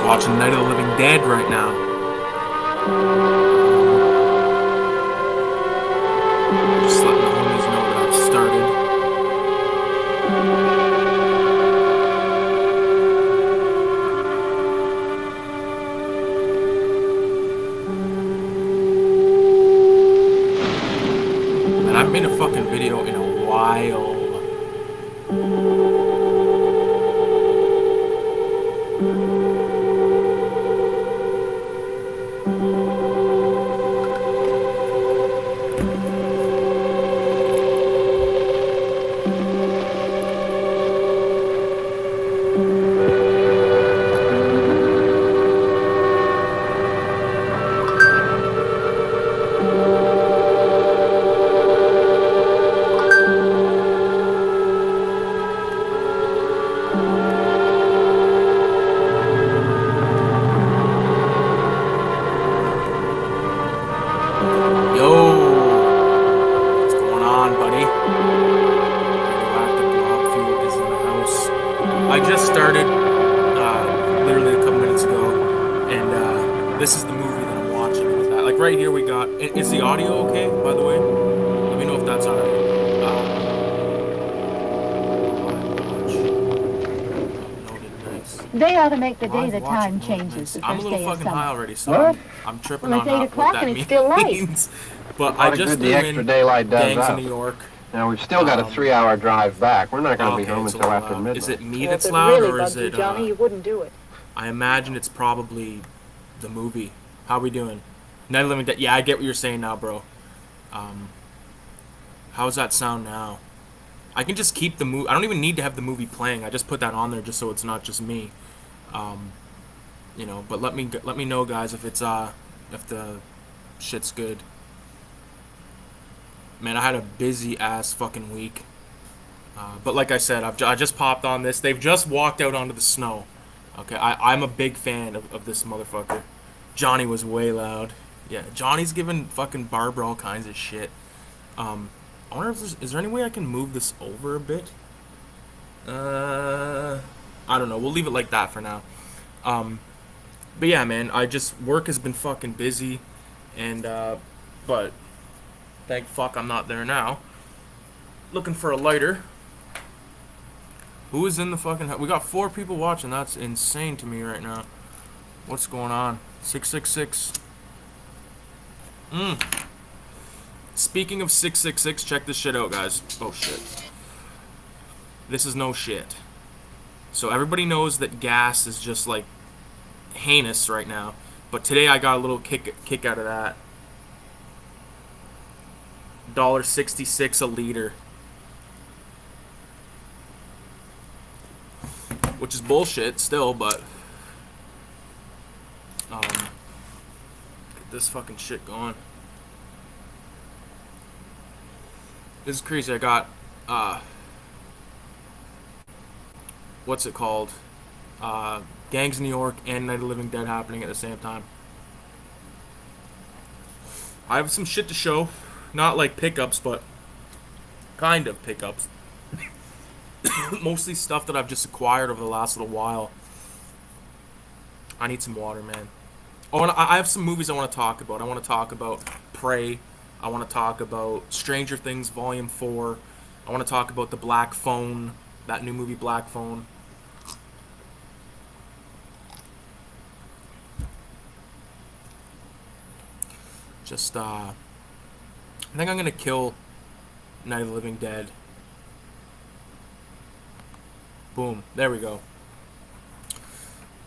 Watching Night of the Living Dead right now. Just letting the homies know that I've started. And I haven't made a fucking video in a while. I just started literally a couple minutes ago, and this is the movie that I'm watching. With that, like right here, we got. Is the audio okay? By the way, let me know if that's alright. They ought to make the day the time changes. The I'm a first little day of fucking summer. high already, so I'm tripping Well, on it's 8 what o'clock that and it's still light. means. But I just threw the extra in daylight does Gangs out. in New York. Now we've still got a 3-hour drive back. We're not going to be home it's a until little after loud. midnight. Is it me Well, that's if it loud, really or is bugged you, it? Johnny, you wouldn't do it. I imagine it's probably the movie. How we doing? Night of the Living Dead. Yeah, I get what you're saying now, bro. How's that sound now? I can just keep the movie. I don't even need to have the movie playing. I just put that on there just so it's not just me. You know, but let me know, guys, if it's if the shit's good. Man, I had a busy ass fucking week. But like I said, I just popped on this. They've just walked out onto the snow. Okay, I'm a big fan of this motherfucker. Johnny was way loud. Yeah, Johnny's giving fucking Barbara all kinds of shit. I wonder if is there any way I can move this over a bit? I don't know. We'll leave it like that for now. But yeah, man, work has been fucking busy, and but thank fuck I'm not there now. Looking for a lighter. Who is in the fucking house? We got 4 people watching. That's insane to me right now. What's going on? 666. Speaking of 666, check this shit out, guys. Oh shit. This is no shit. So everybody knows that gas is just like heinous right now, but today I got a little kick out of that. $1.66 a liter, which is bullshit still, but get this fucking shit going. This is crazy. I got what's it called? Gangs in New York and Night of the Living Dead happening at the same time. I have some shit to show. Not like pickups, but kind of pickups. Mostly stuff that I've just acquired over the last little while. I need some water, man. Oh, and I have some movies I want to talk about. I want to talk about Prey. I want to talk about Stranger Things Volume 4. I want to talk about The Black Phone. That new movie, Black Phone. Just, I think I'm gonna kill Night of the Living Dead. Boom. There we go.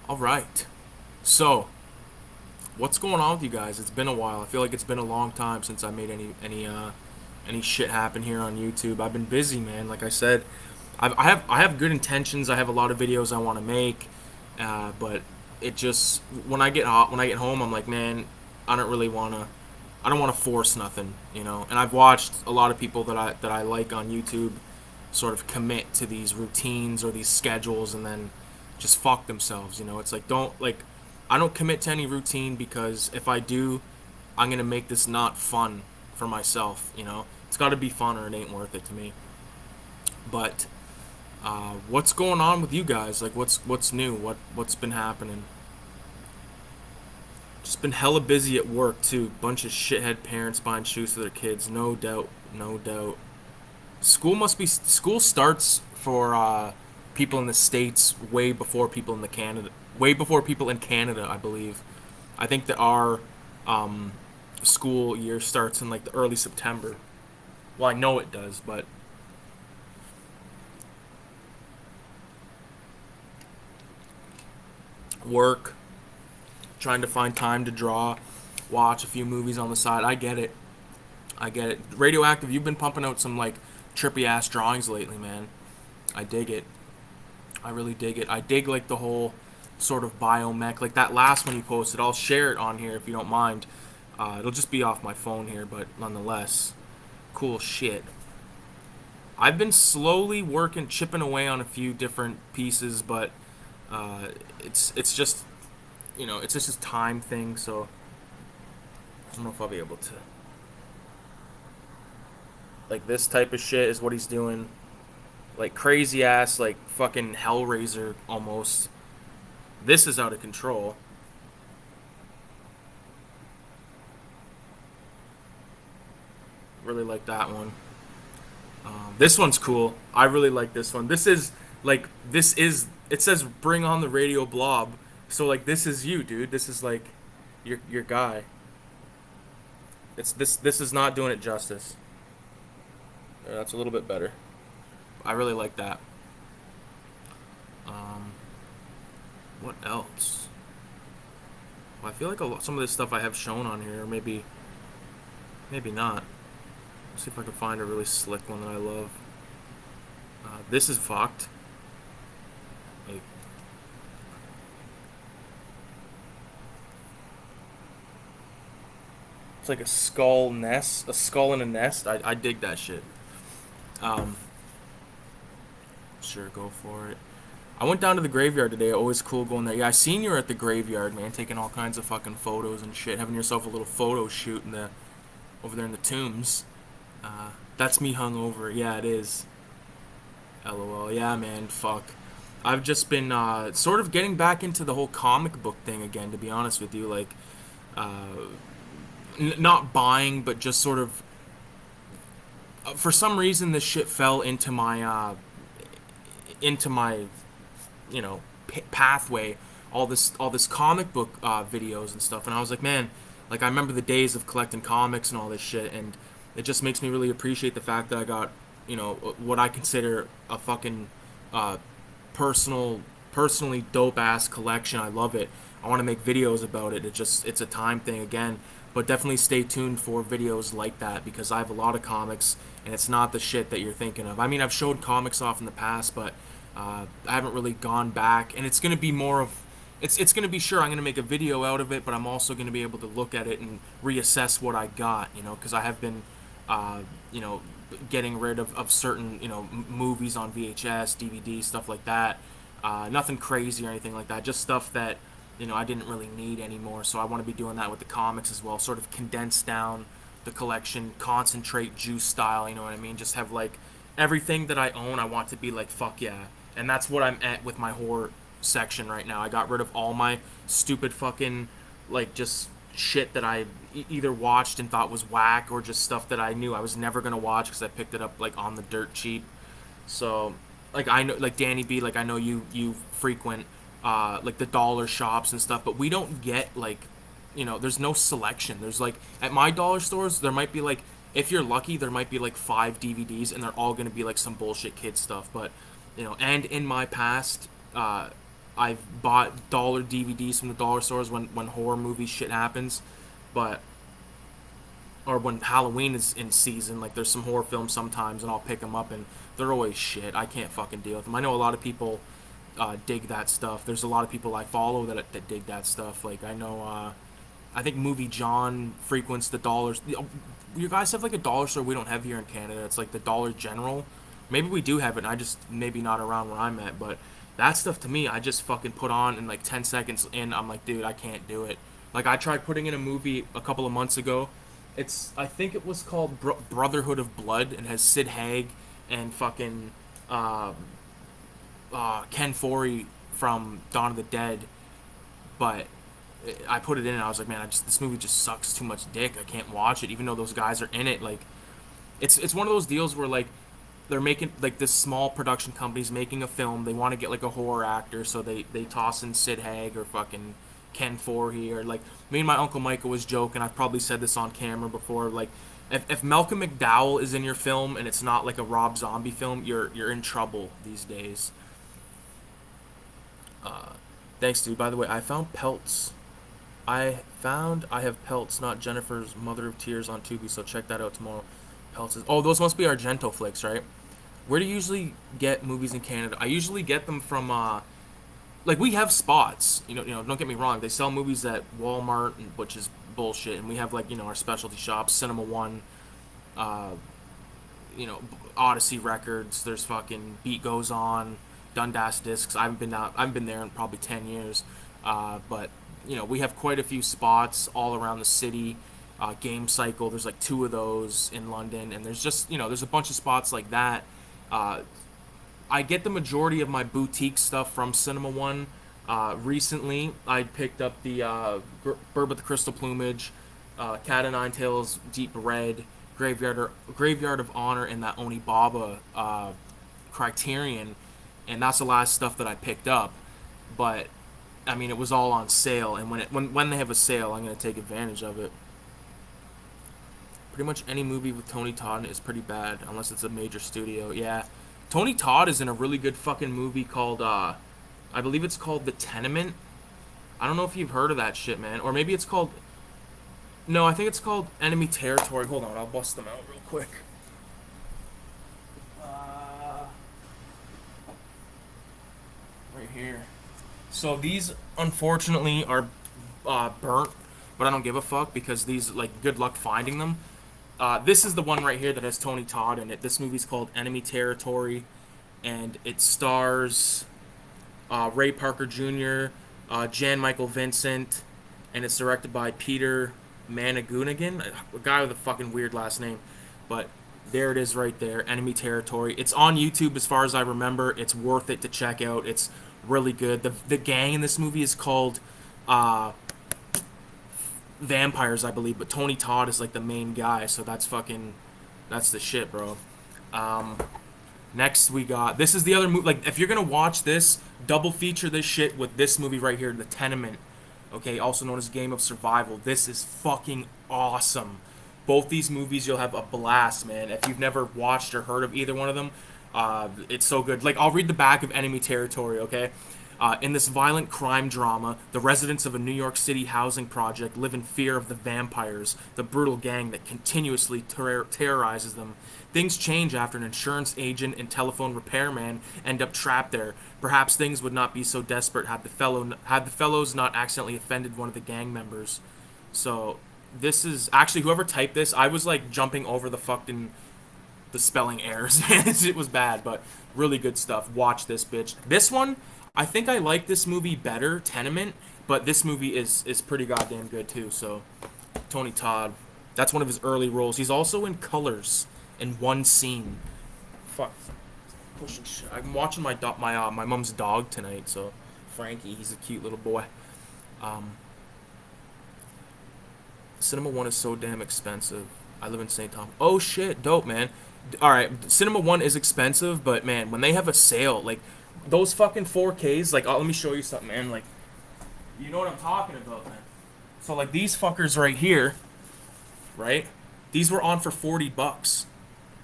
Alright. So, what's going on with you guys? It's been a while. I feel like it's been a long time since I made any shit happen here on YouTube. I've been busy, man. Like I said, I have good intentions. I have a lot of videos I want to make, but it just when I get home, I'm like, man, I don't want to force nothing, you know. And I've watched a lot of people that I like on YouTube sort of commit to these routines or these schedules and then just fuck themselves, you know. It's like I don't commit to any routine because if I do, I'm gonna make this not fun for myself, you know. It's got to be fun or it ain't worth it to me. But what's going on with you guys? Like what's new? What's been happening? Just been hella busy at work too. Bunch of shithead parents buying shoes for their kids. No doubt, no doubt. School starts for people in the States way before people in the Canada. Way before people in Canada, I believe. I think that our um, school year starts in like the early September. Well, I know it does, but work, trying to find time to draw, watch a few movies on the side. I get it. I get it. Radioactive, you've been pumping out some like trippy ass drawings lately, man. I dig it. I really dig it. I dig like the whole sort of biomech, like that last one you posted. I'll share it on here if you don't mind. It'll just be off my phone here, but nonetheless, cool shit. I've been slowly working, chipping away on a few different pieces, but it's just, you know, it's just a time thing. So I don't know if I'll be able to. Like this type of shit is what he's doing. Like crazy ass, like fucking Hellraiser almost. This is out of control. Really like that one. This one's cool. I really like this one. This is like this is. It says "Bring on the radio blob," so like this is you, dude. This is like your guy. It's this. This is not doing it justice. That's a little bit better. I really like that. Um, what else? Well, I feel like some of this stuff I have shown on here, or maybe not. Let's see if I can find a really slick one that I love. This is fucked. Like, it's like a skull nest, a skull in a nest. I dig that shit. Um, sure, go for it. I went down to the graveyard today. Always cool going there. Yeah, I seen you at the graveyard, man, taking all kinds of fucking photos and shit, having yourself a little photo shoot in the over there in the tombs. That's me hungover. Yeah, it is. LOL. Yeah, man. Fuck. I've just been sort of getting back into the whole comic book thing again. To be honest with you, like, not buying, but just sort of. For some reason, this shit fell into my, you know, pathway. All this comic book videos and stuff, and I was like, man, like I remember the days of collecting comics and all this shit, and it just makes me really appreciate the fact that I got, you know, what I consider a fucking uh, personally dope ass collection. I love it. I want to make videos about it. It's a time thing again, but definitely stay tuned for videos like that because I have a lot of comics and it's not the shit that you're thinking of. I mean, I've showed comics off in the past, but I haven't really gone back, and it's gonna be more of it's gonna be sure I'm gonna make a video out of it, but I'm also gonna be able to look at it and reassess what I got, you know, because I have been, you know, getting rid of certain, you know, movies on VHS, DVD, stuff like that. Nothing crazy or anything like that, just stuff that, you know, I didn't really need anymore. So I want to be doing that with the comics as well, sort of condense down the collection, concentrate juice style, you know what I mean? Just have like everything that I own, I want to be like, fuck yeah. And that's what I'm at with my horror section right now. I got rid of all my stupid fucking, like, just shit that I either watched and thought was whack or just stuff that I knew I was never going to watch because I picked it up, like, on the dirt cheap. So, like, I know, like, Danny B, like, I know you frequent, like, the dollar shops and stuff, but we don't get, like, you know, there's no selection. There's, like, at my dollar stores, there might be, like, if you're lucky, there might be, like, 5 DVDs, and they're all going to be, like, some bullshit kid stuff, but, you know, and in my past, I've bought dollar DVDs from the dollar stores when horror movie shit happens, but or when Halloween is in season, like there's some horror films sometimes, and I'll pick them up, and they're always shit. I can't fucking deal with them. I know a lot of people dig that stuff. There's a lot of people I follow that dig that stuff. Like I know, I think Movie John frequents the dollars. You guys have like a dollar store we don't have here in Canada. It's like the Dollar General. Maybe we do have it, and I just maybe not around where I'm at, but that stuff to me, I just fucking put on in like 10 seconds in. I'm like, dude, I can't do it. Like I tried putting in a movie a couple of months ago. I think it was called Brotherhood of Blood, and has Sid Haig and fucking uh, Ken Foree from Dawn of the Dead. But I put it in and I was like, man, this movie just sucks too much dick. I can't watch it, even though those guys are in it. Like, it's one of those deals where like they're making like this small production company's making a film. They want to get like a horror actor, so they toss in Sid Haig or fucking Ken Foree, or like me and my uncle Michael was joking. I've probably said this on camera before. Like, if Malcolm McDowell is in your film and it's not like a Rob Zombie film, you're in trouble these days. Thanks, dude. By the way, I found pelts. I have pelts, not Jennifer's Mother of Tears on Tubi, so check that out tomorrow. Pelts is, oh, those must be Argento flicks, right? Where do you usually get movies in Canada? I usually get them from like, we have spots. Don't get me wrong. They sell movies at Walmart, which is bullshit, and we have like our specialty shops, Cinema One, uh, Odyssey Records. There's fucking Beat Goes On, Dundas Discs. I haven't been there in probably 10 years, but we have quite a few spots all around the city. Game Cycle, there's like two of those in London, and there's just there's a bunch of spots like that. Uh, I get the majority of my boutique stuff from Cinema One. Recently, I picked up the Bird with the Crystal Plumage, Cat o' Nine Tails, Deep Red, Graveyard of Honor, and that Onibaba Criterion, and that's the last stuff that I picked up. But I mean, it was all on sale, and when they have a sale, I'm gonna take advantage of it. Pretty much any movie with Tony Todd is pretty bad, unless it's a major studio. Yeah, Tony Todd is in a really good fucking movie called, I believe it's called The Tenement. I don't know if you've heard of that shit, man. Or maybe it's called, no, I think it's called Enemy Territory. Hold on, I'll bust them out real quick. Right here. So these, unfortunately, are burnt, but I don't give a fuck because these, like, good luck finding them. This is the one right here that has Tony Todd in it. This movie's called Enemy Territory, and it stars Ray Parker Jr., Jan Michael Vincent, and it's directed by Peter Manigunigan, a guy with a fucking weird last name. But there it is right there, Enemy Territory. It's on YouTube as far as I remember. It's worth it to check out. It's really good. The gang in this movie is called Vampires, I believe, but Tony Todd is like the main guy, so that's the shit, bro. Next we got, this is the other movie, like, if you're gonna watch this, double feature this shit with this movie right here, The Tenement, okay, also known as Game of Survival. This is fucking awesome. Both these movies, you'll have a blast, man. If you've never watched or heard of either one of them, it's so good. Like, I'll read the back of Enemy Territory, okay? In this violent crime drama, the residents of a New York City housing project live in fear of the vampires, the brutal gang that continuously terrorizes them. Things change after an insurance agent and telephone repairman end up trapped there. Perhaps things would not be so desperate had the fellows not accidentally offended one of the gang members. So this is actually, whoever typed this, I was like jumping over the spelling errors. It was bad, but really good stuff. Watch this, bitch. This one, I think I like this movie better, Tenement, but this movie is pretty goddamn good too. So Tony Todd, that's one of his early roles. He's also in Colors in one scene. Fuck, pushing shit. I'm watching my mom's dog tonight. So Frankie, he's a cute little boy. Cinema One is so damn expensive. I live in St. Thomas. Oh shit, dope, man. All right, Cinema One is expensive, but man, when they have a sale, like those fucking 4Ks, like, let me show you something, man. Like, you know what I'm talking about, man. So like these fuckers right here, right? These were on for $40.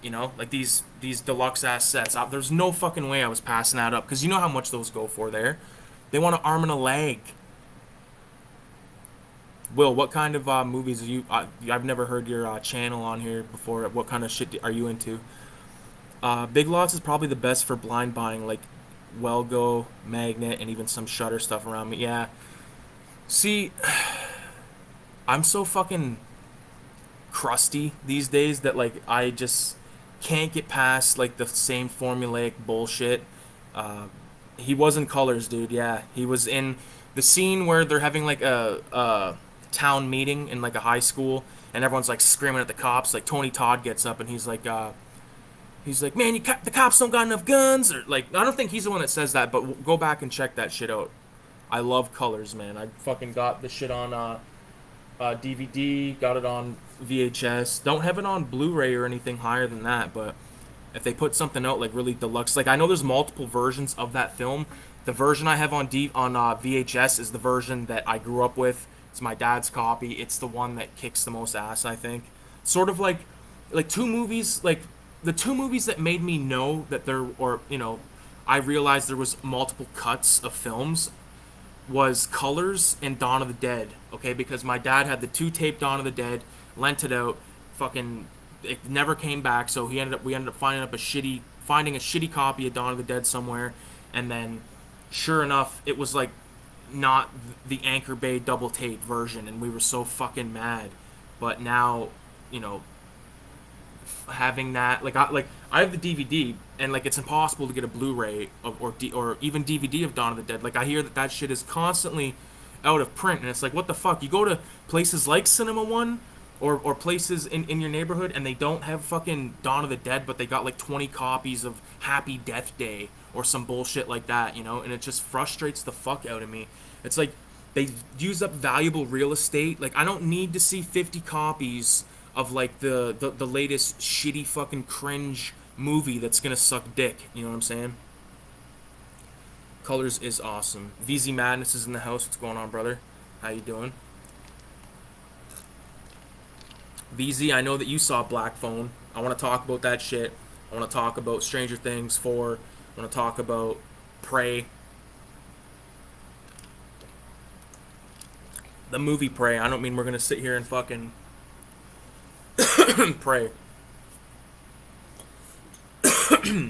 You know, like these deluxe ass sets. There's no fucking way I was passing that up, because you know how much those go for there. They want an arm and a leg. Will, what kind of movies are you? I've never heard your channel on here before. What kind of shit are you into? Big Lots is probably the best for blind buying, like Welgo, Magnet, and even some Shutter stuff around me. Yeah. See, I'm so fucking crusty these days that like I just can't get past like the same formulaic bullshit. He was in Colors, dude. Yeah, he was in the scene where they're having like a town meeting in like a high school, and everyone's like screaming at the cops. Like Tony Todd gets up and he's like, man, the cops don't got enough guns, or like, I don't think he's the one that says that, but go back and check that shit out. I love colors, man. I fucking got the shit on DVD, got it on VHS. Don't have it on Blu-ray or anything higher than that, but if they put something out like really deluxe, like I know there's multiple versions of that film. The version I have on VHS is the version that I grew up with. It's my dad's copy. It's the one that kicks the most ass, I think. Sort of like two movies, like the two movies that made me know that there, or I realized there was multiple cuts of films was Colors and Dawn of the Dead. Okay, because my dad had the two tape Dawn of the Dead, lent it out, fucking, it never came back. So we ended up finding a shitty copy of Dawn of the Dead somewhere, and then, sure enough, it was like not the Anchor Bay double tape version, and we were so fucking mad. But now, you know, having that, I have the DVD, and like it's impossible to get a Blu-ray or even DVD of Dawn of the Dead. Like I hear that shit is constantly out of print, and it's like, what the fuck? You go to places like Cinema One or places in your neighborhood, and they don't have fucking Dawn of the Dead, but they got like 20 copies of Happy Death Day or some bullshit like that, and it just frustrates the fuck out of me. It's like they use up valuable real estate. Like I don't need to see 50 copies of like the latest shitty fucking cringe movie that's gonna suck dick. You know what I'm saying? Colors is awesome. VZ Madness is in the house. What's going on, brother? How you doing? VZ, I know that you saw Black Phone. I want to talk about that shit. I want to talk about Stranger Things 4. I want to talk about Prey. The movie Prey. I don't mean we're gonna sit here and fucking pray.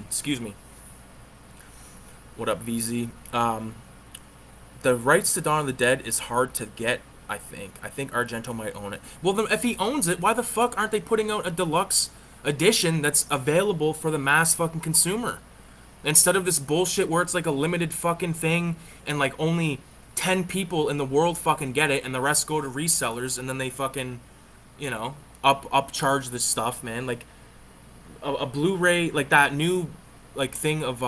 Excuse me. What up, VZ? The rights to Dawn of the Dead is hard to get, I think. I think Argento might own it. Well, then, if he owns it, why the fuck aren't they putting out a deluxe edition that's available for the mass fucking consumer? Instead of this bullshit where it's like a limited fucking thing and like only 10 people in the world fucking get it and the rest go to resellers, and then they fucking, upcharge this stuff, man. Like a Blu-ray, like that new like thing of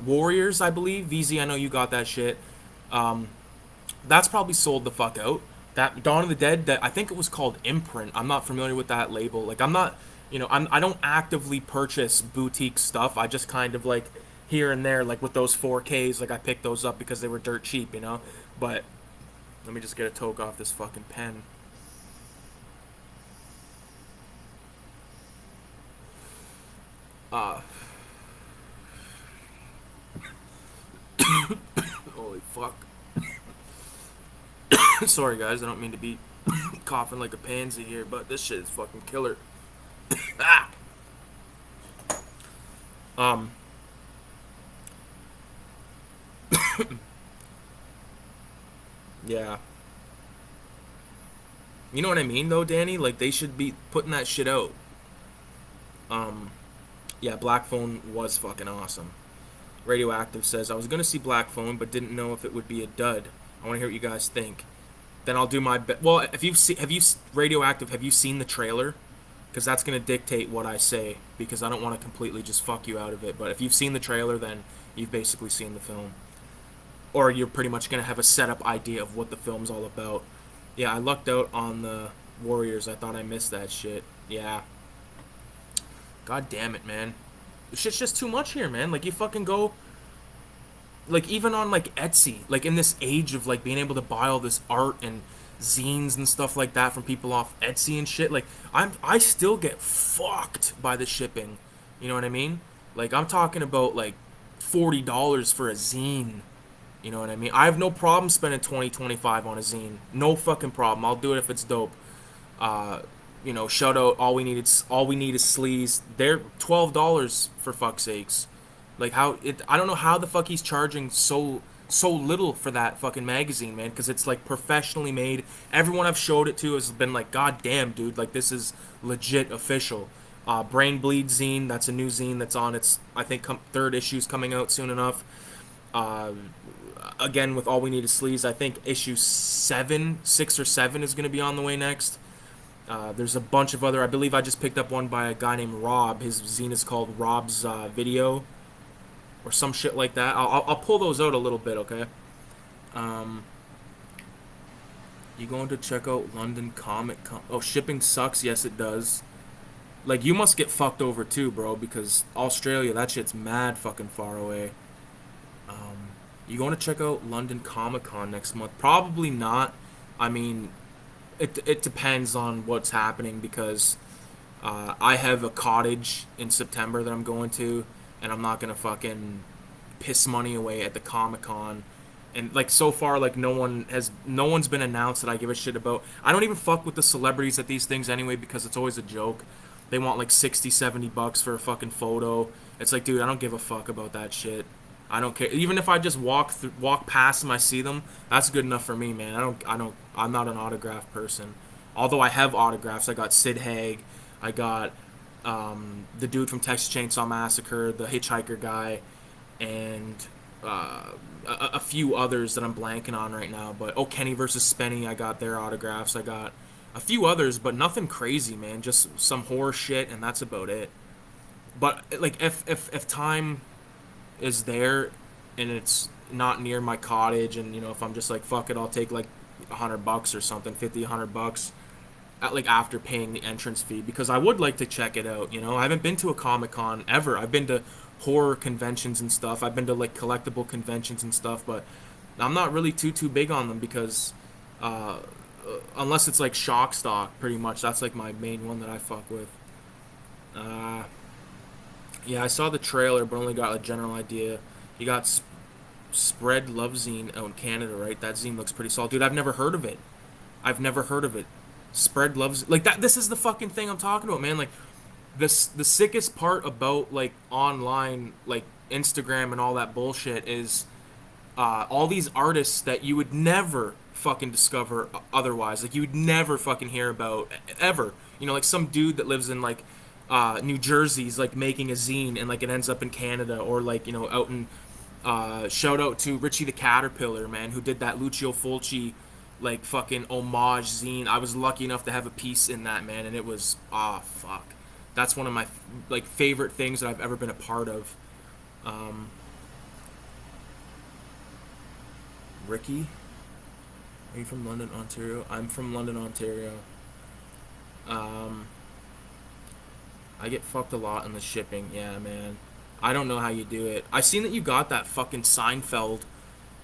Warriors, I believe. VZ, I know you got that shit. That's probably sold the fuck out. That Dawn of the Dead, that I think it was called Imprint. I'm not familiar with that label. Like I'm not, I don't actively purchase boutique stuff. I just kind of like here and there, like with those 4Ks, like I picked those up because they were dirt cheap, But let me just get a toke off this fucking pen. Holy fuck. Sorry guys, I don't mean to be coughing like a pansy here, but this shit is fucking killer. Ah! Yeah. You know what I mean though, Danny? Like they should be putting that shit out. Yeah, Black Phone was fucking awesome. Radioactive says, I was gonna see Black Phone, but didn't know if it would be a dud. I want to hear what you guys think. Then I'll do my best. Well, Radioactive, have you seen the trailer? Because that's gonna dictate what I say. Because I don't want to completely just fuck you out of it. But if you've seen the trailer, then you've basically seen the film, or you're pretty much gonna have a set-up idea of what the film's all about. Yeah, I lucked out on the Warriors. I thought I missed that shit. Yeah. God damn it, man. This shit's just too much here, man. Like, you fucking go... Like, even on, like, Etsy. Like, in this age of, like, being able to buy all this art and zines and stuff like that from people off Etsy and shit. Like, I still get fucked by the shipping. You know what I mean? Like, I'm talking about, like, $40 for a zine. You know what I mean? I have no problem spending $20, $25 on a zine. No fucking problem. I'll do it if it's dope. Shout out all we need is sleaze. They're $12 for fuck's sakes. Like I don't know how the fuck he's charging so little for that fucking magazine, man, because it's like professionally made. Everyone I've showed it to has been like, God damn, dude, like this is legit official. Brain Bleed zine, that's a new zine that's on its, I think, third issue's coming out soon enough. Again, with All We Need Is Sleaze, I think issue 6 or 7 is going to be on the way next. There's a bunch of other, I believe I just picked up one by a guy named Rob. His zine is called Rob's Video, or some shit like that. I'll pull those out a little bit, okay? Um, you going to check out London Comic Con? Oh, shipping sucks. Yes, it does. Like, you must get fucked over too, bro, because Australia, that shit's mad fucking far away. You going to check out London Comic Con next month? Probably not. I mean, it depends on what's happening because I have a cottage in September that I'm going to, and I'm not gonna fucking piss money away at the Comic Con. And like so far, like no one's been announced that I give a shit about. I don't even fuck with the celebrities at these things anyway because it's always a joke. They want like 60, $70 for a fucking photo. It's like, dude, I don't give a fuck about that shit. I don't care. Even if I just walk past them, I see them. That's good enough for me, man. I'm not an autograph person. Although I have autographs. I got Sid Haig. I got the dude from Texas Chainsaw Massacre, the hitchhiker guy, and a few others that I'm blanking on right now. But Kenny versus Spenny, I got their autographs. I got a few others, but nothing crazy, man. Just some horror shit, and that's about it. But like, if time is there, and it's not near my cottage, and if I'm just like fuck it, I'll take like $100 or something, 50, $100 at like after paying the entrance fee because I would like to check it out. I haven't been to a Comic Con ever. I've been to horror conventions and stuff. I've been to like collectible conventions and stuff, but I'm not really too big on them because unless it's like Shock Stock, pretty much that's like my main one that I fuck with. Uh, yeah, I saw the trailer, but only got a general idea. You got Spread Love Zine out in Canada, right? That zine looks pretty solid, dude. I've never heard of it. I've never heard of it. Spread loves like that. This is the fucking thing I'm talking about, man. Like the sickest part about like online, like Instagram and all that bullshit is all these artists that you would never fucking discover otherwise. Like you would never fucking hear about ever. Like some dude that lives in like New Jersey's like making a zine and like it ends up in Canada or like out in shout out to Richie the Caterpillar, man, who did that Lucio Fulci like fucking homage zine. I was lucky enough to have a piece in that, man, and it was fuck. That's one of my like favorite things that I've ever been a part of. Ricky, are you from London, Ontario? I'm from London, Ontario. Um, I get fucked a lot in the shipping. Yeah, man. I don't know how you do it. I seen that you got that fucking Seinfeld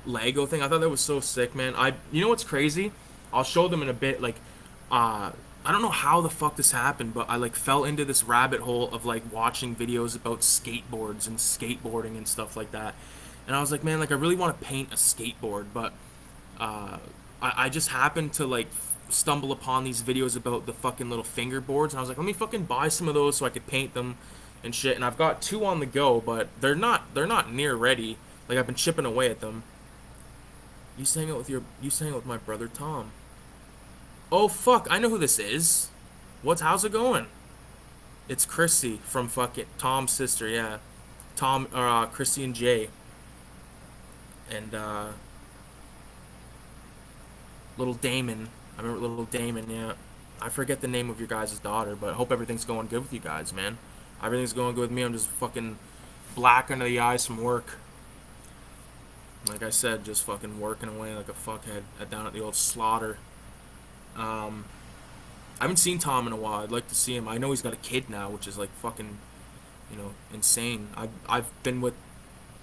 Lego thing. I thought that was so sick, man. You know what's crazy? I'll show them in a bit. Like, I don't know how the fuck this happened, but I like fell into this rabbit hole of like watching videos about skateboards and skateboarding and stuff like that. And I was like, man, like I really want to paint a skateboard, but uh, I just happened to like stumble upon these videos about the fucking little fingerboards, and I was like, let me fucking buy some of those so I could paint them and shit. And I've got two on the go, but they're not near ready. Like I've been chipping away at them. You sang out with my brother Tom. Oh fuck, I know who this is. How's it going? It's Chrissy from fucking Tom's sister, yeah. Tom or Chrissy and Jay. And little Damon. I remember little Damon, yeah. I forget the name of your guys' daughter, but I hope everything's going good with you guys, man. Everything's going good with me. I'm just fucking black under the eyes from work. Like I said, just fucking working away like a fuckhead down at the old slaughter. Um, I haven't seen Tom in a while. I'd like to see him. I know he's got a kid now, which is like fucking, insane. I've been with,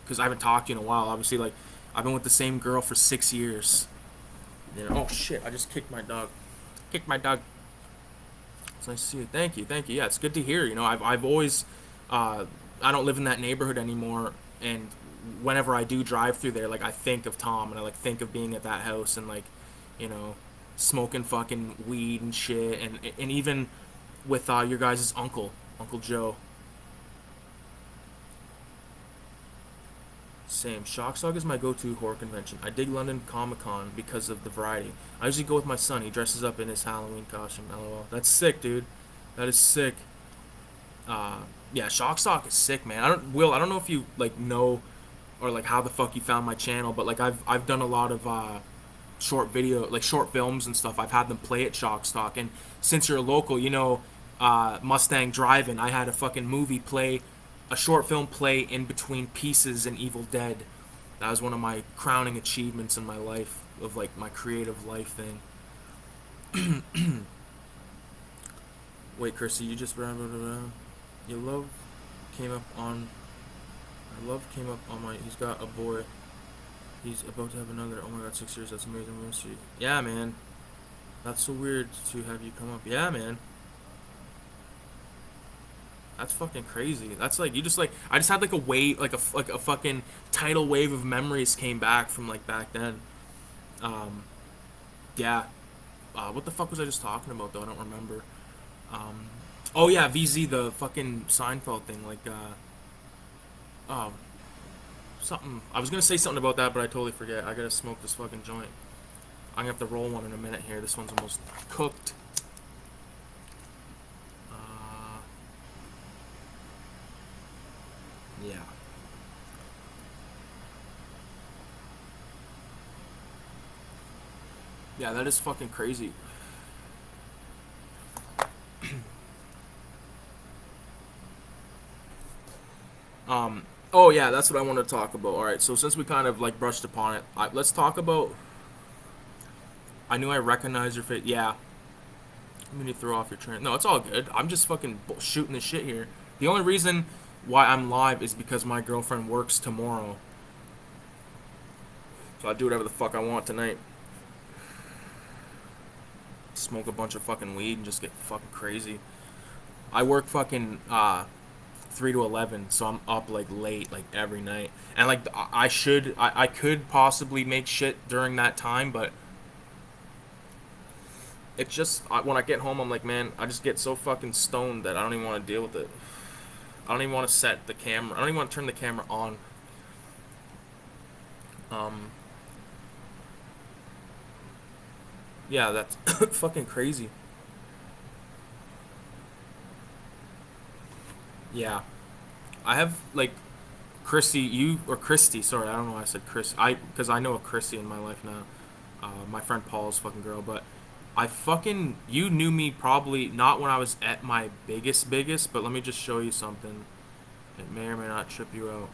because I haven't talked to you in a while. Obviously, like I've been with the same girl for 6 years. Oh shit! I just kicked my dog. Kicked my dog. It's nice to see you. Thank you, thank you. Yeah, it's good to hear. I've always, I don't live in that neighborhood anymore, and whenever I do drive through there, like I think of Tom, and I like think of being at that house and like, you know, smoking fucking weed and shit, and even with your guys' Uncle Joe. Same. Shockstock is my go-to horror convention. I dig London Comic Con because of the variety. I usually go with my son. He dresses up in his Halloween costume. LOL. That's sick, dude. That is sick. Yeah, Shockstock is sick, man. I don't know if you like know or like how the fuck you found my channel, but like I've done a lot of short films and stuff. I've had them play at Shockstock, and since you're a local, Mustang Drive-In, I had a fucking movie play, a short film play in between Pieces and Evil Dead, That was one of my crowning achievements in my life, of like my creative life thing. Wait, Chrissy, you just your love came up on. My love came up on my. He's got a boy. He's about to have another. Oh my god, 6 years. That's amazing. Yeah, man. That's so weird to have you come up. Yeah, man. That's fucking crazy. That's like you just like I just had like a wave, like a fucking tidal wave of memories came back from like back then. Um, yeah. What the fuck was I just talking about though? I don't remember. Um, oh yeah, VZ, the fucking Seinfeld thing. Like oh, something. I was gonna say something about that, but I totally forget. I gotta smoke this fucking joint. I'm gonna have to roll one in a minute here. This one's almost cooked. Yeah. Yeah, that is fucking crazy. Oh yeah, that's what I want to talk about. All right, so since we kind of like brushed upon it, let's talk about. I knew I recognized your face. Yeah, I'm gonna throw off your train. No, it's all good. I'm just fucking shooting the shit here. The only reason why I'm live is because my girlfriend works tomorrow, so I do whatever the fuck I want tonight. Smoke a bunch of fucking weed and just get fucking crazy. I work fucking 3 to 11, so I'm up like late like every night, and like I could possibly make shit during that time, but it's just when I get home I'm like, man, I just get so fucking stoned that I don't even want to deal with it. I don't even want to set the camera. I don't even want to turn the camera on. Yeah, that's fucking crazy. Yeah, I have like Christy. Sorry, I don't know why I said Chris. Because I know a Chrissy in my life now. My friend Paul's fucking girl, but you knew me probably not when I was at my biggest, but let me just show you something. It may or may not trip you out.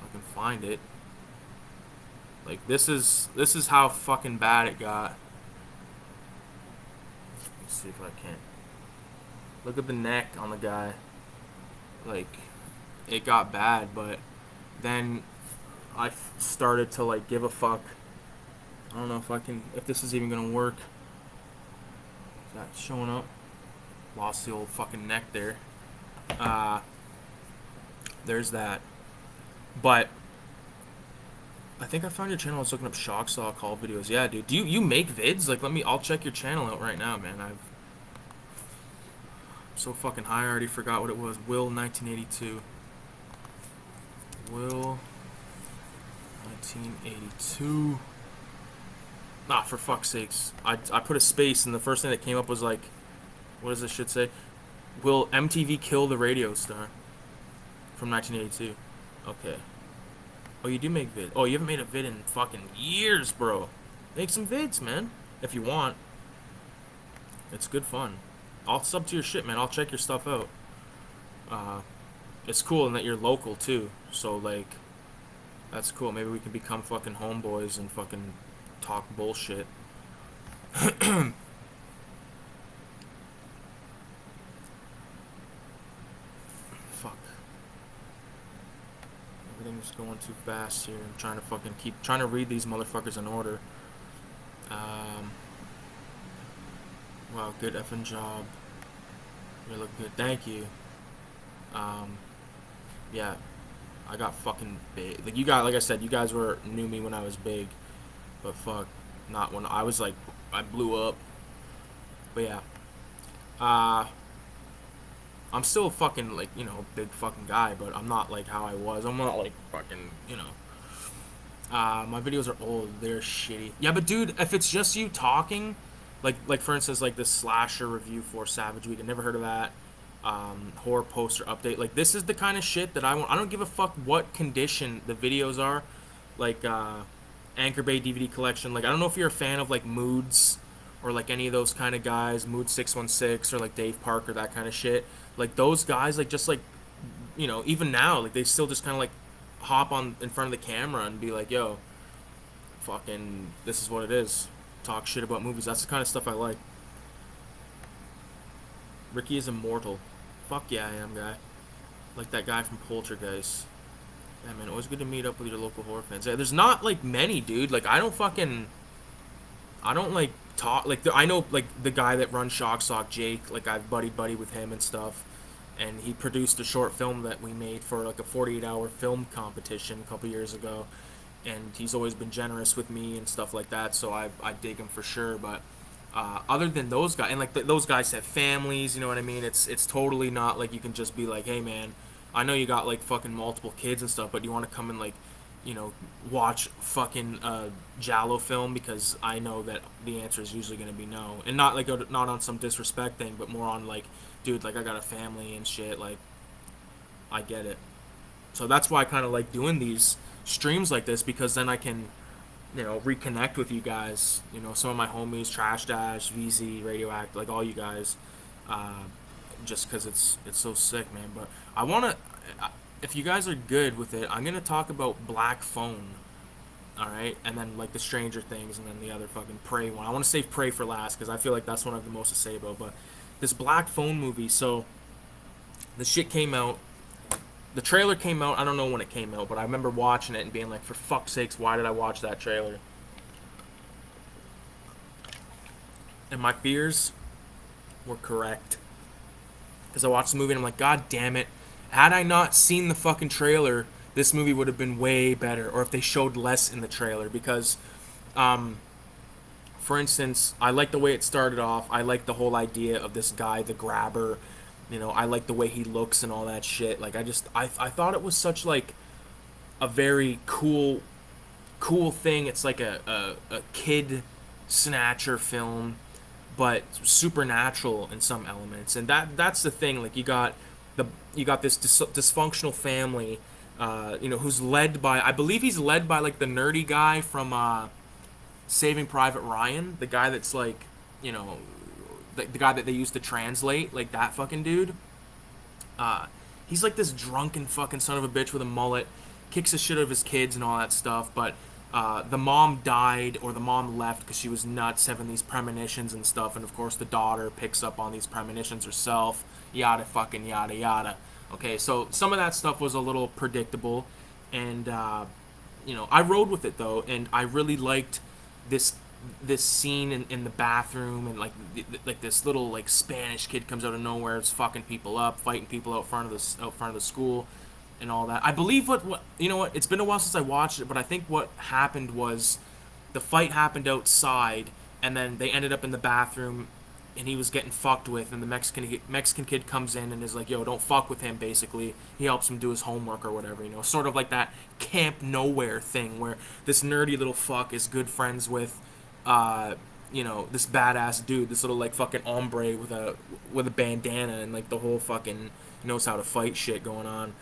I can find it. Like this is how fucking bad it got. Let's see if I can. Look at the neck on the guy. Like, it got bad, but then I started to like give a fuck. I don't know if this is even gonna work. Is that showing up? Lost the old fucking neck there. There's that. But I think I found your channel. I was looking up shock saw call videos. Yeah, dude. Do you make vids? Like, I'll check your channel out right now, man. I'm so fucking high. I already forgot what it was. Will 1982. Will 1982. Nah, for fuck's sakes. I put a space, and the first thing that came up was like, what does this shit say? Will MTV kill the radio star? From 1982. Okay. Oh, you do make vids. Oh, you haven't made a vid in fucking years, bro. Make some vids, man. If you want. It's good fun. I'll sub to your shit, man. I'll check your stuff out. It's cool in that you're local, too. So, like, that's cool. Maybe we can become fucking homeboys and fucking talk bullshit. Fuck. Everything's going too fast here. I'm trying to fucking trying to read these motherfuckers in order. Wow, good effing job. You look good. Thank you. Yeah. I got fucking big. Like I said, you guys knew me when I was big. But fuck, not when I was like, I blew up. But yeah. I'm still a fucking, like, big fucking guy, but I'm not like how I was. I'm not like fucking, my videos are old. They're shitty. Yeah, but dude, if it's just you talking, like for instance, like this slasher review for Savage Week, I never heard of that. Horror poster update. Like, this is the kind of shit that I want. I don't give a fuck what condition the videos are. Like, Anchor Bay DVD collection. Like, I don't know if you're a fan of like Moods or like any of those kind of guys, Mood 616 or like Dave Parker, that kind of shit. Like those guys, like just like, even now, like they still just kind of like hop on in front of the camera and be like, yo, fucking, this is what it is. Talk shit about movies. That's the kind of stuff I like. Ricky is immortal. Fuck yeah, I am, guy. Like that guy from Poltergeist. Yeah, man, always good to meet up with your local horror fans. Yeah, there's not like many, dude. Like I don't like talk like I know like the guy that runs Shock Sock, Jake. Like I've buddy with him and stuff, and he produced a short film that we made for like a 48-hour film competition a couple years ago, and he's always been generous with me and stuff like that. So I dig him for sure. But other than those guys, and like those guys have families, you know what I mean? It's totally not like you can just be like, hey man, I know you got like fucking multiple kids and stuff, but you want to come and like, you know, watch fucking giallo film, because I know that the answer is usually going to be no, and not like not on some disrespect thing, but more on like, dude, like I got a family and shit, like I get it. So that's why I kind of like doing these streams like this, because then I can, you know, reconnect with you guys. You know, some of my homies, Trash Dash, VZ, Radioact, like all you guys. Uh, just because it's so sick, man. But I want to, if you guys are good with it, I'm gonna talk about Black Phone. All right, and then like the Stranger Things, and then the other fucking Prey one. I want to save Prey for last because I feel like that's one I have the most to say about. But this Black Phone movie, so the shit came out. The trailer came out. I don't know when it came out, but I remember watching it and being like, for fuck's sakes, why did I watch that trailer? And my fears were correct. Because I watched the movie and I'm like, God damn it. Had I not seen the fucking trailer, this movie would have been way better. Or if they showed less in the trailer. Because, for instance, I like the way it started off. I like the whole idea of this guy, the grabber. You know, I like the way he looks and all that shit. Like, I thought it was such, like, a very cool thing. It's like a kid snatcher film, but supernatural in some elements. And that's the thing. Like you got this dysfunctional family, you know, who's led by, I believe he's led by like the nerdy guy from Saving Private Ryan, the guy that's like, you know, the guy that they used to translate, like that fucking dude. He's like this drunken fucking son of a bitch with a mullet, kicks the shit out of his kids and all that stuff. But the mom died, or the mom left because she was nuts, having these premonitions and stuff. And of course, the daughter picks up on these premonitions herself. Yada fucking yada yada. Okay, so some of that stuff was a little predictable, and you know, I rode with it though, and I really liked this scene in the bathroom, and like this little like Spanish kid comes out of nowhere, is fucking people up, fighting people out front of the school, and all that. I believe what you know what, it's been a while since I watched it, but I think what happened was the fight happened outside, and then they ended up in the bathroom, and he was getting fucked with, and the Mexican kid comes in and is like, yo, don't fuck with him. Basically, he helps him do his homework or whatever, you know, sort of like that Camp Nowhere thing where this nerdy little fuck is good friends with you know, this badass dude, this little like fucking hombre with a bandana, and like the whole fucking knows how to fight shit going on.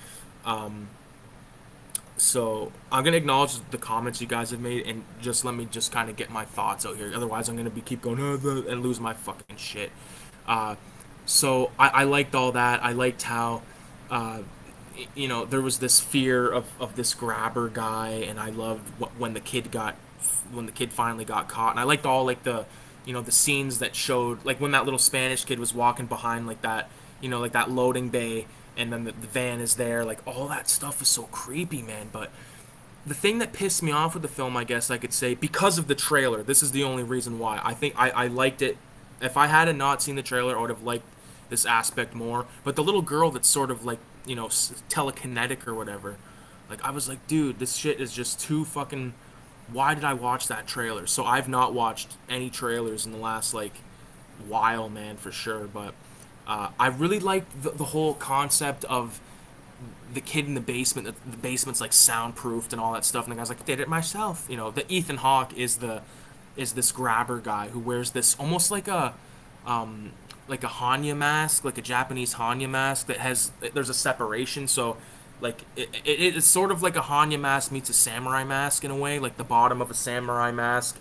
So I'm gonna acknowledge the comments you guys have made, and just let me just kind of get my thoughts out here. Otherwise, I'm gonna keep going and lose my fucking shit. So I liked all that. I liked how, you know, there was this fear of this grabber guy, and I loved when the kid finally got caught, and I liked all like the, you know, the scenes that showed like when that little Spanish kid was walking behind like that, you know, like that loading bay, and then the van is there, like all that stuff was so creepy, man. But the thing that pissed me off with the film, I guess I could say, because of the trailer, this is the only reason why I think I liked it. If I had not seen the trailer, I would have liked this aspect more. But the little girl that's sort of like, you know, telekinetic or whatever, like I was like, dude, this shit is just too fucking, why did I watch that trailer? So I've not watched any trailers in the last like while, man, for sure. But I really liked the whole concept of the kid in the basement. The basement's like soundproofed and all that stuff. And the guy's like, did it myself. You know, the Ethan Hawke is this grabber guy who wears this almost like a Hanya mask, like a Japanese Hanya mask that has, there's a separation. So like it's sort of like a Hanya mask meets a samurai mask in a way, like the bottom of a samurai mask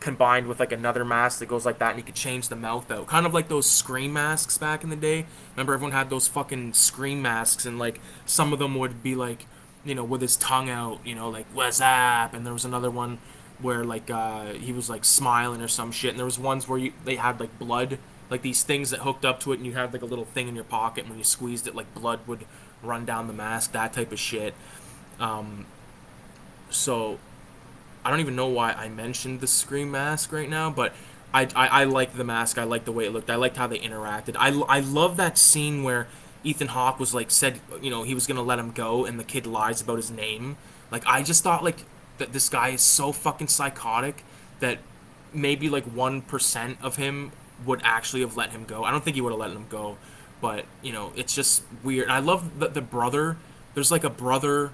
combined with like another mask that goes like that, and you could change the mouth out, kind of like those Scream masks back in the day. Remember, everyone had those fucking Scream masks, and like some of them would be like with his tongue out, like what's up, and there was another one where like he was like smiling or some shit, and there was ones where they had like blood, like these things that hooked up to it, and you had like a little thing in your pocket, and when you squeezed it, like blood would run down the mask, that type of shit. So I don't even know why I mentioned the Scream mask right now, but I liked the mask. I liked the way it looked. I liked how they interacted. I love that scene where Ethan Hawke was like said, he was gonna let him go, and the kid lies about his name. Like I just thought like that this guy is so fucking psychotic that maybe like 1% of him would actually have let him go. I don't think he would have let him go, but it's just weird. And I love the brother. There's like a brother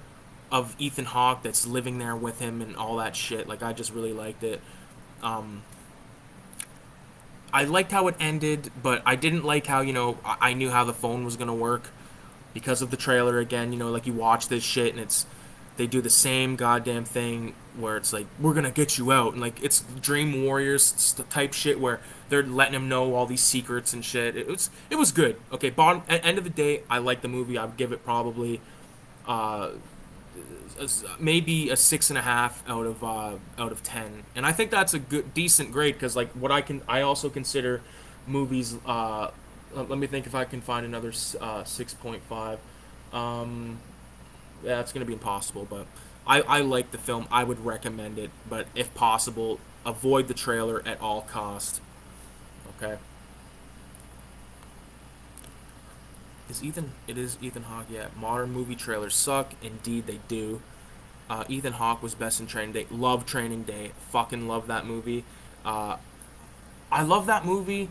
of Ethan Hawke that's living there with him and all that shit. Like I just really liked it. I liked how it ended, but I didn't like how I knew how the phone was gonna work because of the trailer again. Like you watch this shit and they do the same goddamn thing where it's like we're gonna get you out, and like it's Dream Warriors type shit where they're letting him know all these secrets and shit. It was good. Okay, bottom at end of the day, I like the movie. I'd give it probably uh, maybe a 6.5 out of 10, and I think that's a good decent grade because like I also consider movies. Let me think if I can find another 6.5. Yeah, it's gonna be impossible, but I like the film. I would recommend it, but if possible, avoid the trailer at all cost. Okay. It is Ethan Hawke, yeah. Modern movie trailers suck. Indeed, they do. Ethan Hawke was best in Training Day. Love Training Day. Fucking love that movie. Uh, I love that movie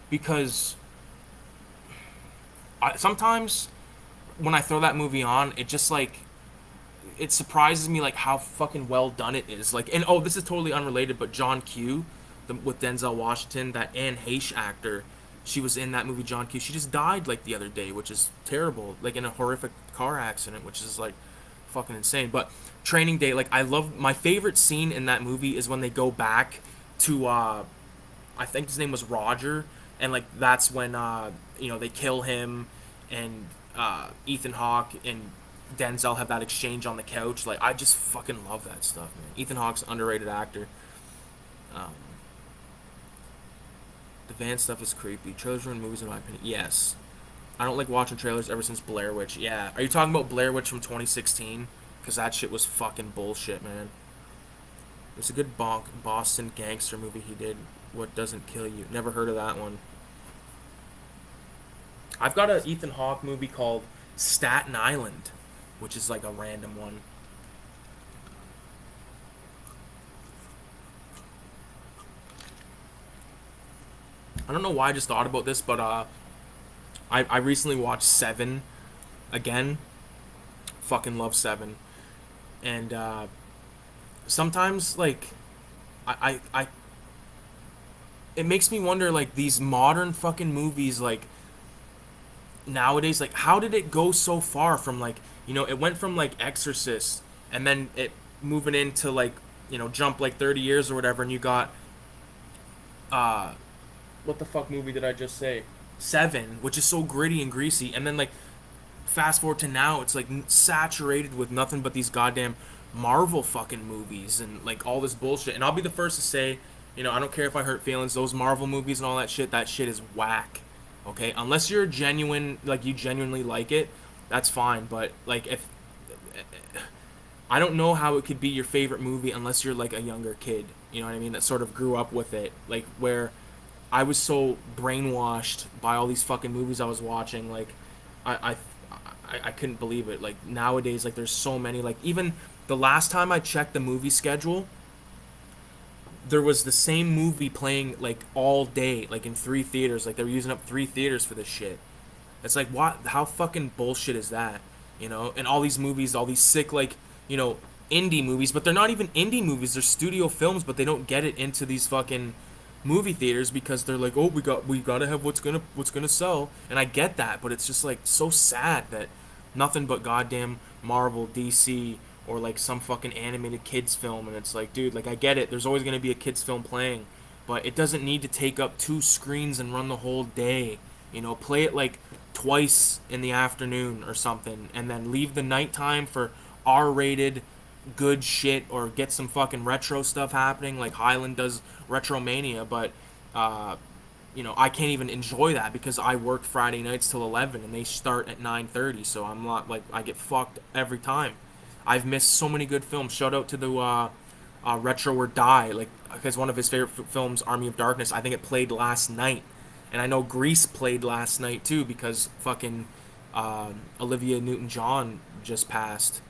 because sometimes when I throw that movie on, it just like it surprises me like how fucking well done it is. Like, and oh, this is totally unrelated, but John Q, with Denzel Washington, that Anne Heche actor, she was in that movie John Q. She just died like the other day, which is terrible. Like in a horrific car accident, which is like fucking insane. But Training Day, like I love my favorite scene in that movie is when they go back to I think his name was Roger, and like that's when they kill him, and Ethan Hawke and Denzel have that exchange on the couch. Like I just fucking love that stuff, man. Ethan Hawke's an underrated actor. Um, the van stuff is creepy. Trailers ruin movies, in my opinion. Yes, I don't like watching trailers ever since Blair Witch. Yeah, are you talking about Blair Witch from 2016? Because that shit was fucking bullshit, man. There's a good Boston gangster movie he did. What Doesn't Kill You. Never heard of that one. I've got an Ethan Hawke movie called Staten Island, which is like a random one. I don't know why I just thought about this, but I recently watched Seven again. Fucking love Seven, and sometimes like I it makes me wonder like these modern fucking movies like nowadays, like how did it go so far from like it went from like Exorcist and then it moving into like jump like 30 years or whatever, and you got uh what the fuck movie did I just say? Seven, which is so gritty and greasy, and then like fast forward to now, it's like saturated with nothing but these goddamn Marvel fucking movies and like all this bullshit. And I'll be the first to say, I don't care if I hurt feelings. Those Marvel movies and all that shit is whack. Okay, unless you're genuine, like you genuinely like it, that's fine. But like if I don't know how it could be your favorite movie unless you're like a younger kid. You know what I mean? That sort of grew up with it, like where I was so brainwashed by all these fucking movies I was watching. Like I I couldn't believe it. Like nowadays, like there's so many. Like even the last time I checked the movie schedule, there was the same movie playing like all day, like in 3 theaters. Like they were using up 3 theaters for this shit. It's like what? How fucking bullshit is that? And all these movies, all these sick like indie movies, but they're not even indie movies. They're studio films, but they don't get it into these fucking movie theaters because they're like, oh, we gotta have what's gonna sell. And I get that, but it's just like so sad that nothing but goddamn Marvel, DC, or like some fucking animated kids film, and it's like, dude, like I get it. There's always gonna be a kids film playing, but it doesn't need to take up 2 screens and run the whole day. Play it like twice in the afternoon or something, and then leave the nighttime for R-rated good shit or get some fucking retro stuff happening like Highland does Retromania, but you know, I can't even enjoy that because I work Friday nights till 11 and they start at 9:30, so I'm not like I get fucked every time. I've missed so many good films. Shout out to the Retro or Die, like because one of his favorite films, Army of Darkness, I think it played last night, and I know Grease played last night too because fucking Olivia Newton-John just passed,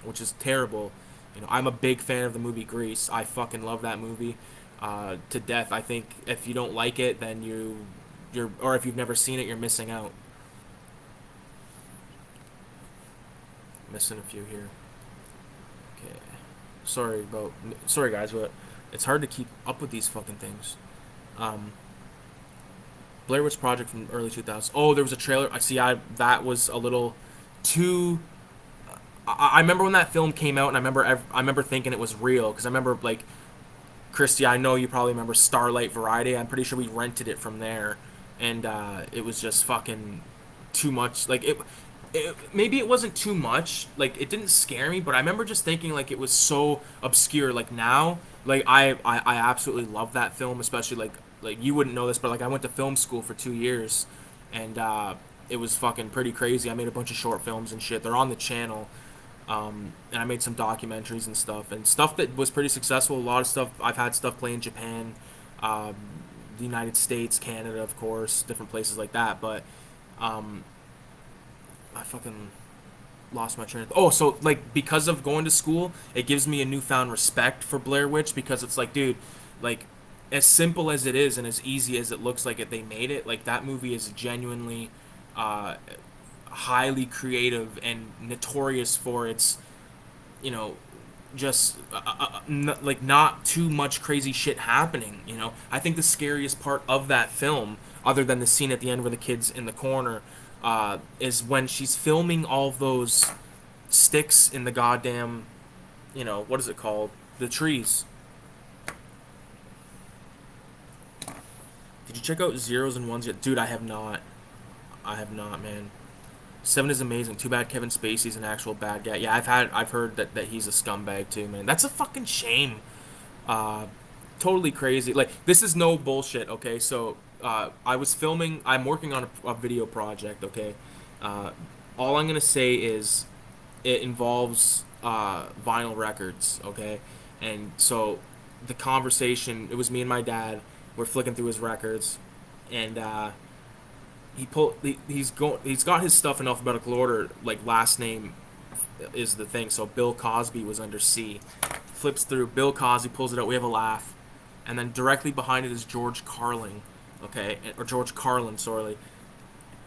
which is terrible. You know, I'm a big fan of the movie Grease. I fucking love that movie to death. I think if you don't like it, then you're or if you've never seen it, you're missing out. Missing a few here. Okay. Sorry guys, but it's hard to keep up with these fucking things. Um, Blair Witch Project from early 2000s. Oh, there was a trailer. That was a little too. I remember when that film came out, and I remember thinking it was real because I remember like Christy. I know you probably remember Starlight Variety. I'm pretty sure we rented it from there, and it was just fucking too much. Like maybe it wasn't too much. Like it didn't scare me, but I remember just thinking like it was so obscure. Like now, like I absolutely love that film, especially like you wouldn't know this, but like I went to film school for 2 years, and it was fucking pretty crazy. I made a bunch of short films and shit. They're on the channel. And I made some documentaries and stuff that was pretty successful. A lot of stuff I've had stuff play in Japan, um, the United States, Canada, of course, different places like that. But I fucking lost my train of oh, so like because of going to school, it gives me a newfound respect for Blair Witch because it's like, dude, like as simple as it is and as easy as it looks like they made it, like that movie is genuinely uh, highly creative and notorious for its, you know, just like not too much crazy shit happening. You know, I think the scariest part of that film, other than the scene at the end where the kid's in the corner, is when she's filming all those sticks in the goddamn, you know, what is it called? The trees. Did you check out Zeros and Ones yet? Dude, I have not. I have not, man. Seven is amazing. Too bad Kevin Spacey's an actual bad guy. Yeah, I've heard that he's a scumbag too, man. That's a fucking shame. Uh, totally crazy. Like this is no bullshit. Okay, so I was filming. I'm working on a video project. Okay, uh, all I'm gonna say is it involves vinyl records. Okay, and so the conversation. It was me and my dad. We're flicking through his records, and he's got his stuff in alphabetical order, like last name is the thing. So Bill Cosby was under C. Flips through Bill Cosby, pulls it out. We have a laugh, and then directly behind it is George Carlin, okay, or George Carlin, sorry.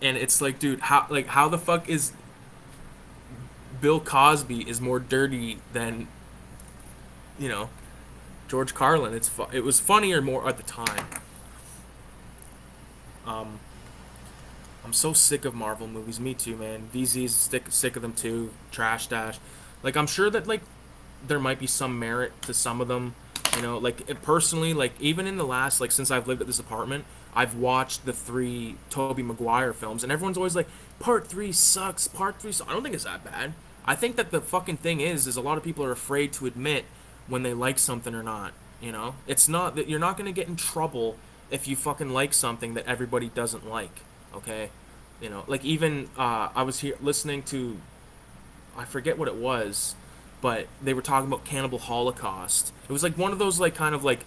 And it's like, dude, how the fuck is Bill Cosby is more dirty than, you know, George Carlin? It was funnier more at the time. I'm so sick of Marvel movies. Me too, man. VZ's sick of them too. Trash Dash. Like I'm sure that like there might be some merit to some of them. You know, like personally, like even in the last like since I've lived at this apartment, I've watched the 3 Tobey Maguire films, and everyone's always like, Part 3 sucks. Part 3 sucks. I don't think it's that bad. I think that the fucking thing is a lot of people are afraid to admit when they like something or not. You know, it's not that you're not gonna get in trouble if you fucking like something that everybody doesn't like. Okay, you know, like even I was here listening to, I forget what it was, but they were talking about Cannibal Holocaust. It was like one of those like kind of like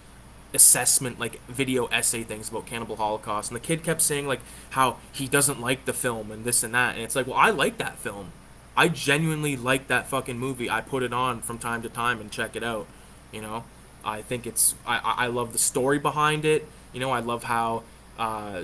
assessment like video essay things about Cannibal Holocaust, and the kid kept saying like how he doesn't like the film and this and that, and it's like, well, I like that film. I genuinely like that fucking movie. I put it on from time to time and check it out. You know, I think I love the story behind it. You know, I love how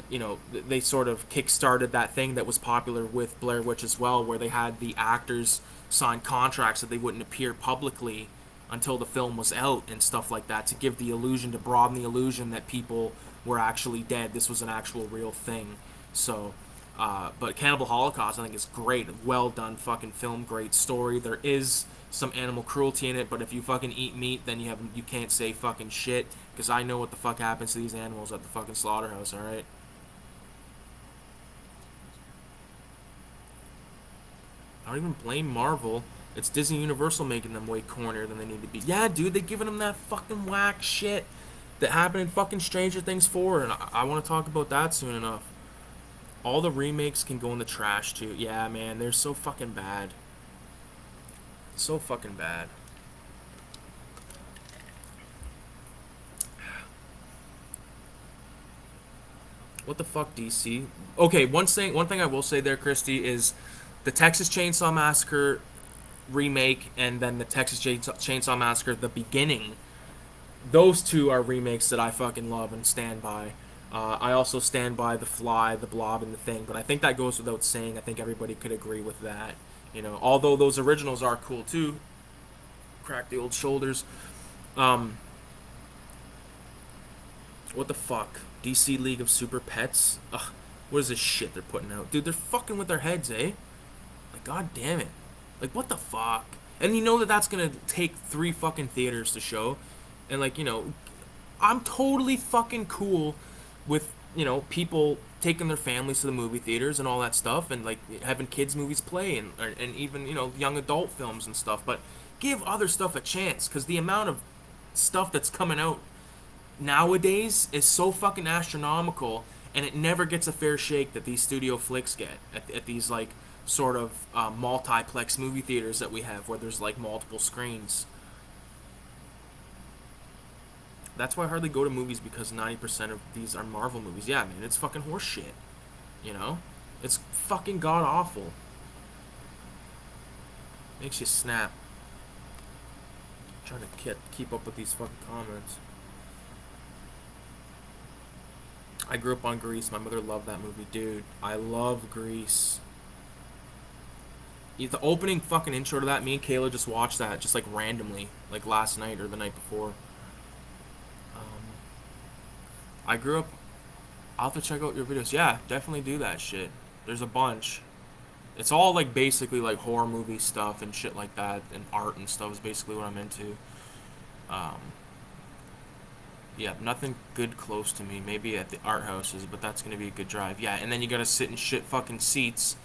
you know, they sort of kick-started that thing that was popular with Blair Witch as well, where they had the actors sign contracts that they wouldn't appear publicly until the film was out and stuff like that, to give the illusion, to broaden the illusion that people were actually dead. This was an actual real thing. So, but Cannibal Holocaust, I think, is great. Well done fucking film, great story. There is some animal cruelty in it, but if you fucking eat meat, then you can't say fucking shit, because I know what the fuck happens to these animals at the fucking slaughterhouse, alright? I don't even blame Marvel. It's Disney Universal making them way cornier than they need to be. Yeah, dude, they giving them that fucking whack shit that happened in fucking Stranger Things 4, and I want to talk about that soon enough. All the remakes can go in the trash too. Yeah, man, they're so fucking bad. So fucking bad. What the fuck, DC? Okay, one thing I will say there, Christy, is the Texas Chainsaw Massacre remake and then the Texas Chainsaw Massacre, the beginning. Those two are remakes that I fucking love and stand by. I also stand by The Fly, The Blob, and The Thing, but I think that goes without saying. I think everybody could agree with that. You know, although those originals are cool too. Crack the old shoulders. Um, what the fuck? DC League of Super Pets? Ugh, what is this shit they're putting out? Dude, they're fucking with their heads, eh? Like, god damn it. Like, what the fuck? And you know that that's gonna take 3 fucking theaters to show. And, like, you know, I'm totally fucking cool with, you know, people taking their families to the movie theaters and all that stuff, and like having kids movies play, and even, you know, young adult films and stuff. But give other stuff a chance, because the amount of stuff that's coming out nowadays is so fucking astronomical, and it never gets a fair shake that these studio flicks get at these like sort of multiplex movie theaters that we have, where there's like multiple screens. That's why I hardly go to movies, because 90% of these are Marvel movies. Yeah, man, it's fucking horse shit. You know? It's fucking god awful. Makes you snap. I'm trying to keep up with these fucking comments. I grew up on Grease. My mother loved that movie. Dude, I love Grease. The opening fucking intro to that, me and Kayla just watched that just like randomly, like last night or the night before. I grew up. I'll have to check out your videos. Yeah, definitely do that shit. There's a bunch. It's all like basically like horror movie stuff and shit like that, and art and stuff is basically what I'm into. Yeah, nothing good close to me. Maybe at the art houses, but that's gonna be a good drive. Yeah, and then you gotta sit in shit fucking seats.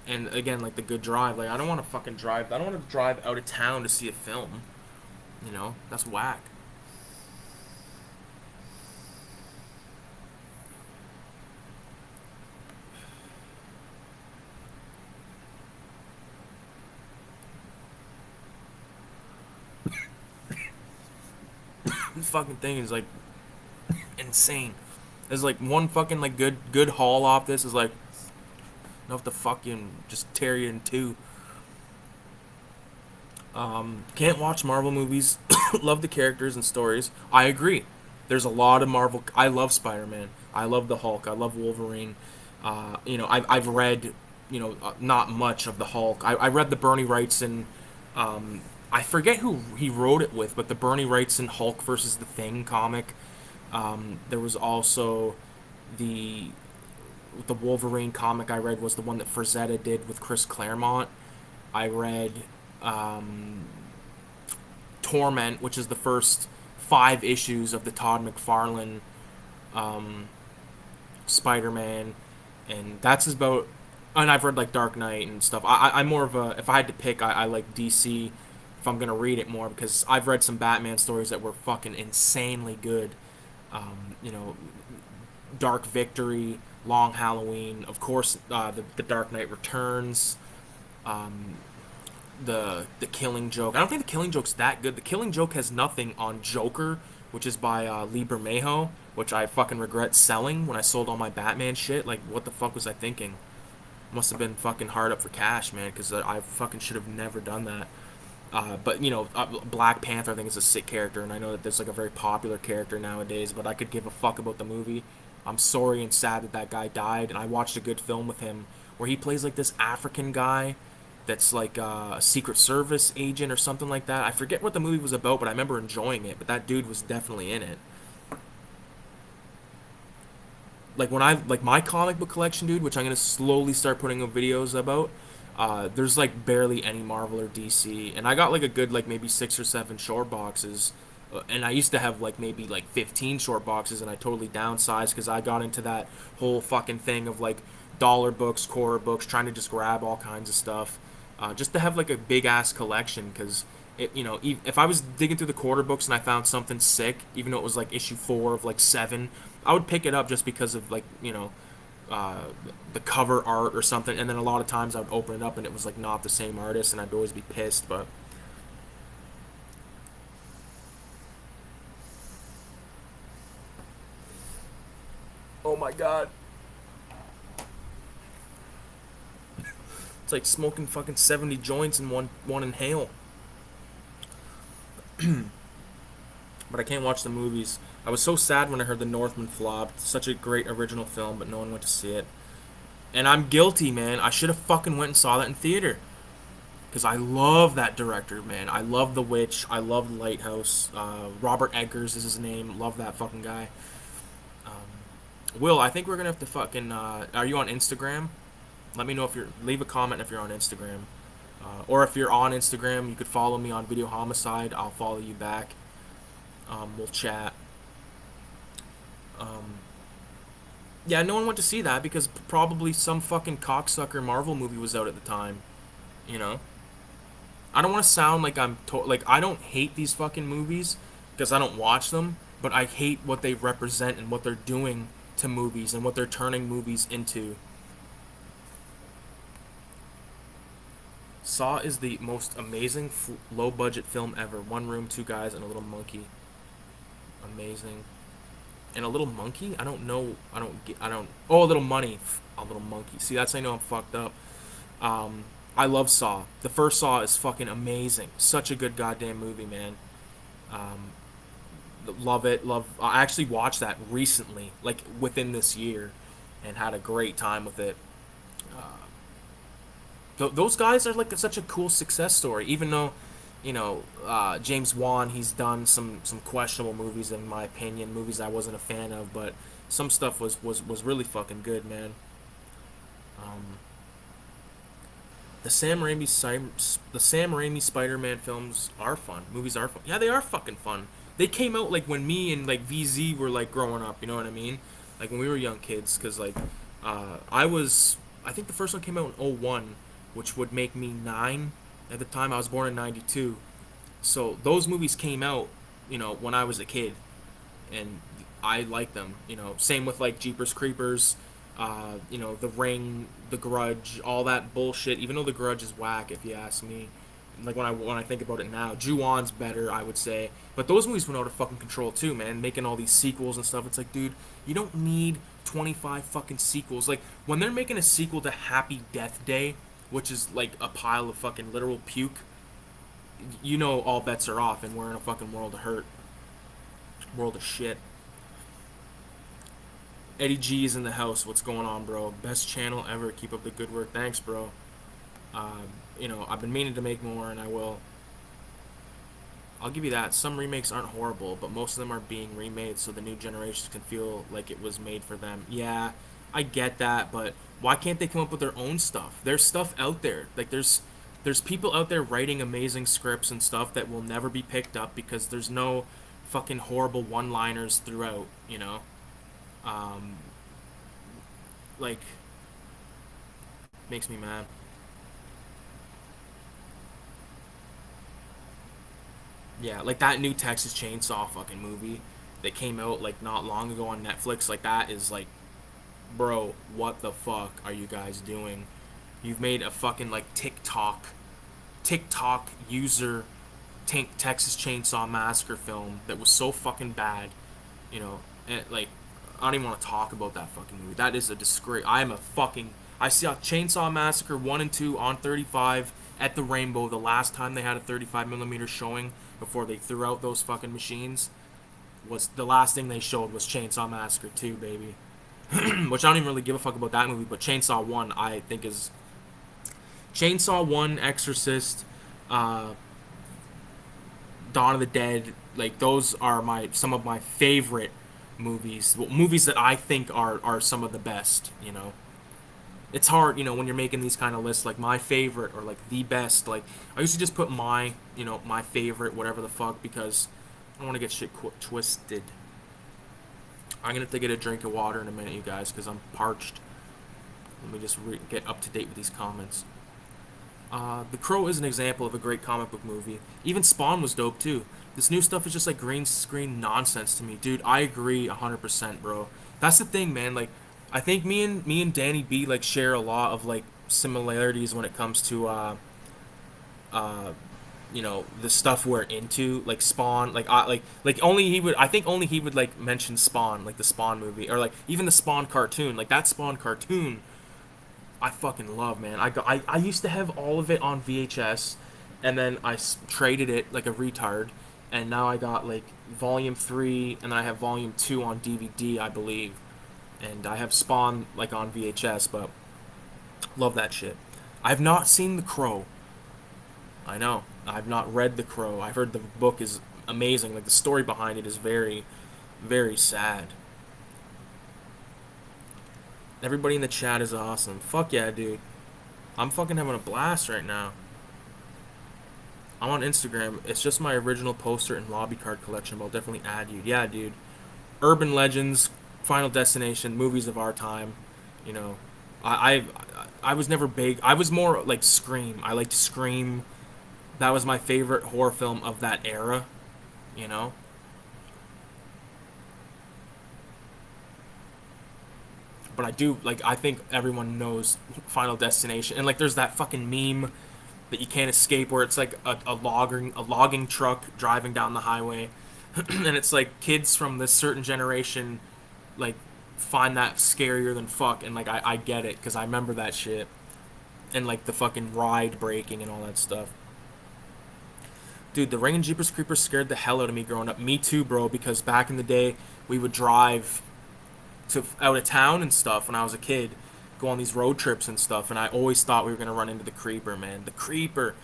And again, like the good drive. Like, I don't want to fucking drive. I don't want to drive out of town to see a film. You know, that's whack. This fucking thing is like insane. There's like one fucking like good haul off this is like enough to fucking just tear you in two. Can't watch Marvel movies. Love the characters and stories. I agree. There's a lot of Marvel. I love Spider-Man. I love the Hulk. I love Wolverine. You know, I've read, you know, not much of the Hulk. I read the Bernie Wrightson. I forget who he wrote it with, but the Bernie Wrightson Hulk versus the Thing comic. There was also the Wolverine comic I read was the one that Frazetta did with Chris Claremont. I read Torment, which is the first 5 issues of the Todd McFarlane Spider-Man, and that's about. And I've read like Dark Knight and stuff. I'm more of a. If I had to pick, I like DC. If I'm gonna read it more, because I've read some Batman stories that were fucking insanely good. You know, Dark Victory, Long Halloween, of course, the Dark Knight Returns, the Killing Joke. I don't think the Killing Joke's that good. The Killing Joke has nothing on Joker, which is by Lee Bermejo, which I fucking regret selling when I sold all my Batman shit. Like, what the fuck was I thinking? Must have been fucking hard up for cash, man, because I fucking should have never done that. But, you know, Black Panther, I think, is a sick character, and I know that there's, like, a very popular character nowadays, but I could give a fuck about the movie. I'm sorry and sad that that guy died, and I watched a good film with him where he plays, like, this African guy that's, like, a Secret Service agent or something like that. I forget what the movie was about, but I remember enjoying it, but that dude was definitely in it. Like, my comic book collection, dude, which I'm going to slowly start putting up videos about, there's like barely any Marvel or DC, and I got like a good like maybe 6 or 7 short boxes, and I used to have like maybe like 15 short boxes, and I totally downsized because I got into that whole fucking thing of like dollar books, quarter books, trying to just grab all kinds of stuff. just to have like a big ass collection. Because if I was digging through the quarter books and I found something sick, even though it was like issue 4 of like 7, I would pick it up just because of like uh, the cover art or something. And then a lot of times I would open it up and it was like not the same artist, and I'd always be pissed. But oh my god, it's like smoking fucking 70 joints in one inhale. But I can't watch the movies. I was so sad when I heard The Northman flopped. Such a great original film, but no one went to see it. And I'm guilty, man. I should have fucking went and saw that in theater. Because I love that director, man. I love The Witch. I love Lighthouse. Robert Eggers is his name. Love that fucking guy. Will, I think we're gonna have to fucking. Are you on Instagram? Let me know if you're. Leave a comment if you're on Instagram. Or if you're on Instagram, you could follow me on VideoHomicide. I'll follow you back. We'll chat. Um, yeah, no one went to see that because probably some fucking cocksucker Marvel movie was out at the time. You know? I don't want to sound like like I don't hate these fucking movies because I don't watch them, but I hate what they represent and what they're doing to movies and what they're turning movies into. Saw is the most amazing low budget film ever. One room, two guys, and a little monkey. Amazing. And a little monkey? I don't know. I don't. Oh, a little money. A little monkey. See, that's how I know I'm fucked up. I love Saw. The first Saw is fucking amazing. Such a good goddamn movie, man. Um, love it. Love. I actually watched that recently, like within this year, and had a great time with it. Those guys are like such a cool success story. Even though, James Wan, he's done some questionable movies in my opinion, movies I wasn't a fan of, but some stuff was really fucking good, man. Um, the Sam Raimi Spider-Man films are fun. Movies are fun. Yeah, they are fucking fun. They came out like when me and like VZ were like growing up. You know what I mean? Like when we were young kids. Cause like I think the first one came out in '01, which would make me 9 at the time. I was born in '92. So those movies came out, when I was a kid, and I like them. Same with like Jeepers Creepers, The Ring, The Grudge, all that bullshit. Even though The Grudge is whack, if you ask me. Like when I think about it now, Ju-on's better, I would say. But those movies went out of fucking control too, man. Making all these sequels and stuff. It's like, dude, you don't need 25 fucking sequels. Like when they're making a sequel to Happy Death Day, which is like a pile of fucking literal puke, all bets are off, and we're in a fucking world of hurt, world of shit. Eddie G is in the house. What's going on, bro? Best channel ever. Keep up the good work. Thanks, bro. I've been meaning to make more, and I will. I'll give you that. Some remakes aren't horrible, but most of them are being remade so the new generations can feel like it was made for them. Yeah, I get that, but why can't they come up with their own stuff? There's stuff out there. Like there's people out there writing amazing scripts and stuff that will never be picked up because there's no fucking horrible one-liners throughout. Um, like makes me mad. Yeah, like that new Texas Chainsaw fucking movie that came out like not long ago on Netflix. Like that is like, bro, what the fuck are you guys doing? You've made a fucking like TikTok user Texas Chainsaw Massacre film that was so fucking bad, and like I don't even want to talk about that fucking movie. That is a disgrace. I saw Chainsaw Massacre 1 and 2 on 35 at the Rainbow the last time they had a 35 millimeter showing before they threw out those fucking machines. Was the last thing they showed was Chainsaw Massacre 2, baby. Which I don't even really give a fuck about that movie, but Chainsaw 1 I think is Chainsaw 1, Exorcist, Dawn of the Dead, like those are some of my favorite movies. Movies that I think are some of the best. It's hard, when you're making these kind of lists, like my favorite or like the best. Like I used to just put my favorite, whatever the fuck, because I don't want to get shit twisted. I'm gonna have to get a drink of water in a minute, you guys, because I'm parched. Let me just get up to date with these comments. The Crow is an example of a great comic book movie. Even Spawn was dope too. This new stuff is just like green screen nonsense to me, dude. I agree 100%, bro. That's the thing, man. Like, I think me and Danny B like share a lot of like similarities when it comes to the stuff we're into, like Spawn. Like only he would. I think only he would like mention Spawn, like the Spawn movie, or like even the Spawn cartoon. Like that Spawn cartoon I fucking love, man. I used to have all of it on VHS, and then traded it like a retard, and now I got like Volume 3, and then I have Volume 2 on DVD, I believe, and I have Spawn like on VHS, but love that shit. I've not seen The Crow. I know. I've not read The Crow. I've heard the book is amazing. Like the story behind it is very, very sad. Everybody in the chat is awesome. Fuck yeah, dude. I'm fucking having a blast right now. I'm on Instagram. It's just my original poster and lobby card collection, but I'll definitely add you. Yeah, dude. Urban Legends, Final Destination, movies of our time. You know, I I was never big. I was more like Scream. I liked Scream. That was my favorite horror film of that era. You know. But I do like. I think everyone knows Final Destination, and like, there's that fucking meme that you can't escape where it's like a logging truck driving down the highway, and it's like kids from this certain generation like find that scarier than fuck, and like I get it because I remember that shit, and like the fucking ride breaking and all that stuff. Dude, the Ring and Jeepers Creepers scared the hell out of me growing up. Me too, bro, because back in the day we would drive to out of town and stuff when I was a kid, go on these road trips and stuff, and I always thought we were gonna run into the creeper, man. The creeper.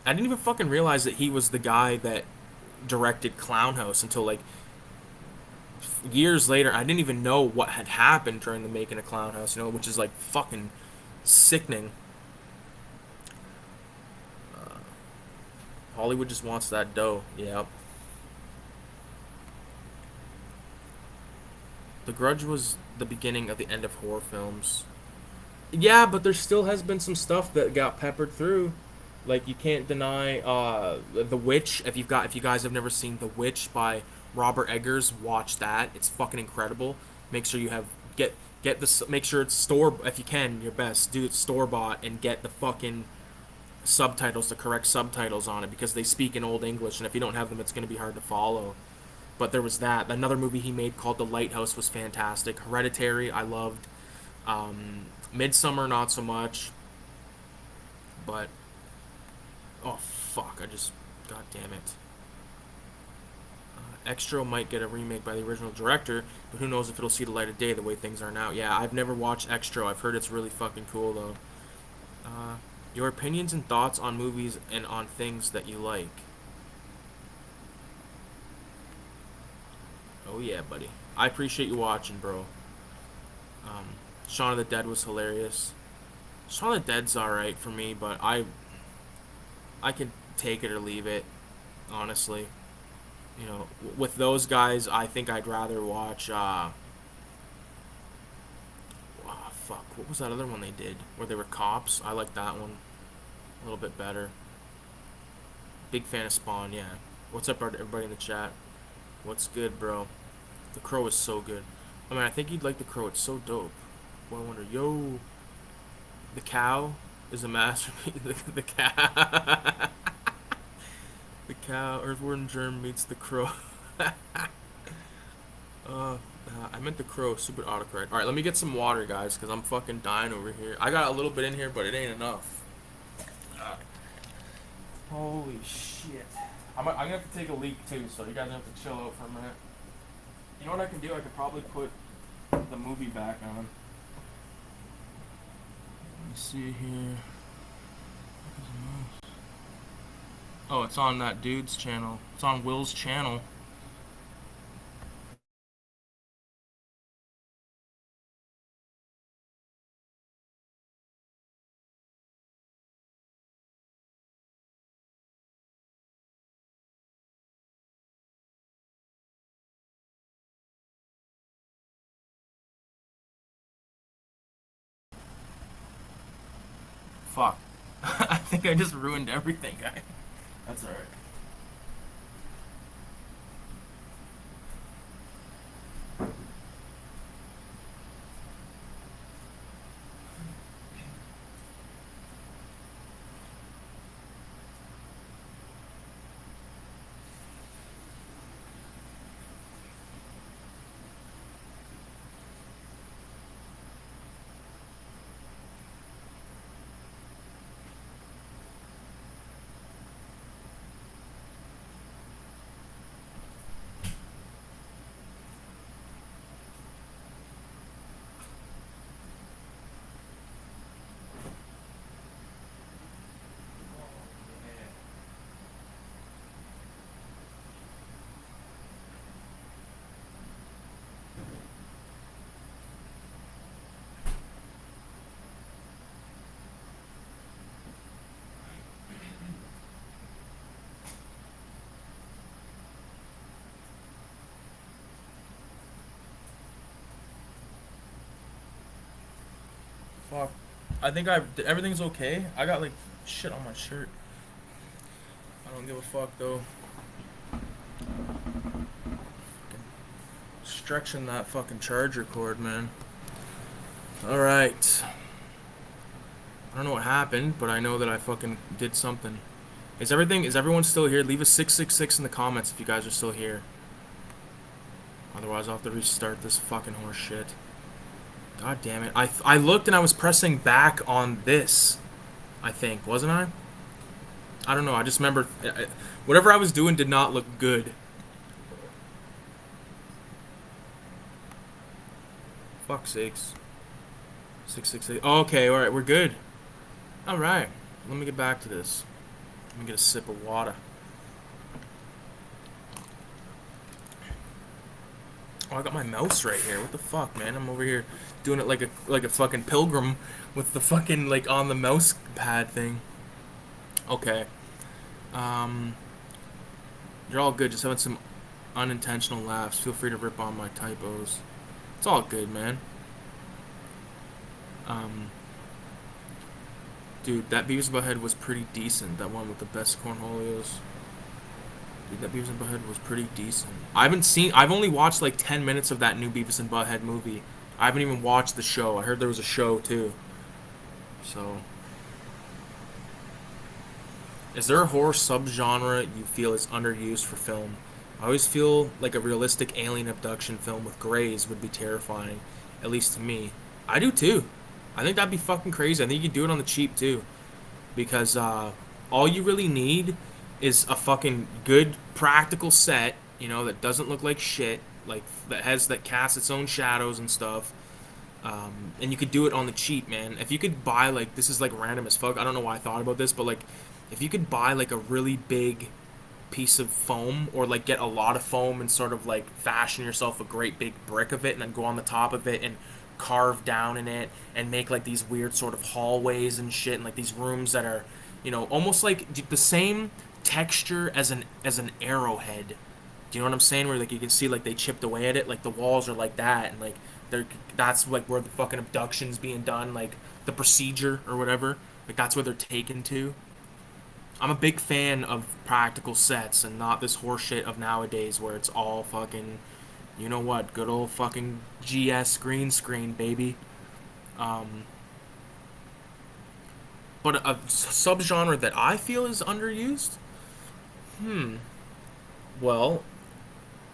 I didn't even fucking realize that he was the guy that directed Clown House until like years later. I didn't even know what had happened during the making of Clown House, which is like fucking sickening. Hollywood just wants that dough. Yep. The Grudge was the beginning of the end of horror films. Yeah, but there still has been some stuff that got peppered through. Like you can't deny The Witch. If you guys have never seen The Witch by Robert Eggers, watch that. It's fucking incredible. Make sure you have get the make sure it's store if you can your best. Do it store bought and get the fucking subtitles, the correct subtitles on it because they speak in Old English, and if you don't have them, it's gonna be hard to follow. But there was that. Another movie he made called The Lighthouse was fantastic. Hereditary, I loved. Midsummer, not so much. But oh fuck, god damn it. Extra might get a remake by the original director, but who knows if it'll see the light of day the way things are now. Yeah, I've never watched Extra. I've heard it's really fucking cool though. Your opinions and thoughts on movies and on things that you like. Oh yeah, buddy. I appreciate you watching, bro. Shaun of the Dead was hilarious. Shaun of the Dead's alright for me, but I can take it or leave it, honestly. With those guys, I think I'd rather watch. Fuck, what was that other one they did where they were cops? I like that one a little bit better. Big fan of Spawn, yeah. What's up, everybody in the chat? What's good, bro? The Crow is so good. I mean, I think you'd like The Crow. It's so dope. Well, I wonder, yo, the cow is a masterpiece. The cow. The cow, earthworm germ meets the crow. I meant the crow, stupid autocorrect. Alright, let me get some water, guys, because I'm fucking dying over here. I got a little bit in here, but it ain't enough. Holy shit. I'm gonna have to take a leak, too, so you guys have to chill out for a minute. You know what I can do? I could probably put the movie back on. Let me see here. Oh, it's on that dude's channel. It's on Will's channel. Fuck. I think I just ruined everything, guy. That's alright. Fuck. I think everything's okay. I got like shit on my shirt. I don't give a fuck though. Fucking stretching that fucking charger cord, man. Alright. I don't know what happened, but I know that I fucking did something. Is everyone still here? Leave a 666 in the comments if you guys are still here. Otherwise I'll have to restart this fucking horse shit. God damn it. I looked and I was pressing back on this, I think, wasn't I? I don't know, I just remember whatever I was doing did not look good. Fuck sakes. 668. Oh, okay, alright, we're good. Alright, let me get back to this. Let me get a sip of water. Oh, I got my mouse right here. What the fuck, man? I'm over here doing it like a fucking pilgrim with the fucking like on the mouse pad thing. Okay. You're all good. Just having some unintentional laughs. Feel free to rip on my typos. It's all good, man. Dude, that Beavis and Butthead was pretty decent. That one with the best cornholios. Dude, that Beavis and Butthead was pretty decent. I've only watched like 10 minutes of that new Beavis and Butthead movie. I haven't even watched the show. I heard there was a show too. So, is there a horror subgenre you feel is underused for film? I always feel like a realistic alien abduction film with grays would be terrifying, at least to me. I do too. I think that'd be fucking crazy. I think you could do it on the cheap too, because all you really need is a fucking good practical set, you know, that doesn't look like shit, like that casts its own shadows and stuff. And you could do it on the cheap, man. If you could buy, like, this is like random as fuck. I don't know why I thought about this, but like, if you could buy like a really big piece of foam, or like get a lot of foam and sort of like fashion yourself a great big brick of it, and then go on the top of it and carve down in it and make like these weird sort of hallways and shit, and like these rooms that are, you know, almost like the same texture as an arrowhead. Do you know what I'm saying? Where like you can see like they chipped away at it, like the walls are like that, and like that's like where the fucking abduction's being done, like the procedure or whatever. Like that's where they're taken to. I'm a big fan of practical sets and not this horseshit of nowadays where it's all fucking, you know what, good old fucking GS green screen, baby. But a subgenre that I feel is underused? Well,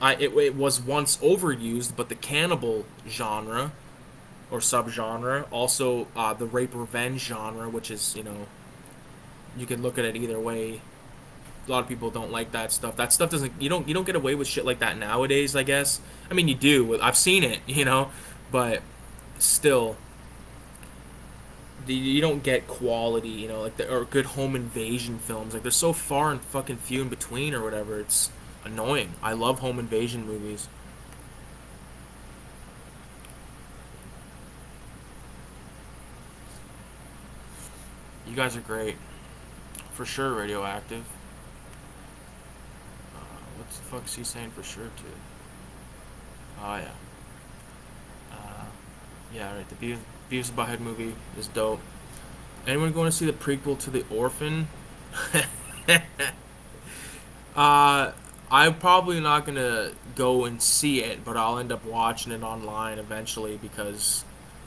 it was once overused, but the cannibal genre or subgenre, also the rape revenge genre, which is, you know, you can look at it either way. A lot of people don't like that stuff. That stuff doesn't, you don't get away with shit like that nowadays, I guess. I mean, you do. I've seen it, you know, but still, you don't get quality, you know, like or good home invasion films. Like they're so far and fucking few in between or whatever. It's annoying. I love home invasion movies. You guys are great. For sure, Radioactive. What the fuck is he saying for sure, too? Oh, yeah. Yeah, right. The Beavis and Butthead movie is dope. Anyone going to see the prequel to The Orphan? I'm probably not gonna go and see it, but I'll end up watching it online eventually because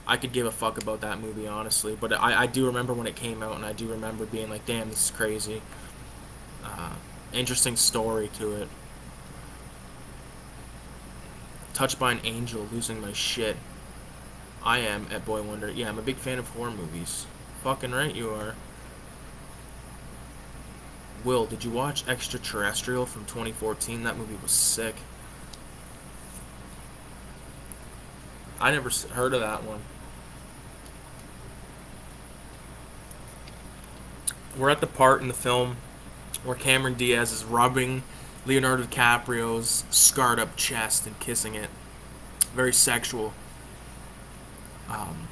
I could give a fuck about that movie, honestly. But I do remember when it came out, and I do remember being like, damn, this is crazy. Uh, Interesting story to it. Touched by an Angel, losing my shit. I am at Boy Wonder. Yeah, I'm a big fan of horror movies. Fucking right you are. Will, did you watch Extraterrestrial from 2014? That movie was sick. I never heard of that one. We're at the part in the film where Cameron Diaz is rubbing Leonardo DiCaprio's scarred up chest and kissing it. Very sexual. Um,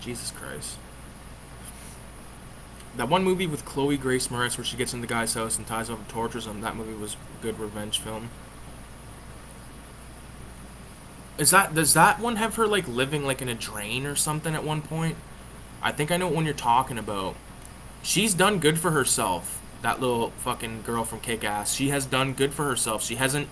Jesus Christ. That one movie with Chloe Grace Moretz where she gets in the guy's house and ties up and tortures him, that movie was a good revenge film. Does that one have her like living like in a drain or something at one point? I think I know what one you're talking about. She's done good for herself. That little fucking girl from Kick-Ass. She has done good for herself. She hasn't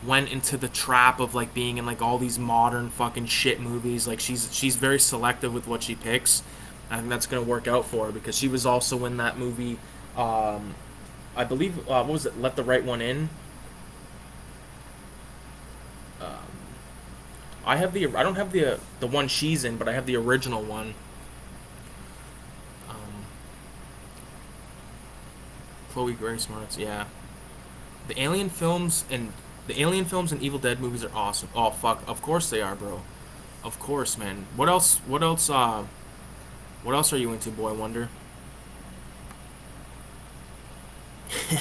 went into the trap of like being in like all these modern fucking shit movies. Like she's very selective with what she picks. I think that's gonna work out for her because she was also in that movie. I believe what was it? Let the Right One In. I don't have the one she's in, but I have the original one. Um, Chloe Grace Moretz, yeah. The Alien films and the Alien films and Evil Dead movies are awesome. Oh fuck, of course they are, bro. Of course, man. What else? What else? What else are you into, Boy Wonder? I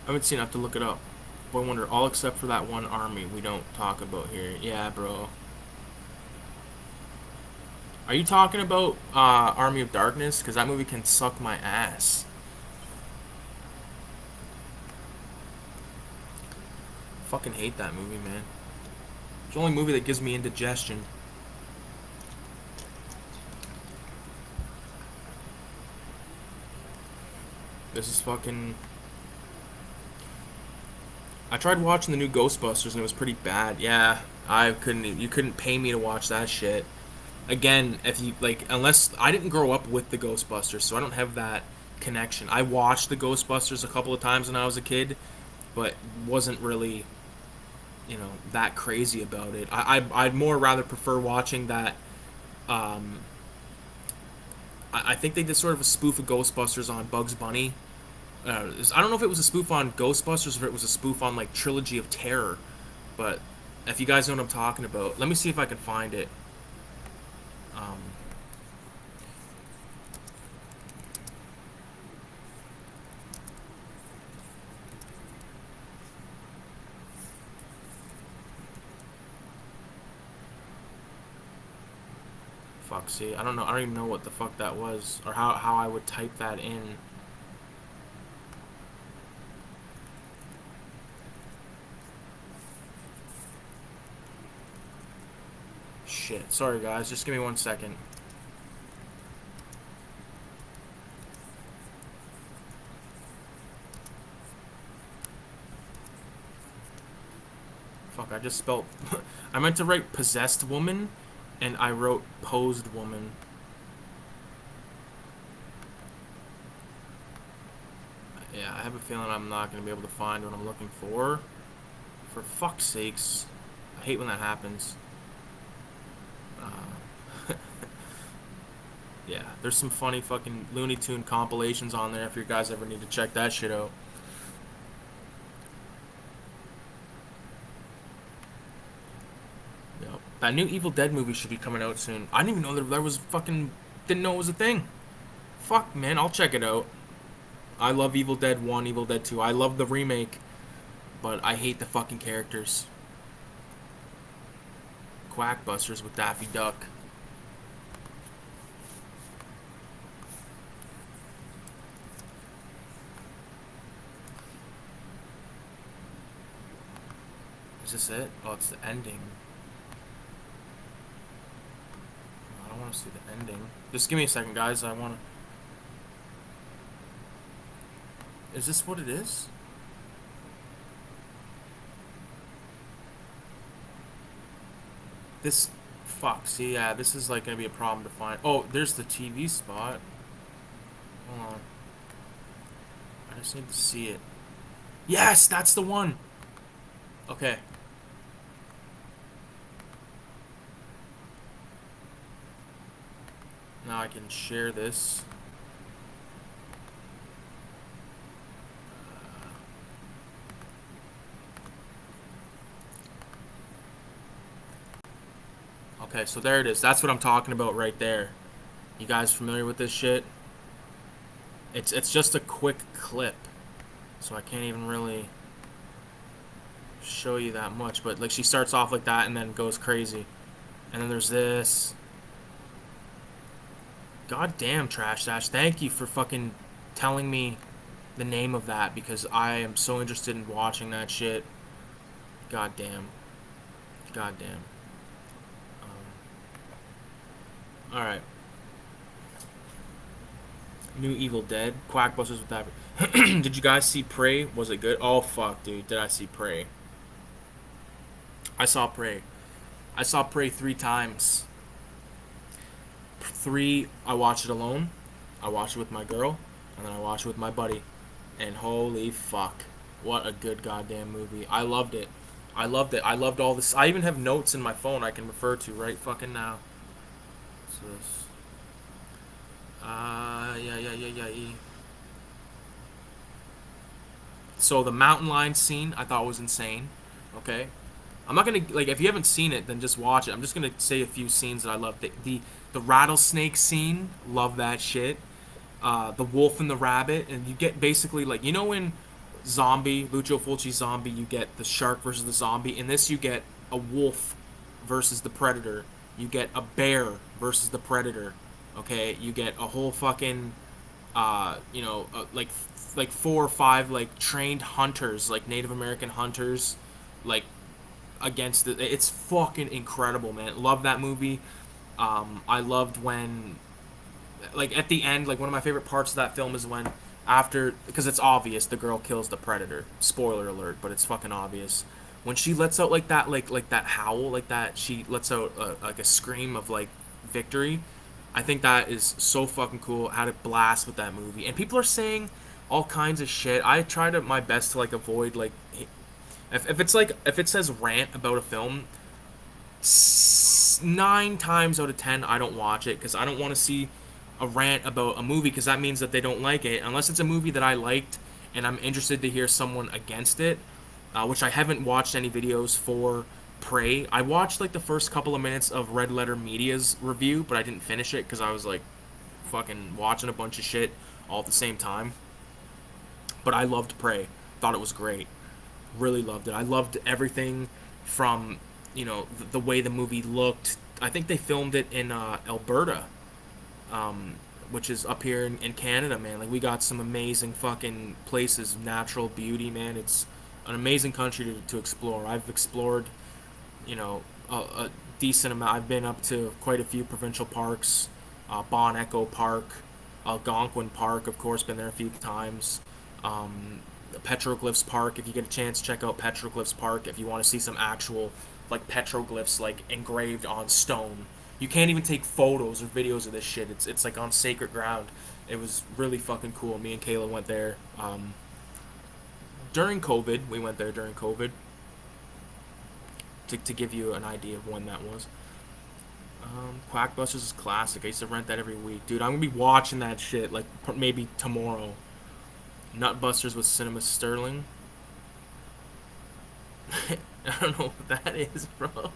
haven't seen. I have to look it up. Boy Wonder, all except for that one army we don't talk about here. Yeah, bro. Are you talking about Army of Darkness? Because that movie can suck my ass. Fucking hate that movie, man. It's the only movie that gives me indigestion. This is fucking... I tried watching the new Ghostbusters and it was pretty bad. Yeah, I couldn't... You couldn't pay me to watch that shit. Again, if you... Like, unless... I didn't grow up with the Ghostbusters, so I don't have that connection. I watched the Ghostbusters a couple of times when I was a kid, but wasn't really, you know, that crazy about it. I'd more rather prefer watching that. I think they did sort of a spoof of Ghostbusters on Bugs Bunny. I don't know if it was a spoof on Ghostbusters or if it was a spoof on like Trilogy of Terror, but if you guys know what I'm talking about, let me see if I can find it. Um, Fuck, see, I don't know. I don't even know what the fuck that was or how I would type that in. Shit. Sorry, guys. Just give me 1 second. Fuck, I just spelled... I meant to write possessed woman, and I wrote posed woman. Yeah, I have a feeling I'm not going to be able to find what I'm looking for. For fuck's sakes. I hate when that happens. Yeah, there's some funny fucking Looney Tune compilations on there if you guys ever need to check that shit out. Yep. That new Evil Dead movie should be coming out soon. I didn't even know that was fucking... Didn't know it was a thing. Fuck, man, I'll check it out. I love Evil Dead 1, Evil Dead 2. I love the remake, but I hate the fucking characters. Quackbusters with Daffy Duck. Is this it? Oh, it's the ending. I want to see the ending. Just give me a second, guys. I want to... Is this what it is? This... Fuck, see, yeah, this is, like, gonna be a problem to find. Oh, there's the TV spot. Hold on. I just need to see it. Yes, that's the one! Okay. Now I can share this. Okay, so there it is. That's what I'm talking about right there. You guys familiar with this shit? It's just a quick clip, so I can't even really show you that much. But like, she starts off like that and then goes crazy, and then there's this. God damn, Trash Dash! Thank you for fucking telling me the name of that, because I am so interested in watching that shit. God damn. God damn. Alright. New Evil Dead. Quackbusters with that. Did you guys see Prey? Was it good? Oh, fuck, dude. Did I see Prey? I saw Prey. I saw Prey 3 times. 3, I watched it alone. I watched it with my girl. And then I watched it with my buddy. And holy fuck. What a good goddamn movie. I loved it. I loved it. I loved all this. I even have notes in my phone I can refer to right fucking now. This. Yeah. So the mountain lion scene I thought was insane. Okay, I'm not gonna, like, if you haven't seen it, then just watch it. I'm just gonna say a few scenes that I love. The rattlesnake scene, love that shit. The wolf and the rabbit, and you get basically, like, you know, in Zombie, Lucio Fulci's Zombie, you get the shark versus the zombie. In this, you get a wolf versus the predator. You get a bear versus the predator. Okay, you get a whole fucking, like 4 or 5 like trained hunters, like Native American hunters, like against it. It's fucking incredible, man. Love that movie. I loved when, like, at the end, like, one of my favorite parts of that film is when, after, because it's obvious the girl kills the predator. Spoiler alert, but it's fucking obvious. When she lets out like that, like that howl, like that, she lets out like a scream of like victory. I think that is so fucking cool. I had a blast with that movie, and people are saying all kinds of shit. I try to my best to like avoid, like, if it's like, if it says rant about a film, 9 times out of 10 I don't watch it, because I don't want to see a rant about a movie, because that means that they don't like it, unless it's a movie that I liked and I'm interested to hear someone against it, which I haven't watched any videos for Prey. I watched like the first couple of minutes of Red Letter Media's review, but I didn't finish it because I was like fucking watching a bunch of shit all at the same time. But I loved Prey. Thought it was great. Really loved it. I loved everything from, you know, the way the movie looked. I think they filmed it in Alberta, which is up here in Canada, man. Like, we got some amazing fucking places, natural beauty, man. It's an amazing country to explore. I've explored, you know, a decent amount. I've been up to quite a few provincial parks, Bon Echo Park, Algonquin Park, of course, been there a few times. Petroglyphs Park, if you get a chance, check out Petroglyphs Park if you want to see some actual, like, petroglyphs, like, engraved on stone. You can't even take photos or videos of this shit. It's like on sacred ground. It was really fucking cool. Me and Kayla went there during COVID. We went there during COVID to give you an idea of when that was. Quackbusters is classic. I used to rent that every week. Dude, I'm going to be watching that shit, like, maybe tomorrow. Nutbusters with Cinema Sterling. I don't know what that is, bro.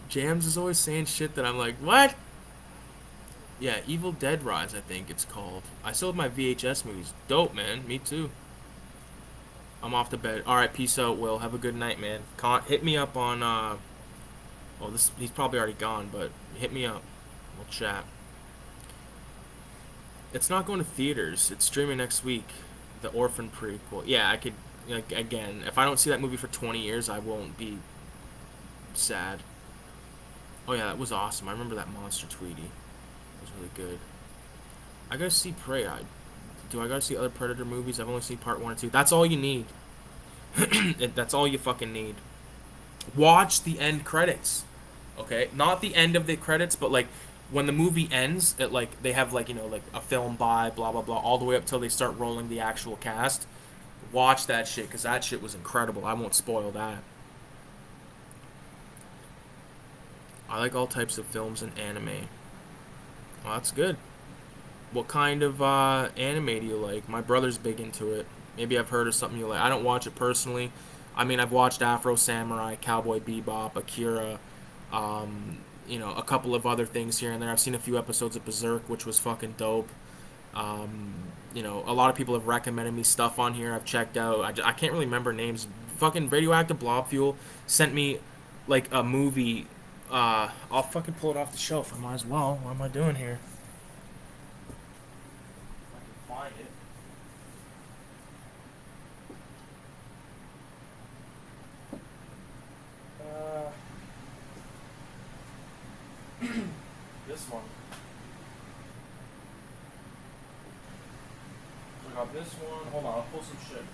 Jams is always saying shit that I'm like, what? Yeah, Evil Dead Rise, I think it's called. I still have my VHS movies. Dope, man. Me too. I'm off to bed. Alright, peace out, Will. Have a good night, man. Hit me up on, well, he's probably already gone, but hit me up. We'll chat. It's not going to theaters. It's streaming next week. The Orphan prequel. Yeah, I could, like, again, if I don't see that movie for 20 years, I won't be sad. Oh yeah, that was awesome. I remember that monster Tweety. It was really good. I gotta see Prey. Do I gotta see other Predator movies? I've only seen part 1 and 2. That's all you need. That's all you fucking need. Watch the end credits. Okay? Not the end of the credits, but like when the movie ends, it like they have like, you know, like a film by blah blah blah all the way up till they start rolling the actual cast. Watch that shit cuz that shit was incredible. I won't spoil that. I like all types of films and anime. Well, that's good. What kind of anime do you like? My brother's big into it. Maybe I've heard of something you like. I don't watch it personally. I mean, I've watched Afro Samurai, Cowboy Bebop, Akira, you know, a couple of other things here and there. I've seen a few episodes of Berserk, which was fucking dope. You know, a lot of people have recommended me stuff on here. I've checked out. I can't really remember names. Fucking Radioactive Blob Fuel sent me like a movie. I'll fucking pull it off the shelf. I might as well. What am I doing here? I can find it. This one. So I got this one. Hold on, I'll pull some shit.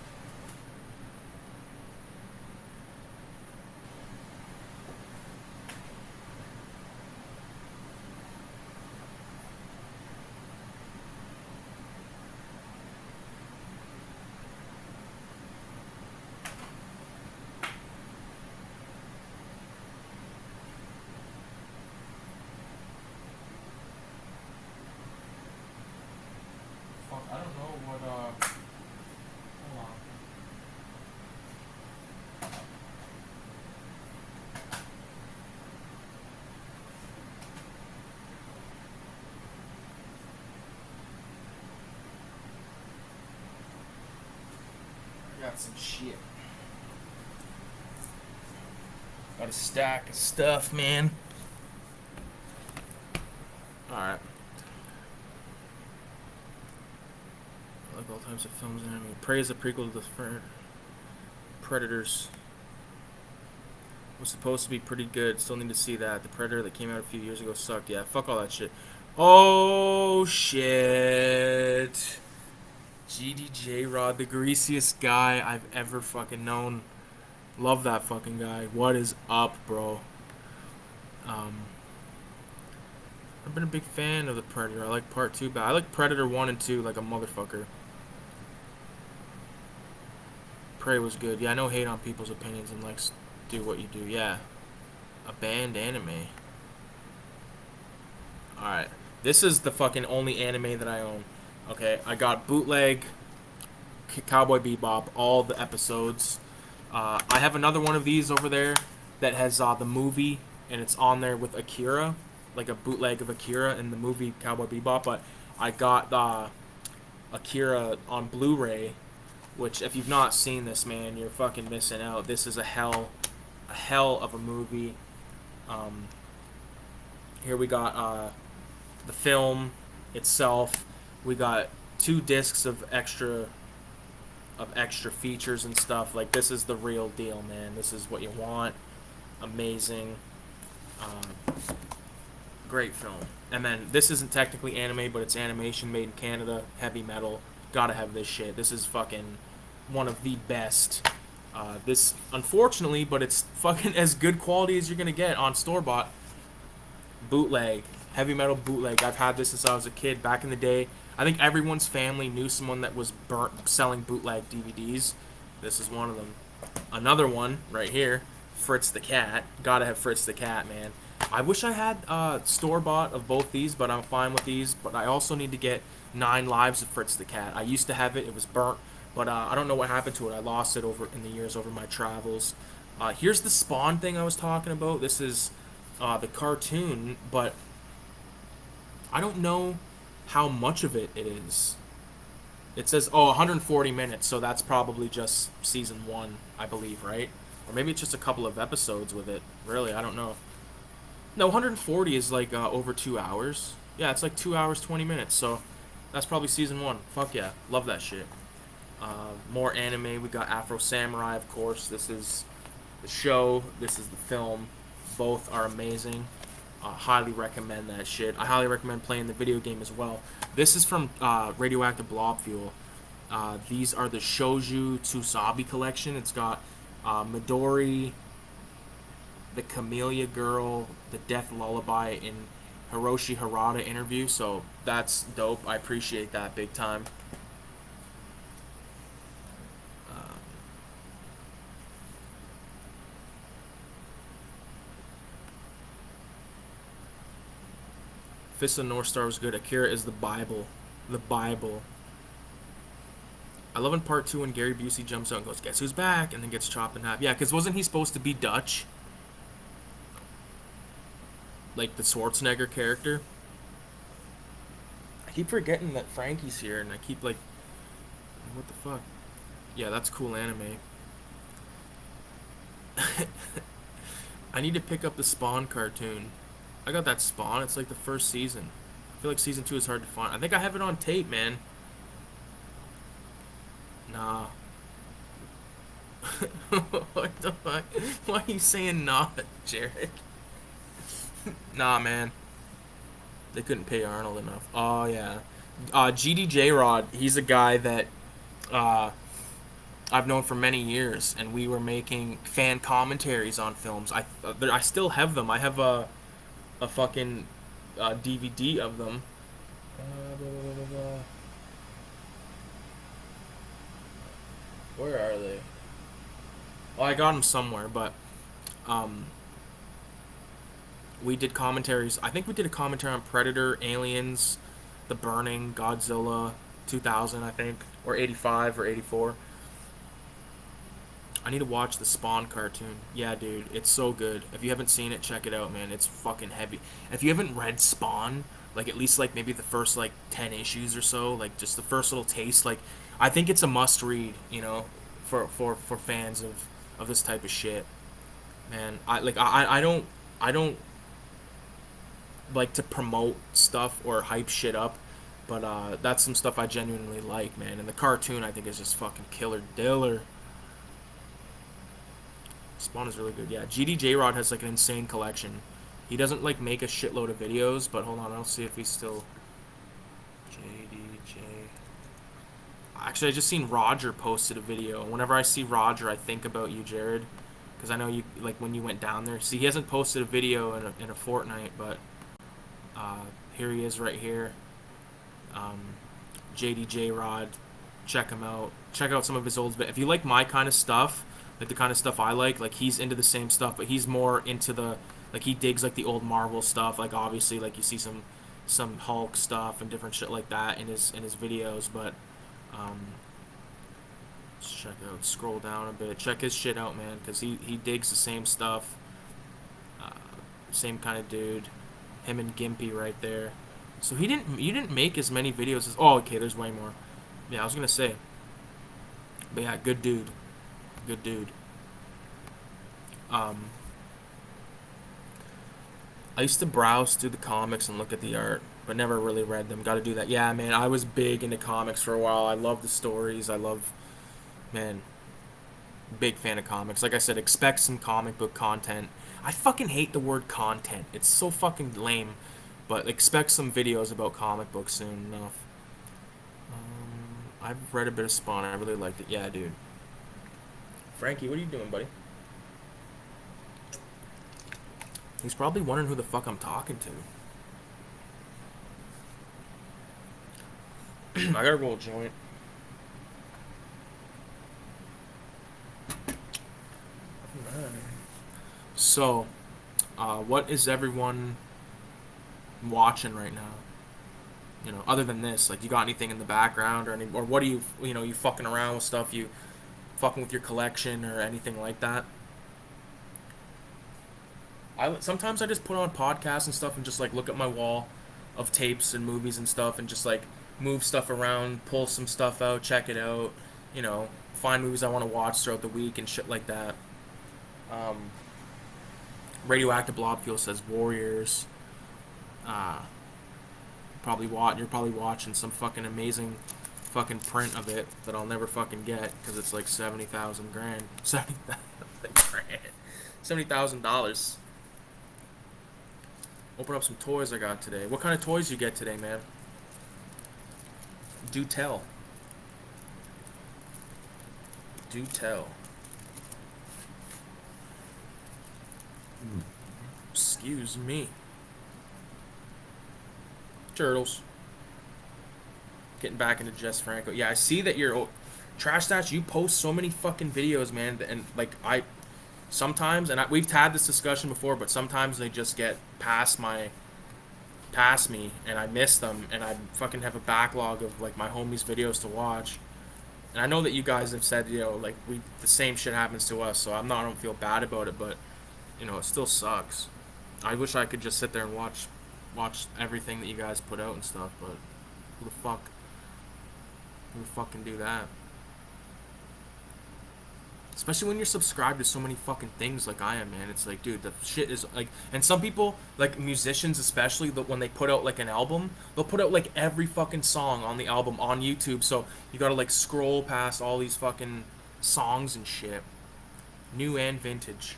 Fuck, I don't know what, hold on. I got some shit. Got a stack of stuff, man. Alright. I like all types of films and anime. Prey is a prequel to the Predators. Was supposed to be pretty good. Still need to see that. The Predator that came out a few years ago sucked. Yeah, fuck all that shit. Oh shit. GDJ Rod, the greasiest guy I've ever fucking known. Love that fucking guy. What is up, bro? I've been a big fan of the Predator. I like part 2, but I like Predator 1 and 2 like a motherfucker. Prey was good. Yeah, I know hate on people's opinions and likes do what you do. Yeah. A banned anime. Alright. This is the fucking only anime that I own. Okay, I got bootleg Cowboy Bebop, all the episodes. I have another one of these over there that has the movie, and it's on there with Akira, like a bootleg of Akira in the movie Cowboy Bebop. But I got Akira on Blu-ray, which if you've not seen this, man, you're fucking missing out. This is a hell of a movie. Here we got the film itself. We got 2 discs of extra features and stuff. Like, this is the real deal, man. This is what you want. Amazing. Great film. And then this isn't technically anime, but it's animation made in Canada. Heavy metal. Gotta have this shit. This is fucking one of the best. This, unfortunately, but it's fucking as good quality as you're gonna get on store-bought bootleg. Heavy metal bootleg. I've had this since I was a kid. Back in the day, I think everyone's family knew someone that was selling bootleg DVDs. This is one of them. Another one right here, Fritz the Cat. Gotta have Fritz the Cat, man. I wish I had store-bought of both these, but I'm fine with these. But I also need to get 9 Lives of Fritz the Cat. I used to have it. It was burnt. But I don't know what happened to it. I lost it over in the years over my travels. Here's the Spawn thing I was talking about. This is the cartoon, but I don't know how much of it is. It says, 140 minutes, so that's probably just season 1, I believe, right? Or maybe it's just a couple of episodes with it. Really, I don't know. No, 140 is like over 2 hours. Yeah, it's like 2 hours, 20 minutes, so that's probably season 1. Fuck yeah, love that shit. More anime, we got Afro Samurai, of course. This is the show, this is the film. Both are amazing. Highly recommend that shit. I highly recommend playing the video game as well. This is from Radioactive Blob Fuel. These are the Shouju Tsusabi collection. It's got Midori, the Camellia Girl, the Death Lullaby, and Hiroshi Harada interview. So that's dope. I appreciate that big time. Fist of the North Star was good. Akira is the Bible. The Bible. I love in part 2 when Gary Busey jumps out and goes, "Guess who's back?" and then gets chopped in half. Yeah, because wasn't he supposed to be Dutch? Like the Schwarzenegger character? I keep forgetting that Frankie's here, and I keep like, what the fuck? Yeah, that's cool anime. I need to pick up the Spawn cartoon. I got that Spawn. It's like the first season. I feel like season 2 is hard to find. I think I have it on tape, man. Nah. What the fuck? Why are you saying nah, Jared? Nah, man. They couldn't pay Arnold enough. Oh, yeah. GDJ Rod, he's a guy that I've known for many years, and we were making fan commentaries on films. I still have them. I have a fucking DVD of them. Where are they? Well, I got them somewhere, but we did commentaries. I think we did a commentary on Predator, Aliens, The Burning, Godzilla, 2000, I think, or 85 or 84. I need to watch the Spawn cartoon. Yeah, dude, it's so good. If you haven't seen it, check it out, man. It's fucking heavy. If you haven't read Spawn, like at least like maybe the first like 10 issues or so, like just the first little taste, like I think it's a must read, you know, for fans of this type of shit. Man, I don't like to promote stuff or hype shit up, but that's some stuff I genuinely like, man. And the cartoon I think is just fucking killer diller. Spawn is really good. Yeah, GD Rod has like an insane collection. He doesn't like make a shitload of videos, but hold on, I'll see if he's still JDJ. Actually, I just seen Roger posted a video. Whenever I see Roger, I think about you, Jared, because I know you like when you went down there. See, he hasn't posted a video in a fortnight, but here he is right here. JDJ Rod, check him out. Check out some of his old. If you like my kind of stuff, like the kind of stuff I like he's into the same stuff, but he's more into the like he digs like the old Marvel stuff. Like obviously, like you see some Hulk stuff and different shit like that in his videos, but let's check out. Scroll down a bit. Check his shit out, man, because he digs the same stuff. Same kind of dude. Him and Gimpy right there. So you didn't make as many videos as. Oh, okay. There's way more. Yeah, I was gonna say. But yeah, good dude. Good dude. I used to browse through the comics and look at the art, but never really read them. Got to do that. Yeah, man, I was big into comics for a while. I love the stories. Man, big fan of comics. Like I said, expect some comic book content. I fucking hate the word content. It's so fucking lame, but expect some videos about comic books soon enough. I've read a bit of Spawn. I really liked it. Yeah, dude. Frankie, what are you doing, buddy? He's probably wondering who the fuck I'm talking to. I gotta roll a joint. So, what is everyone watching right now? You know, other than this, like, you got anything in the background or what are you you fucking around with stuff? You fucking with your collection or anything like that? Sometimes I just put on podcasts and stuff and just like look at my wall of tapes and movies and stuff and just like move stuff around, pull some stuff out, check it out, you know, find movies I want to watch throughout the week and shit like that. Radioactive Blob Fuel says Warriors. You're probably watching some fucking amazing fucking print of it that I'll never fucking get because it's like $70,000 grand. $70,000. Open up some toys I got today. What kind of toys you get today, man? Do tell. Do tell. Excuse me. Turtles. Getting back into Jess Franco. Yeah, I see that you're... Trash Stats, you post so many fucking videos, man. And, like, sometimes, and we've had this discussion before, but sometimes they just get past me, and I miss them, and I fucking have a backlog of, like, my homies' videos to watch. And I know that you guys have said, you know, like, the same shit happens to us, so I don't feel bad about it, but, you know, it still sucks. I wish I could just sit there and watch everything that you guys put out and stuff, but who the fuck can do that? Especially when you're subscribed to so many fucking things like I am, man. It's like, dude, the shit is like... And some people, like musicians especially, when they put out like an album, they'll put out like every fucking song on the album on YouTube. So you gotta like scroll past all these fucking songs and shit. New and vintage.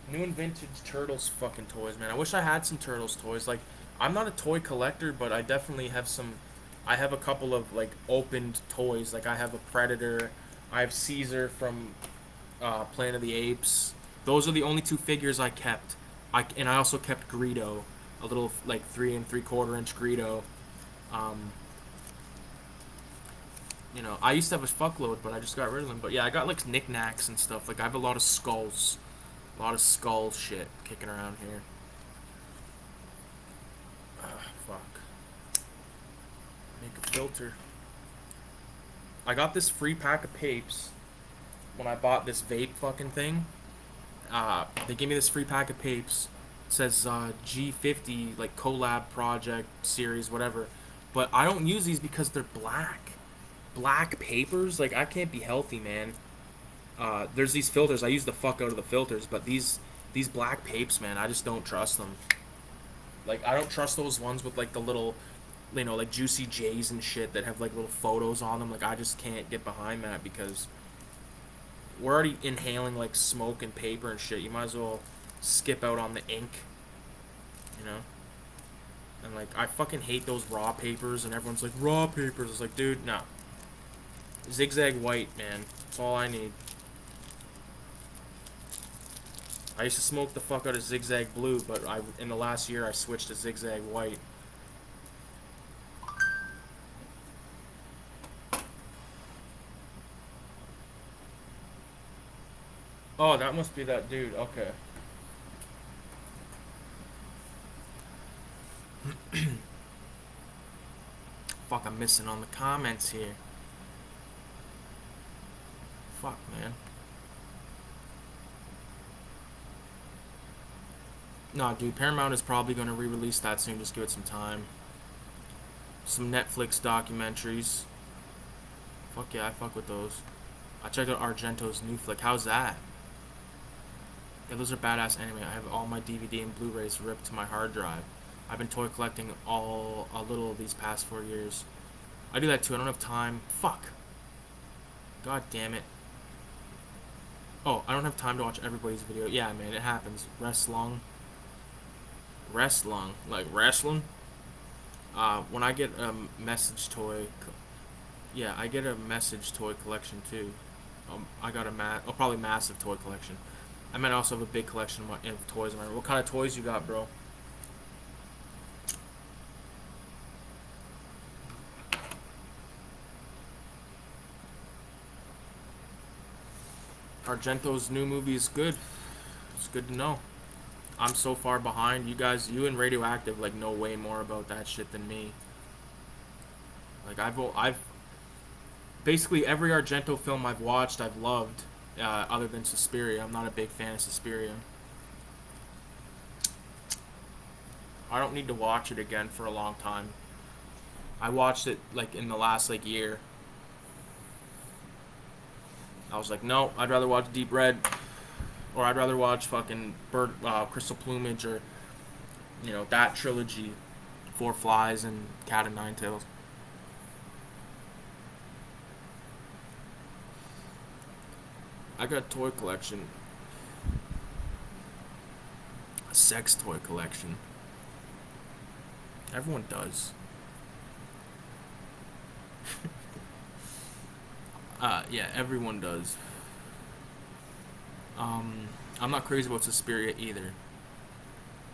New and vintage Turtles fucking toys, man. I wish I had some Turtles toys. Like, I'm not a toy collector, but I definitely have some... I have a couple of like opened toys. Like I have a Predator... I have Caesar from Planet of the Apes. Those are the only two figures I kept. And I also kept Greedo, a little like 3 3/4 inch Greedo. You know, I used to have a fuckload, but I just got rid of them. But yeah, I got like knickknacks and stuff. Like I have a lot of skulls, shit kicking around here. Fuck. Make a filter. I got this free pack of papes when I bought this vape fucking thing. They gave me this free pack of papes. It says G50, like collab project series, whatever. But I don't use these because they're black. Black papers? Like, I can't be healthy, man. There's these filters. I use the fuck out of the filters. But these black papes, man, I just don't trust them. Like, I don't trust those ones with, like, the little... You know, like Juicy J's and shit that have like little photos on them. Like I just can't get behind that because we're already inhaling like smoke and paper and shit. You might as well skip out on the ink, you know. And like I fucking hate those raw papers, and everyone's like raw papers. It's like, dude, no. Zigzag white, man. That's all I need. I used to smoke the fuck out of zigzag blue, but in the last year I switched to zigzag white. Oh, that must be that dude. Okay. Fuck, I'm missing on the comments here. Fuck, man. Nah, dude, Paramount is probably going to re-release that soon. Just give it some time. Some Netflix documentaries. Fuck yeah, I fuck with those. I checked out Argento's new flick. How's that? Yeah, those are badass anime. I have all my DVD and Blu-rays ripped to my hard drive. I've been toy collecting a little of these past 4 years. I do that too. I don't have time. Fuck. God damn it. Oh, I don't have time to watch everybody's video. Yeah, man, it happens. Rest long. Like wrestling. When I get a message toy... Yeah, I get a message toy collection too. I got probably massive toy collection. I might also have a big collection of toys. What kind of toys you got, bro? Argento's new movie is good. It's good to know. I'm so far behind. You and Radioactive like know way more about that shit than me. Like I've basically every Argento film I've watched, I've loved. Other than Suspiria. I'm not a big fan of Suspiria. I don't need to watch it again for a long time. I watched it like in the last like year. I was like, no, I'd rather watch Deep Red, or I'd rather watch fucking Crystal Plumage, or you know that trilogy, Four Flies and Cat and Nine Tails. I got a toy collection. Sex toy collection. Everyone does. Yeah, everyone does. I'm not crazy about Suspiria either.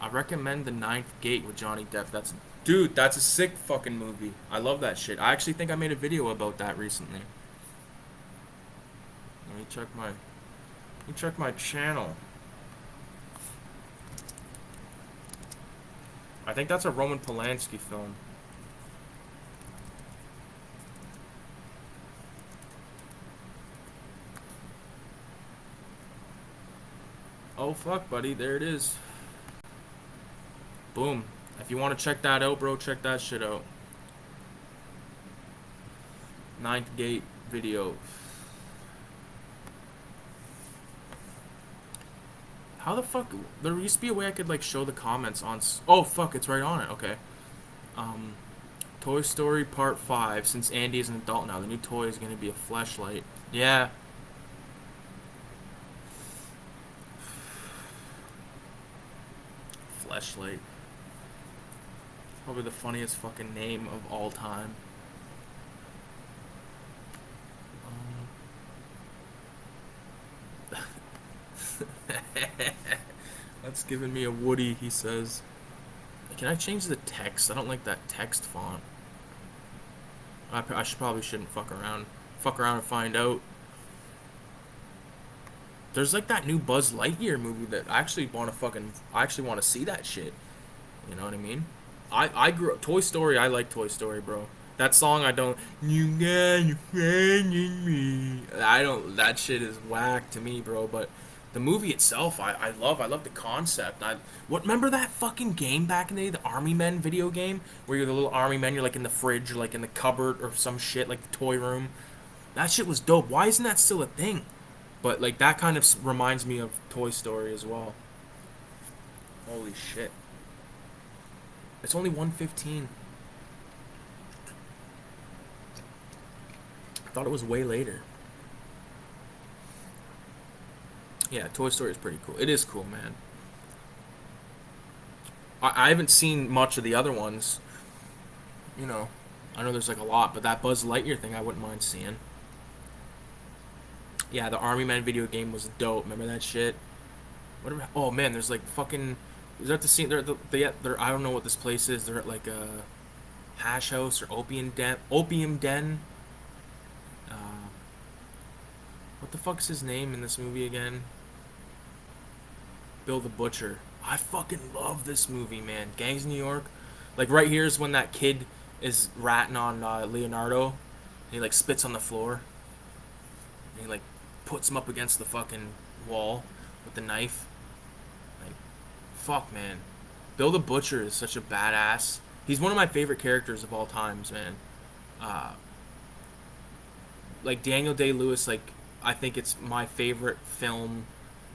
I recommend The Ninth Gate with Johnny Depp. Dude, that's a sick fucking movie. I love that shit. I actually think I made a video about that recently. Let me check my channel. I think that's a Roman Polanski film. Oh fuck, buddy, there it is. Boom. If you want to check that out, bro, check that shit out. Ninth Gate video. How the fuck? There used to be a way I could like show the comments on. Oh fuck, it's right on it. Okay. Toy Story Part 5. Since Andy is an adult now, the new toy is gonna be a fleshlight. Yeah. Fleshlight. Probably the funniest fucking name of all time. That's giving me a Woody, he says. Can I change the text? I don't like that text font. I probably shouldn't fuck around. Fuck around and find out. There's like that new Buzz Lightyear movie that I actually want to see that shit. You know what I mean? I grew up Toy Story. I like Toy Story, bro. That song I don't. You got your friend in me. I don't. That shit is whack to me, bro. But the movie itself, I love. I love the concept. Remember that fucking game back in the day, the Army Men video game, where you're the little army men. You're like in the fridge, or like in the cupboard, or some shit, like the toy room. That shit was dope. Why isn't that still a thing? But like that kind of reminds me of Toy Story as well. Holy shit. It's only 1:15. I thought it was way later. Yeah, Toy Story is pretty cool. It is cool, man. I haven't seen much of the other ones. You know, I know there's like a lot, but that Buzz Lightyear thing I wouldn't mind seeing. Yeah, the Army Man video game was dope. Remember that shit? Whatever. Oh man, there's like fucking. Is that the scene? They're I don't know what this place is. They're at like a hash house or opium den. Opium den. What the fuck's his name in this movie again? Bill the Butcher. I fucking love this movie, man. Gangs of New York. Like right here is when that kid is ratting on Leonardo. And he like spits on the floor. And he like puts him up against the fucking wall with the knife. Like, fuck, man. Bill the Butcher is such a badass. He's one of my favorite characters of all times, man. Like Daniel Day-Lewis, like I think it's my favorite film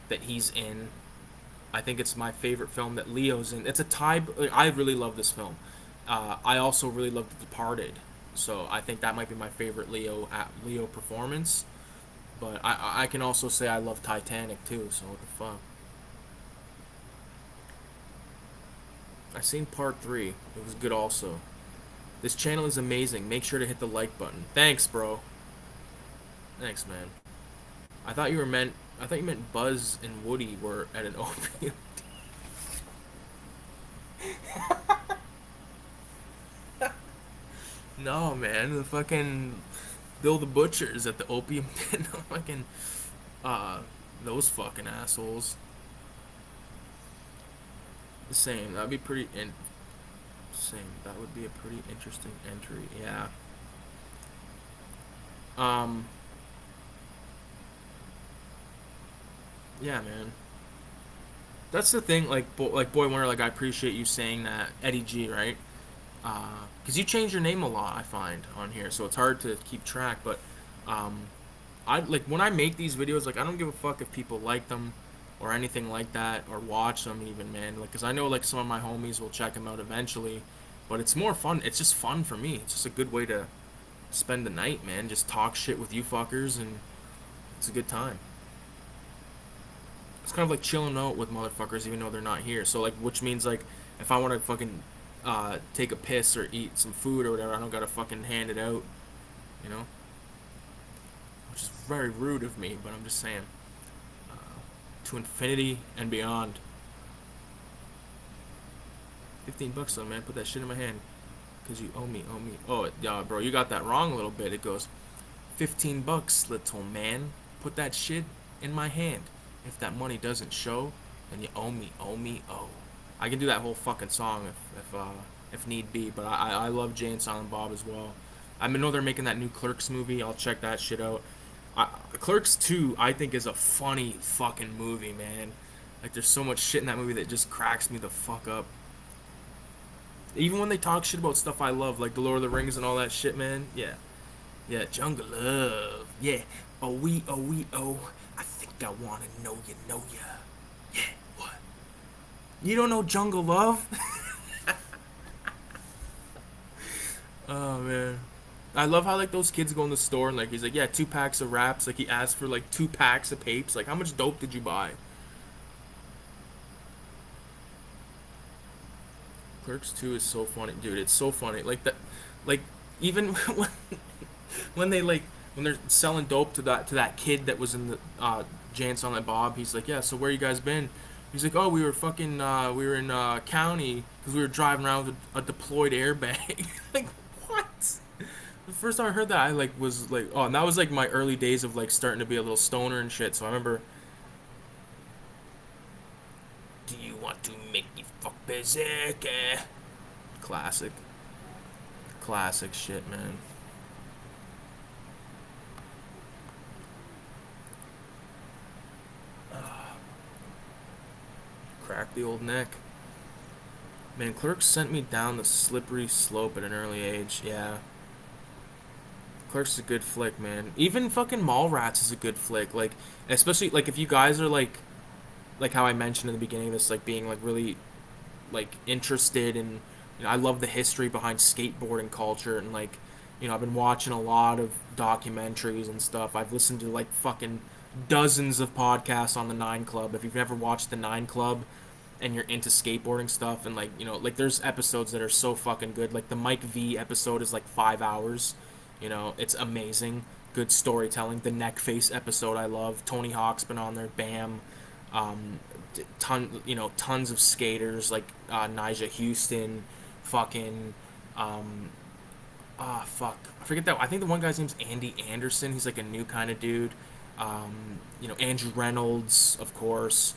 that he's in. I think it's my favorite film that Leo's in. It's a tie. I really love this film. I also really love The Departed, so I think that might be my favorite Leo performance. But I can also say I love Titanic too. So what the fuck? I seen part 3. It was good also. This channel is amazing. Make sure to hit the like button. Thanks, bro. Thanks, man. I thought you meant Buzz and Woody were at an opium. No, man. The fucking Bill the Butcher's at the opium den. Fucking those fucking assholes. The same. That'd be pretty same. That would be a pretty interesting entry. Yeah. Yeah, man. That's the thing. Like Boy Wonder. Like I appreciate you saying that, Eddie G. Right? Because you change your name a lot. I find on here, so it's hard to keep track. But I like when I make these videos. Like I don't give a fuck if people like them or anything like that, or watch them even, man. Like, cause I know like some of my homies will check them out eventually, but it's more fun. It's just fun for me. It's just a good way to spend the night, man. Just talk shit with you fuckers, and it's a good time. It's kind of like chilling out with motherfuckers even though they're not here. So like, which means like, if I want to fucking take a piss or eat some food or whatever, I don't gotta fucking hand it out, you know? Which is very rude of me, but I'm just saying. To infinity and beyond. $15 though, man. Put that shit in my hand. Because you owe me. Oh, yeah, bro, you got that wrong a little bit. It goes, $15, little man. Put that shit in my hand. If that money doesn't show, then you owe me, oh. I can do that whole fucking song if need be, but I love Jay and Silent Bob as well. I know they're making that new Clerks movie. I'll check that shit out. Clerks 2, I think, is a funny fucking movie, man. Like, there's so much shit in that movie that just cracks me the fuck up. Even when they talk shit about stuff I love, like the Lord of the Rings and all that shit, man. Yeah. Yeah, Jungle Love. Yeah. Oh, we, oh. I think I wanna know ya. Yeah, what? You don't know Jungle Love? Oh, man. I love how, like, those kids go in the store and, like, he's like, yeah, 2 packs of wraps. Like, he asked for, like, 2 packs of papes. Like, how much dope did you buy? Clerks 2 is so funny. Dude, it's so funny. Like, that, like, even when they, like, when they're selling dope to that kid that was in the, Jay and Silent Bob, he's like, yeah, so where you guys been? He's like, oh, we were fucking, we were in, county, because we were driving around with a deployed airbag. Like, what? The first time I heard that, I like was like, oh, and that was like my early days of like starting to be a little stoner and shit. So I remember, do you want to make me fuck basic? Classic, classic shit, man. Crack the old neck. Man, Clerks sent me down the slippery slope at an early age. Yeah. Clerks is a good flick, man. Even fucking Mallrats is a good flick. Like, especially like if you guys are like how I mentioned in the beginning of this, like being like really like interested in, you know, I love the history behind skateboarding culture and like, you know, I've been watching a lot of documentaries and stuff. I've listened to like fucking dozens of podcasts on the Nine Club. If you've never watched the Nine Club and you're into skateboarding stuff and like, you know, like there's episodes that are so fucking good. Like the Mike V episode is like 5 hours. You know, it's amazing. Good storytelling. The Neck Face episode I love. Tony Hawk's been on there. Bam. Tons of skaters like Nigel Houston, fucking, fuck, I forget that. I think the one guy's name's Andy Anderson. He's like a new kind of dude. Andrew Reynolds, of course.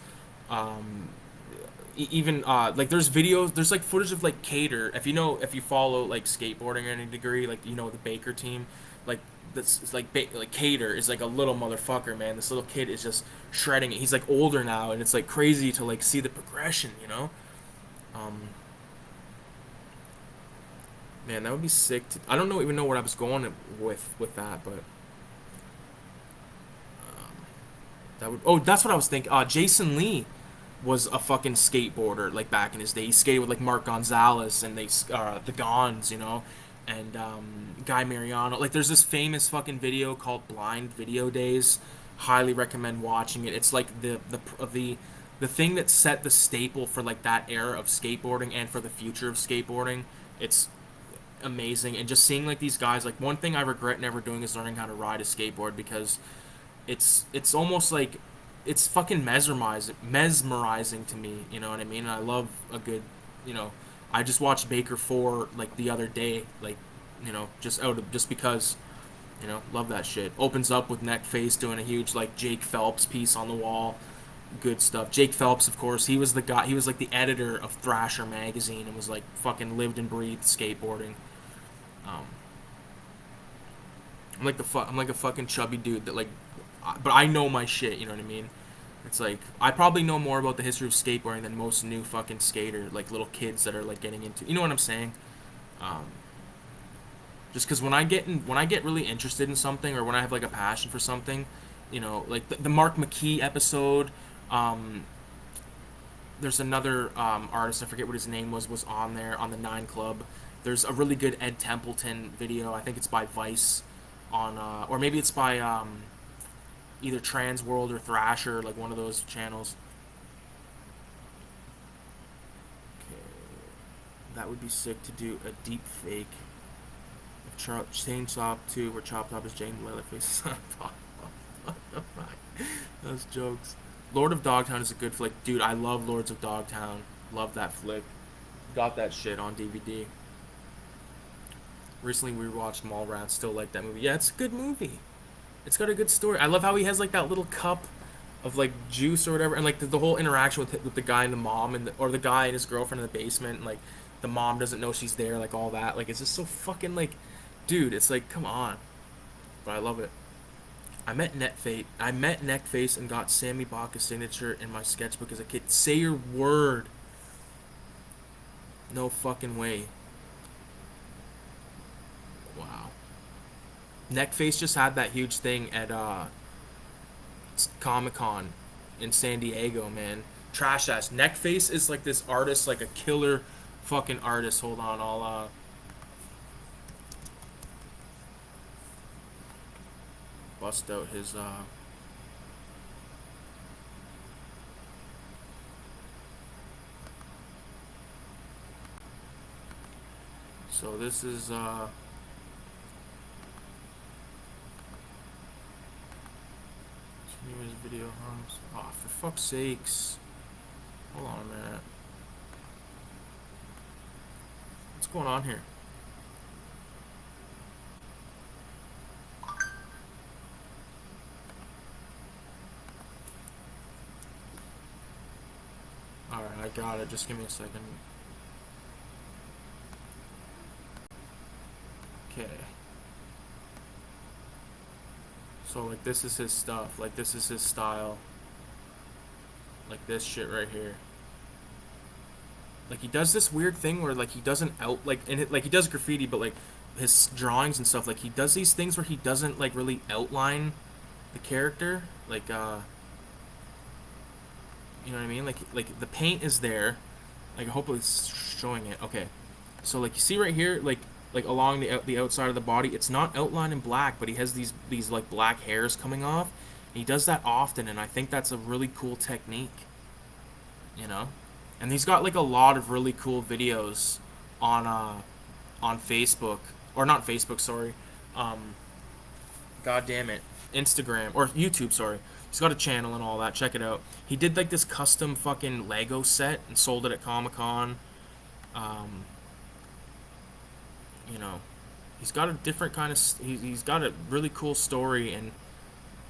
Even like there's videos, there's like footage of like Cater. If you follow like skateboarding in any degree, like you know the Baker team, like that's like like Cater is like a little motherfucker, man. This little kid is just shredding it. He's like older now, and it's like crazy to like see the progression, you know. Man, that would be sick. I don't even know what I was going with that, but that would. Oh, that's what I was thinking. Jason Lee was a fucking skateboarder like back in his day. He skated with like Mark Gonzalez and the Gons, you know, and Guy Mariano. Like there's this famous fucking video called Blind Video Days. Highly recommend watching it. It's like the thing that set the staple for like that era of skateboarding and for the future of skateboarding. It's amazing, and just seeing like these guys, like one thing I regret never doing is learning how to ride a skateboard because it's almost like it's fucking mesmerizing to me, you know what I mean? And I love a good, you know, I just watched Baker 4 like the other day, like, you know, just because, you know, love that shit. Opens up with Neck Face doing a huge like Jake Phelps piece on the wall. Good stuff. Jake Phelps, of course, he was the guy, he was like the editor of Thrasher magazine and was like fucking lived and breathed skateboarding. Um, I'm like a fucking chubby dude that like, but I know my shit. You know what I mean? It's like I probably know more about the history of skateboarding than most new fucking skater, like little kids that are like getting into. You know what I'm saying? Um, just because when I get really interested in something or when I have like a passion for something, you know, like the Mark McKee episode. There's another artist, I forget what his name was on there on the Nine Club. There's a really good Ed Templeton video. I think it's by Vice on, or maybe it's by either Trans World or Thrasher, like one of those channels. Okay, that would be sick to do a deep fake. Chainsaw 2, where Chop Top is Jane Leatherface. Those jokes. Lord of Dogtown is a good flick. Dude, I love Lords of Dogtown. Love that flick. Got that shit on DVD. Recently we watched Mallrats. Still like that movie. Yeah, it's a good movie. It's got a good story. I love how he has like that little cup of like juice or whatever, and like the whole interaction with the guy and the mom, and or the guy and his girlfriend in the basement, and like the mom doesn't know she's there, like all that. Like it's just so fucking like, dude. It's like, come on. But I love it. I met Neckface and got Sammy Baca's signature in my sketchbook as a kid. Say your word. No fucking way. Wow. Neckface just had that huge thing at Comic-Con in San Diego, man. Trash ass. Neckface is like this artist, like a killer fucking artist. Hold on, I'll bust out his so this is continuous video homes. Oh, for fuck's sakes. Hold on a minute. What's going on here? Alright, I got it. Just give me a second. Okay. So, like, this is his stuff. Like, this is his style. Like, this shit right here. Like, he does this weird thing where, like, he doesn't like, like, he does graffiti, but, like, his drawings and stuff, like, he does these things where he doesn't, like, really outline the character. Like, you know what I mean? Like, the paint is there. Like, hopefully it's showing it. Okay. So, like, you see right here, like along the outside of the body, it's not outlined in black, but he has these like black hairs coming off, and he does that often, and I think that's a really cool technique, you know. And he's got like a lot of really cool videos on Facebook, or not Facebook, sorry, god damn it, Instagram or YouTube, sorry. He's got a channel and all that. Check it out. He did like this custom fucking Lego set and sold it at Comic-Con. You know, he's got a different kind of he's got a really cool story, and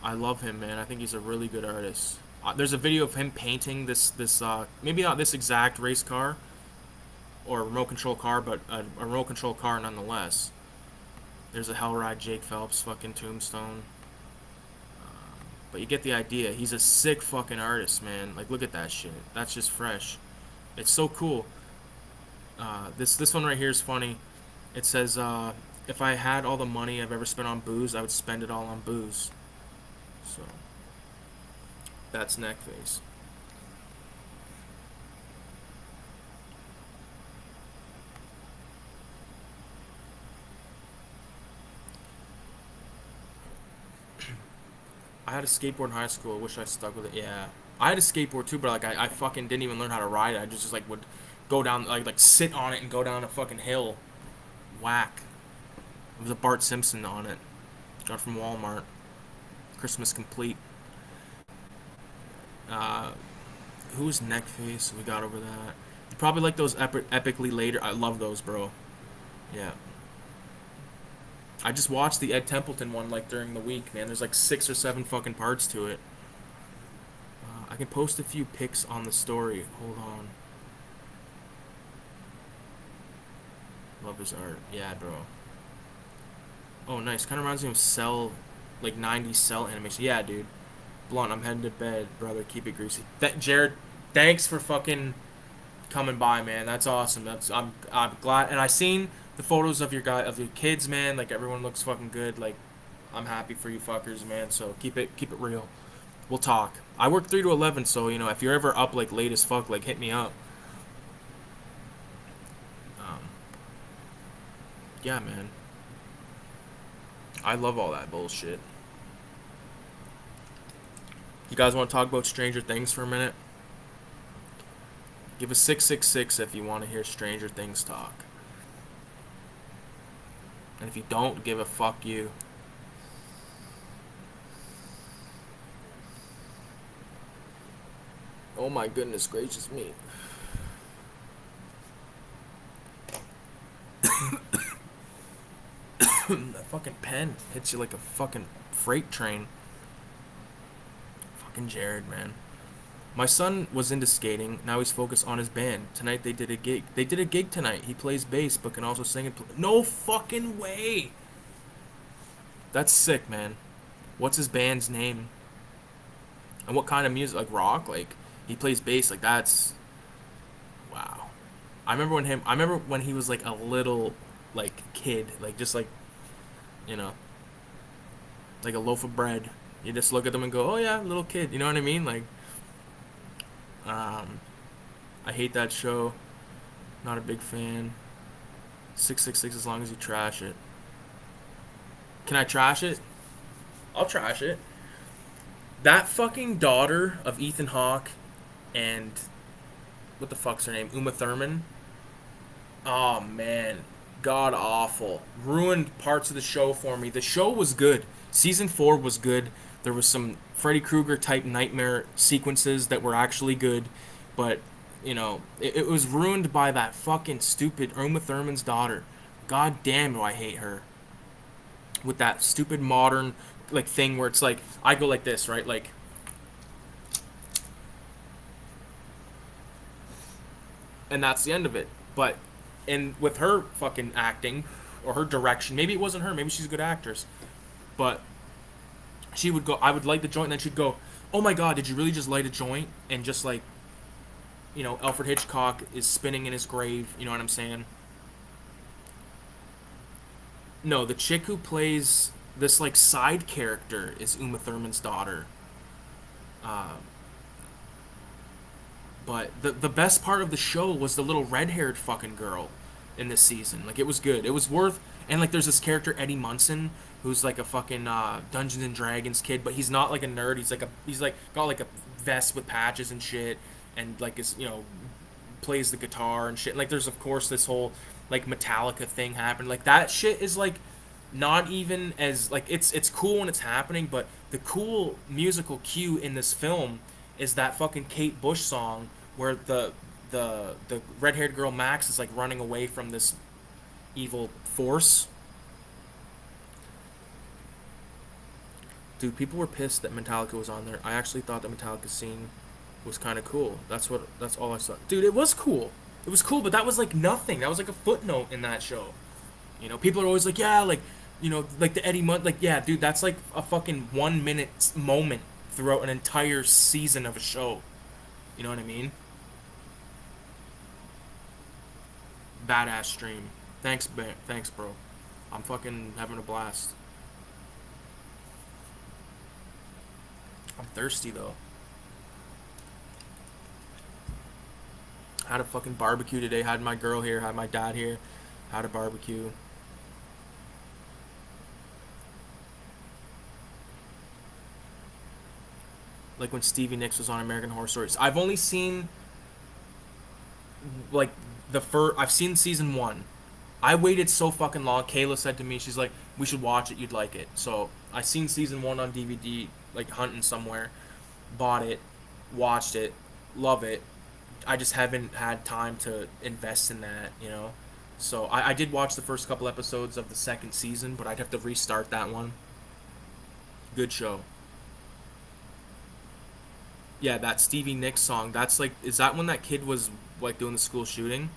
I love him, man. I think he's a really good artist. There's a video of him painting this maybe not this exact race car or remote control car, but a remote control car nonetheless. There's a Hellride Jake Phelps fucking tombstone. But you get the idea. He's a sick fucking artist, man. Like, look at that shit. That's just fresh. It's so cool. This one right here is funny. It says, if I had all the money I've ever spent on booze, I would spend it all on booze. So, that's Neckface. I had a skateboard in high school. I wish I stuck with it. Yeah. I had a skateboard too, but like I fucking didn't even learn how to ride it. I just like would go down, like sit on it and go down a fucking hill. Whack. It was a Bart Simpson on it. Got it from Walmart. Christmas complete. Who's Neckface? We got over that. You probably like those epically later. I love those, bro. Yeah. I just watched the Ed Templeton one like during the week, man. There's like 6 or 7 fucking parts to it. I can post a few pics on the story. Hold on. Love his art. Yeah, bro. Oh, nice. Kind of reminds me of Cell, like 90s Cell animation. Yeah, dude. Blunt, I'm heading to bed, brother. Keep it greasy. Jared, thanks for fucking coming by, man. That's awesome. I'm glad. And I seen the photos of your kids, man. Like, everyone looks fucking good. Like, I'm happy for you fuckers, man. So keep it real. We'll talk. I work 3 to 11, so you know if you're ever up like late as fuck, like hit me up. Yeah, man. I love all that bullshit. You guys want to talk about Stranger Things for a minute? Give a 666 if you want to hear Stranger Things talk. And if you don't, give a fuck you. Oh my goodness gracious me. That fucking pen hits you like a fucking freight train. Fucking Jared, man. My son was into skating. Now he's focused on his band. Tonight they did a gig. They did a gig tonight. He plays bass but can also sing and play. No fucking way. That's sick, man. What's his band's name? And what kind of music? Like rock? Like he plays bass. Like that's wow. I remember when he was like a little like kid, like just like you know, like a loaf of bread. You just look at them and go, "Oh yeah, little kid." You know what I mean? Like I hate that show. Not a big fan. 666 as long as you trash it. Can I trash it? I'll trash it. That fucking daughter of Ethan Hawke and what the fuck's her name? Uma Thurman. Oh man, god awful. Ruined parts of the show for me. The show was good. Season 4 was good. There was some Freddy Krueger type nightmare sequences that were actually good, but you know, it was ruined by that fucking stupid Uma Thurman's daughter. God damn, do I hate her. With that stupid modern like thing where it's like I go like this, right? Like and that's the end of it. But and with her fucking acting or her direction, maybe it wasn't her, maybe she's a good actress. But she would go, I would light the joint, and then she'd go, "Oh my god, did you really just light a joint?" And just like, you know, Alfred Hitchcock is spinning in his grave. You know what I'm saying? No, the chick who plays this like side character is Uma Thurman's daughter. Uh, but the best part of the show was the little red-haired fucking girl in this season. Like it was good. It was worth. And like there's this character Eddie Munson who's like a fucking Dungeons and Dragons kid, but he's not like a nerd. He's like got like a vest with patches and shit, and like is plays the guitar and shit. Like there's of course this whole like Metallica thing happened. Like that shit is like not even as like it's cool when it's happening, but the cool musical cue in this film is that fucking Kate Bush song where the red-haired girl Max is like running away from this evil force. Dude, people were pissed that Metallica was on there. I actually thought the Metallica scene was kind of cool. That's all I saw. Dude, it was cool. It was cool, but that was like nothing. That was like a footnote in that show. You know, people are always like, yeah, like, you know, like the Eddie Mudd, like, yeah, dude, that's like a fucking 1 minute moment throughout an entire season of a show. You know what I mean? Badass stream. Thanks, bro. I'm fucking having a blast. I'm thirsty though. Had a fucking barbecue today. Had my girl here. Had my dad here. Had a barbecue. Like when Stevie Nicks was on American Horror Stories. I've only seen like I've seen season 1. I waited so fucking long. Kayla said to me, she's like, "We should watch it. You'd like it." So I seen season 1 on DVD, like hunting somewhere. Bought it, watched it, love it. I just haven't had time to invest in that, you know. So I did watch the first couple episodes of the second season, but I'd have to restart that one. Good show. Yeah, that Stevie Nicks song. That's like, is that when that kid was like doing the school shooting?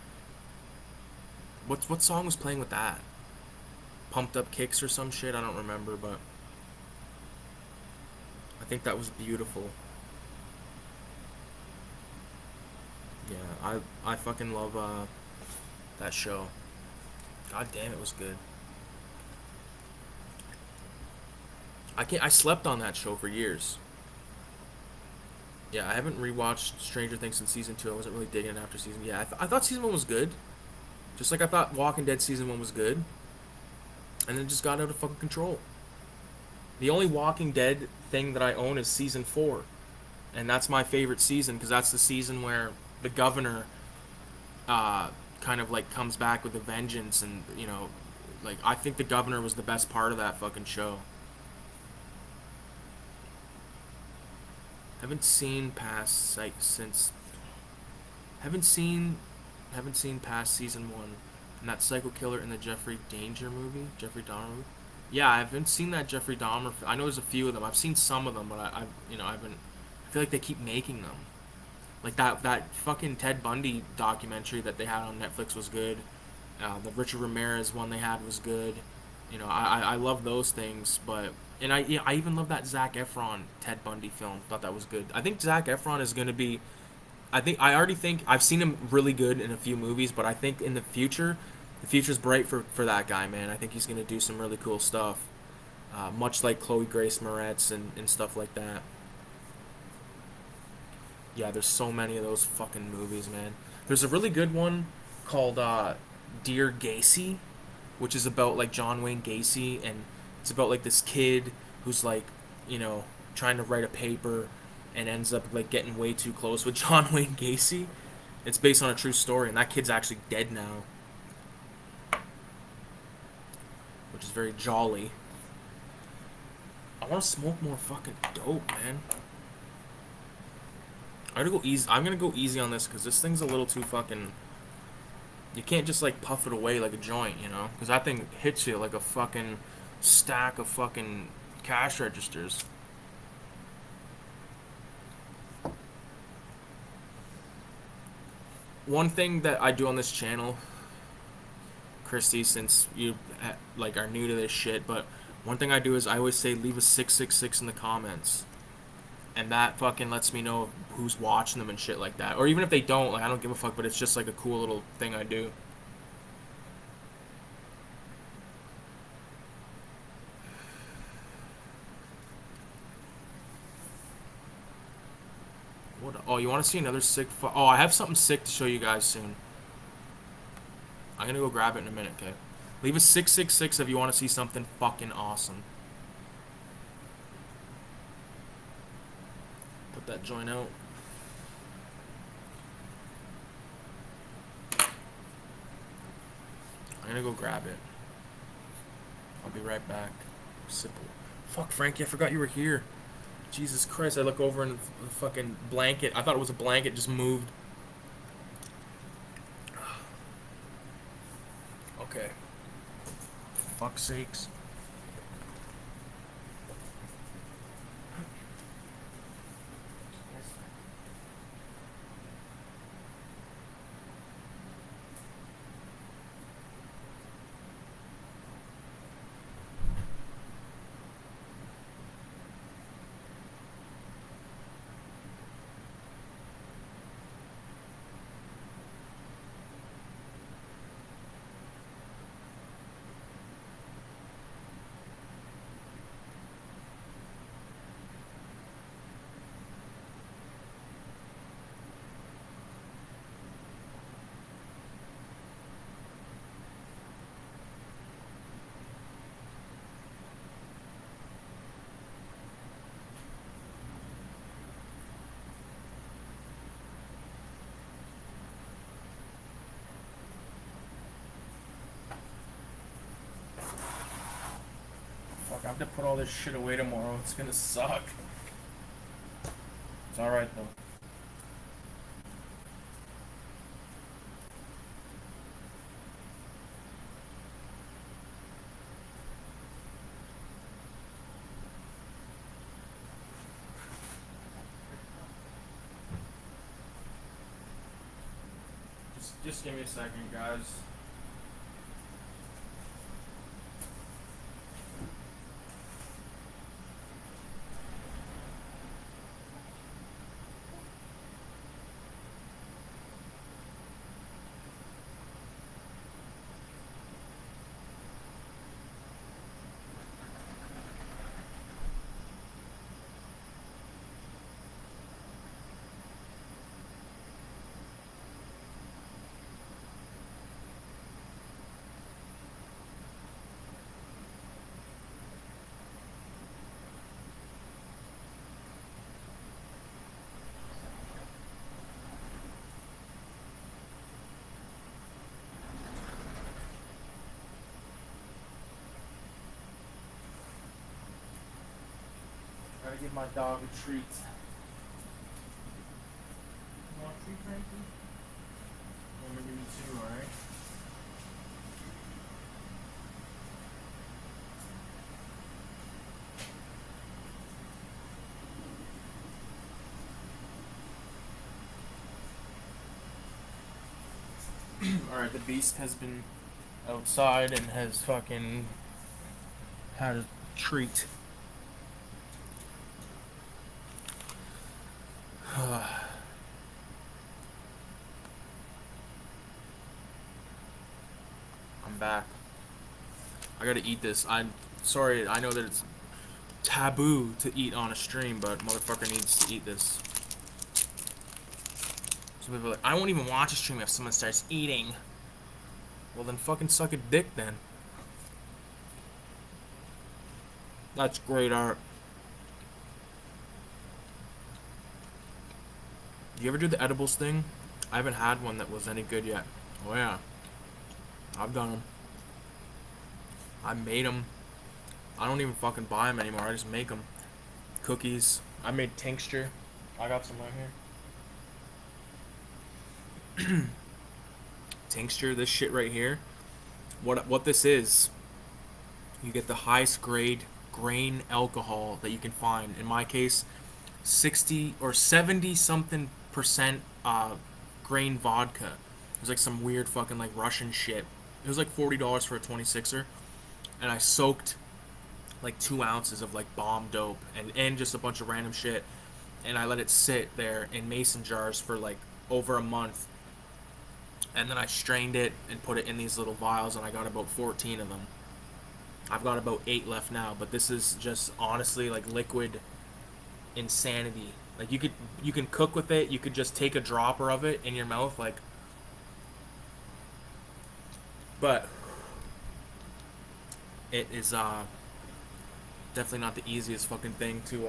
What song was playing with that? Pumped Up Kicks or some shit? I don't remember, but I think that was beautiful. Yeah, I fucking love that show. God damn, it was good. I slept on that show for years. Yeah, I haven't rewatched Stranger Things since season 2. I wasn't really digging it after season. Yeah, I thought season 1 was good. Just like I thought Walking Dead season 1 was good. And then it just got out of fucking control. The only Walking Dead thing that I own is season 4. and that's my favorite season because that's the season where the governor kind of like comes back with a vengeance, and you know, like I think the governor was the best part of that fucking show. Haven't seen past like since haven't seen past season 1. And that Psycho Killer in the Jeffrey Danger movie, Jeffrey Dahmer movie. Yeah, I haven't seen that Jeffrey Dahmer. I know there's a few of them. I've seen some of them, but I haven't. I feel like they keep making them. Like that fucking Ted Bundy documentary that they had on Netflix was good. The Richard Ramirez one they had was good. You know, I love those things, but and I even love that Zac Efron Ted Bundy film. Thought that was good. I think Zac Efron is gonna be. I already think I've seen him really good in a few movies, but I think in the future's bright for that guy, man. I think he's gonna do some really cool stuff, much like Chloe Grace Moretz and stuff like that. Yeah, there's so many of those fucking movies, man. There's a really good one called Dear Gacy, which is about like John Wayne Gacy, and it's about like this kid who's like, you know, trying to write a paper and ends up like getting way too close with John Wayne Gacy. It's based on a true story, and that kid's actually dead now, which is very jolly. I want to smoke more fucking dope, man. I'm gonna go easy on this because this thing's a little too fucking. You can't just like puff it away like a joint, you know? Because that thing hits you like a fucking stack of fucking cash registers. One thing that I do on this channel, Christy, since you like are new to this shit, but one thing I do is I always say leave a 666 in the comments, and that fucking lets me know who's watching them and shit like that. Or even if they don't, like I don't give a fuck, but it's just like a cool little thing I do. What? Oh, you want to see another sick? Oh, I have something sick to show you guys soon. I'm gonna go grab it in a minute, okay? Leave a 666 if you want to see something fucking awesome. Put that joint out. I'm gonna go grab it. I'll be right back. Simple. Fuck, Frankie, I forgot you were here. Jesus Christ, I look over and the fucking blanket. I thought it was a blanket, just moved. Okay. Fuck's sakes. I have to put all this shit away tomorrow. It's gonna suck. It's alright though. Just give me a second, guys. give my dog a treat. You want a treat, Frankie? I'm gonna give you two, alright? Alright, the beast has been outside and has fucking had a treat. I'm back. I gotta eat this. I'm sorry, I know that it's taboo to eat on a stream, but motherfucker needs to eat this. Some people are like, I won't even watch a stream if someone starts eating. Well then fucking suck a dick then. That's great art. Do you ever do the edibles thing? I haven't had one that was any good yet. Oh yeah. I've done them. I made them. I don't even fucking buy them anymore. I just make them. Cookies. I made tincture. I got some right here. Tincture, this shit right here. What this is, you get the highest grade grain alcohol that you can find. In my case, 60 or 70 something percent grain vodka. It was like some weird fucking like Russian shit. It was like $40 for a 26er, and I soaked like 2 ounces of like bomb dope and just a bunch of random shit, and I let it sit there in mason jars for like over a month, and then I strained it and put it in these little vials, and I got about 14 of them. I've got about 8 left now, but this is just honestly like liquid insanity. Like you can cook with it. You could just take a dropper of it in your mouth, like. But it is definitely not the easiest fucking thing to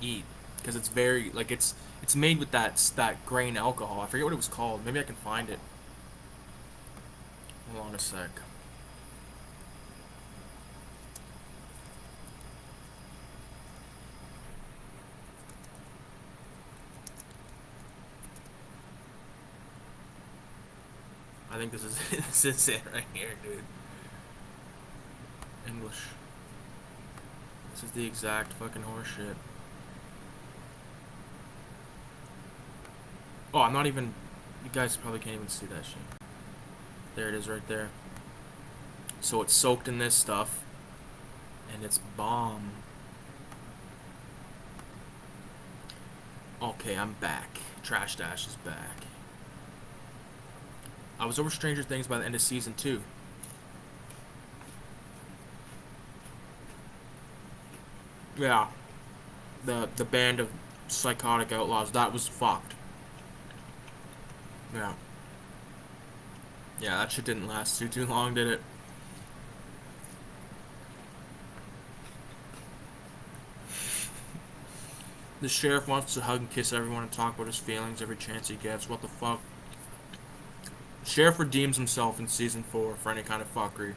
eat, because it's very like it's made with that grain alcohol. I forget what it was called. Maybe I can find it. Hold on a sec. I think this is it right here, dude. English. This is the exact fucking horseshit. Oh, I'm not even. You guys probably can't even see that shit. There it is right there. So it's soaked in this stuff, and it's bomb. Okay, I'm back. Trash Dash is back. I was over Stranger Things by the end of season 2. Yeah. The band of psychotic outlaws, that was fucked. Yeah. Yeah, that shit didn't last too long, did it? The sheriff wants to hug and kiss everyone and talk about his feelings every chance he gets. What the fuck? The sheriff redeems himself in season 4 for any kind of fuckery.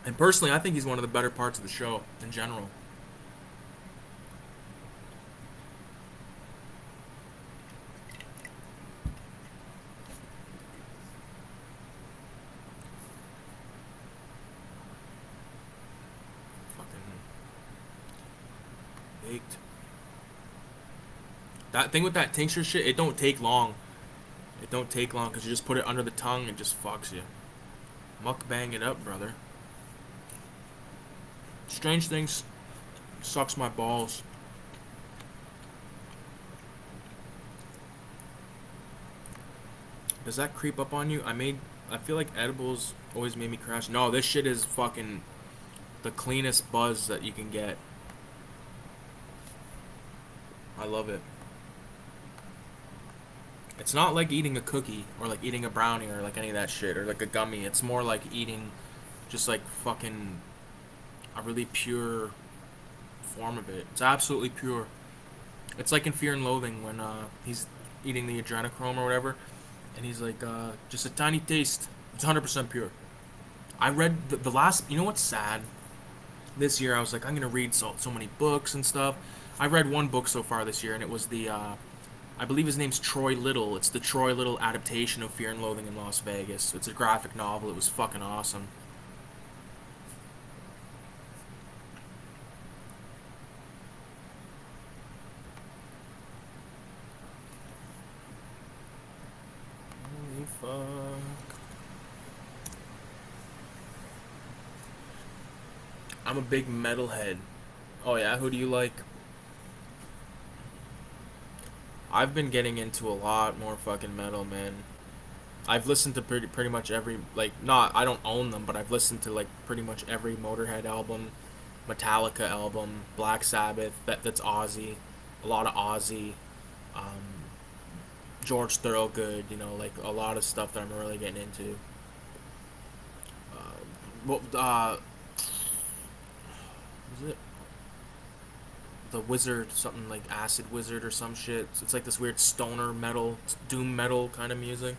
And personally, I think he's one of the better parts of the show in general. Baked. That thing with that tincture shit, it don't take long. It don't take long because you just put it under the tongue and just fucks you. Mukbang it up, brother. Strange Things sucks my balls. Does that creep up on you? I feel like edibles always made me crash. No, this shit is fucking the cleanest buzz that you can get. I love it. It's not like eating a cookie or like eating a brownie or like any of that shit or like a gummy. It's more like eating just like fucking a really pure form of it. It's absolutely pure. It's like in Fear and Loathing when he's eating the adrenochrome or whatever, and he's like, just a tiny taste. It's 100% pure. I read the last. You know what's sad? This year I was like, I'm gonna read so many books and stuff. I read one book so far this year, and it was the I believe his name's Troy Little. It's the Troy Little adaptation of Fear and Loathing in Las Vegas. It's a graphic novel. It was fucking awesome. Holy fuck. I'm a big metalhead. Oh yeah, who do you like? I've been getting into a lot more fucking metal, man. I've listened to pretty much every, like, not, I don't own them, but I've listened to like pretty much every Motorhead album, Metallica album, Black Sabbath, that's Ozzy, a lot of Ozzy, um, George Thorogood, you know, like a lot of stuff that I'm really getting into. What was it? The Wizard, something like Acid Wizard or some shit. It's like this weird stoner metal, doom metal kind of music.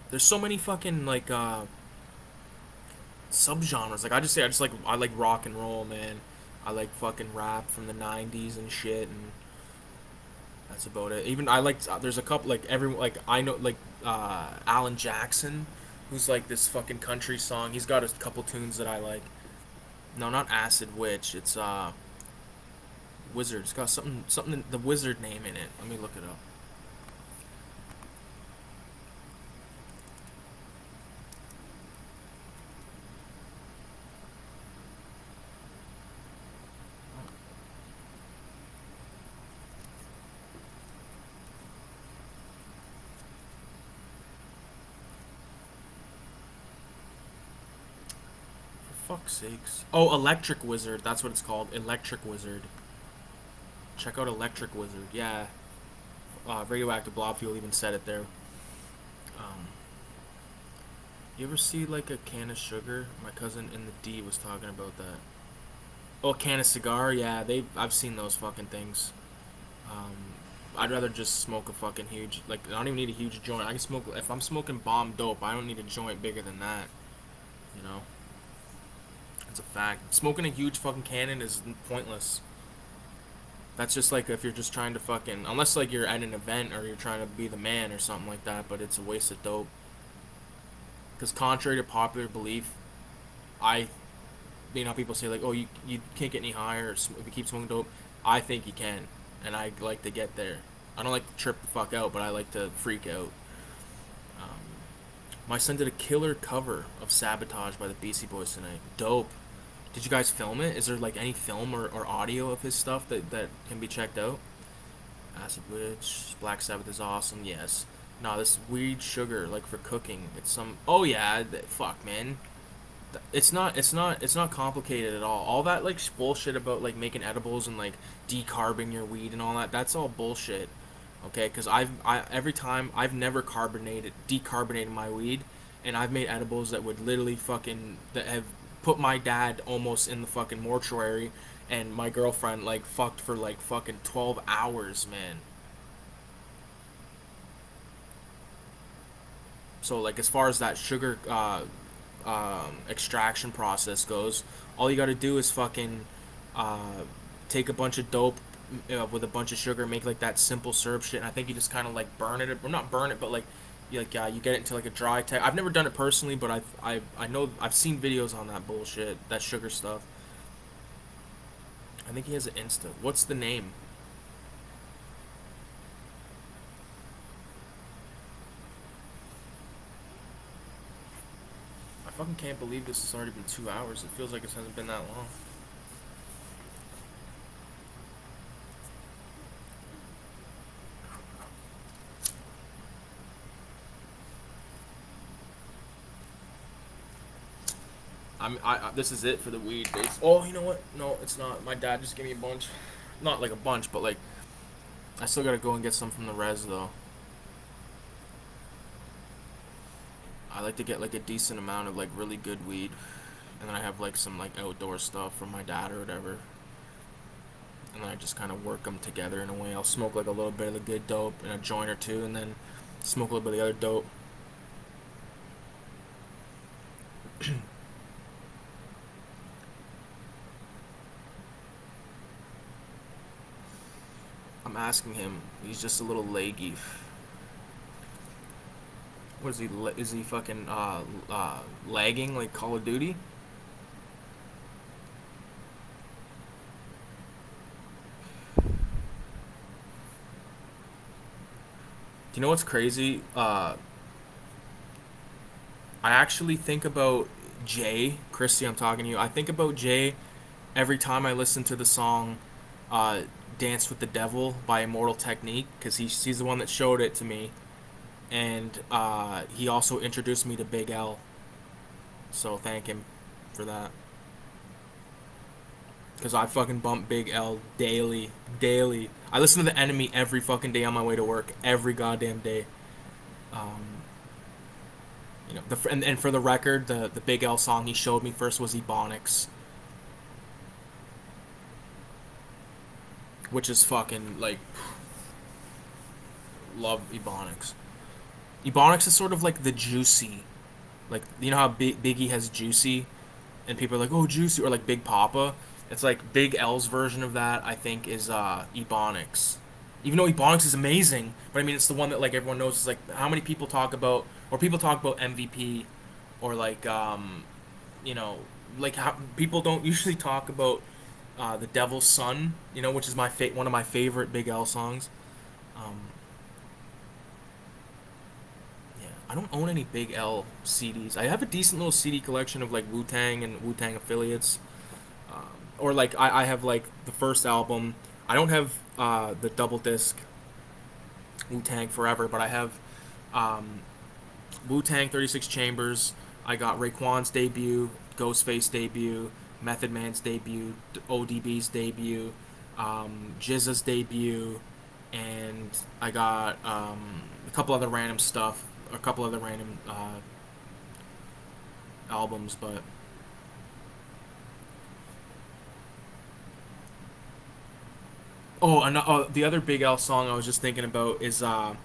There's so many fucking like subgenres. Like I like rock and roll, man. I like fucking rap from the '90s and shit, and that's about it. Even I like there's a couple like everyone like I know like Alan Jackson, who's like this fucking country song. He's got a couple tunes that I like. No, not Acid Witch. It's Wizard. It's got something the Wizard name in it. Let me look it up. For fuck's sakes. Oh, Electric Wizard. That's what it's called. Electric Wizard. Check out Electric Wizard. Yeah. Radioactive Blob Fuel even said it there. Um, you ever see like a can of sugar? My cousin in the D was talking about that. Oh, a can of cigar? Yeah, I've seen those fucking things. Um, I'd rather just smoke a fucking huge, like, I don't even need a huge joint. I can smoke, if I'm smoking bomb dope, I don't need a joint bigger than that. You know? It's a fact. Smoking a huge fucking cannon is pointless. That's just like if you're just trying to fucking, unless like you're at an event or you're trying to be the man or something like that, but it's a waste of dope. Because contrary to popular belief, I, you know, people say like, oh, you can't get any higher if you keep smoking dope. I think you can, and I like to get there. I don't like to trip the fuck out, but I like to freak out. Um, my son did a killer cover of Sabotage by the Beastie Boys tonight. Dope. Did you guys film it? Is there like any film or audio of his stuff that can be checked out? Acid Witch, Black Sabbath is awesome. Yes. No, this weed sugar like for cooking. It's some. Oh yeah, fuck man. It's not complicated at all. All that like bullshit about like making edibles and like decarbing your weed and all that. That's all bullshit. Okay, because every time I've never decarbonated my weed, and I've made edibles that would literally fucking that have put my dad almost in the fucking mortuary, and my girlfriend like fucked for like fucking 12 hours, man. So like as far as that sugar extraction process goes, all you got to do is fucking uh, take a bunch of dope with a bunch of sugar, make like that simple syrup shit. And I think you just kind of like burn it, or not burn it, but like you get it into like a dry tech. I've never done it personally, but I know I've seen videos on that bullshit, that sugar stuff. I think he has an Insta. What's the name? I fucking can't believe this has already been 2 hours. It feels like it hasn't been that long. This is it for the weed base. Oh, you know what? No, it's not. My dad just gave me a bunch. Not like a bunch, but like I still gotta go and get some from the res though. I like to get like a decent amount of like really good weed, and then I have like some like outdoor stuff from my dad or whatever, and then I just kind of work them together in a way. I'll smoke like a little bit of the good dope and a joint or two, and then smoke a little bit of the other dope. I'm asking him. He's just a little leggy. What is he? Is he fucking lagging like Call of Duty? Do you know what's crazy? I actually think about Jay, Christy. I'm talking to you. I think about Jay every time I listen to the song uh, "Dance with the Devil" by Immortal Technique, because he's the one that showed it to me, and he also introduced me to Big L. So thank him for that. Because I fucking bump Big L daily, daily. I listen to The Enemy every fucking day on my way to work, every goddamn day. Um, you know, and for the record, the Big L song he showed me first was Ebonics, which is fucking like love Ebonics. Ebonics is sort of like the Juicy, like you know how Biggie has Juicy, and people are like, oh, Juicy, or like Big Papa. It's like Big L's version of that. I think is Ebonics. Even though Ebonics is amazing, but I mean it's the one that like everyone knows. Is like how many people talk about, or people talk about MVP, or like you know, like how people don't usually talk about the Devil's Son, you know, which is one of my favorite Big L songs. Um, yeah, I don't own any Big L CDs. I have a decent little CD collection of like Wu Tang and Wu Tang affiliates, or like I have like the first album. I don't have the double disc Wu Tang Forever, but I have um, Wu Tang 36 Chambers. I got Raekwon's debut, Ghostface debut, Method Man's debut, ODB's debut, GZA's debut, and I got a couple other random stuff, a couple other random albums, but the other Big L song I was just thinking about is the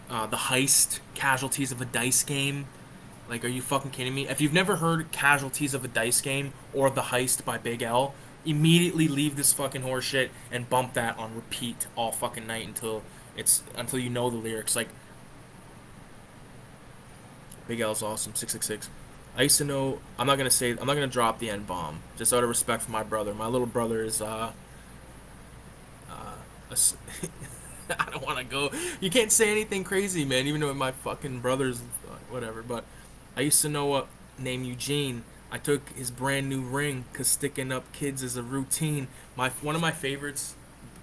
Heist, Casualties of a Dice Game. Like, are you fucking kidding me? If you've never heard Casualties of a Dice Game or The Heist by Big L, immediately leave this fucking horseshit and bump that on repeat all fucking night until you know the lyrics. Like, Big L's awesome. 666. I used to know. I'm not gonna drop the N bomb just out of respect for my brother. My little brother is a s I don't want to go. You can't say anything crazy, man. Even though my fucking brother's whatever. But I used to know a named Eugene. I took his brand new ring because sticking up kids is a routine. One of my favorites,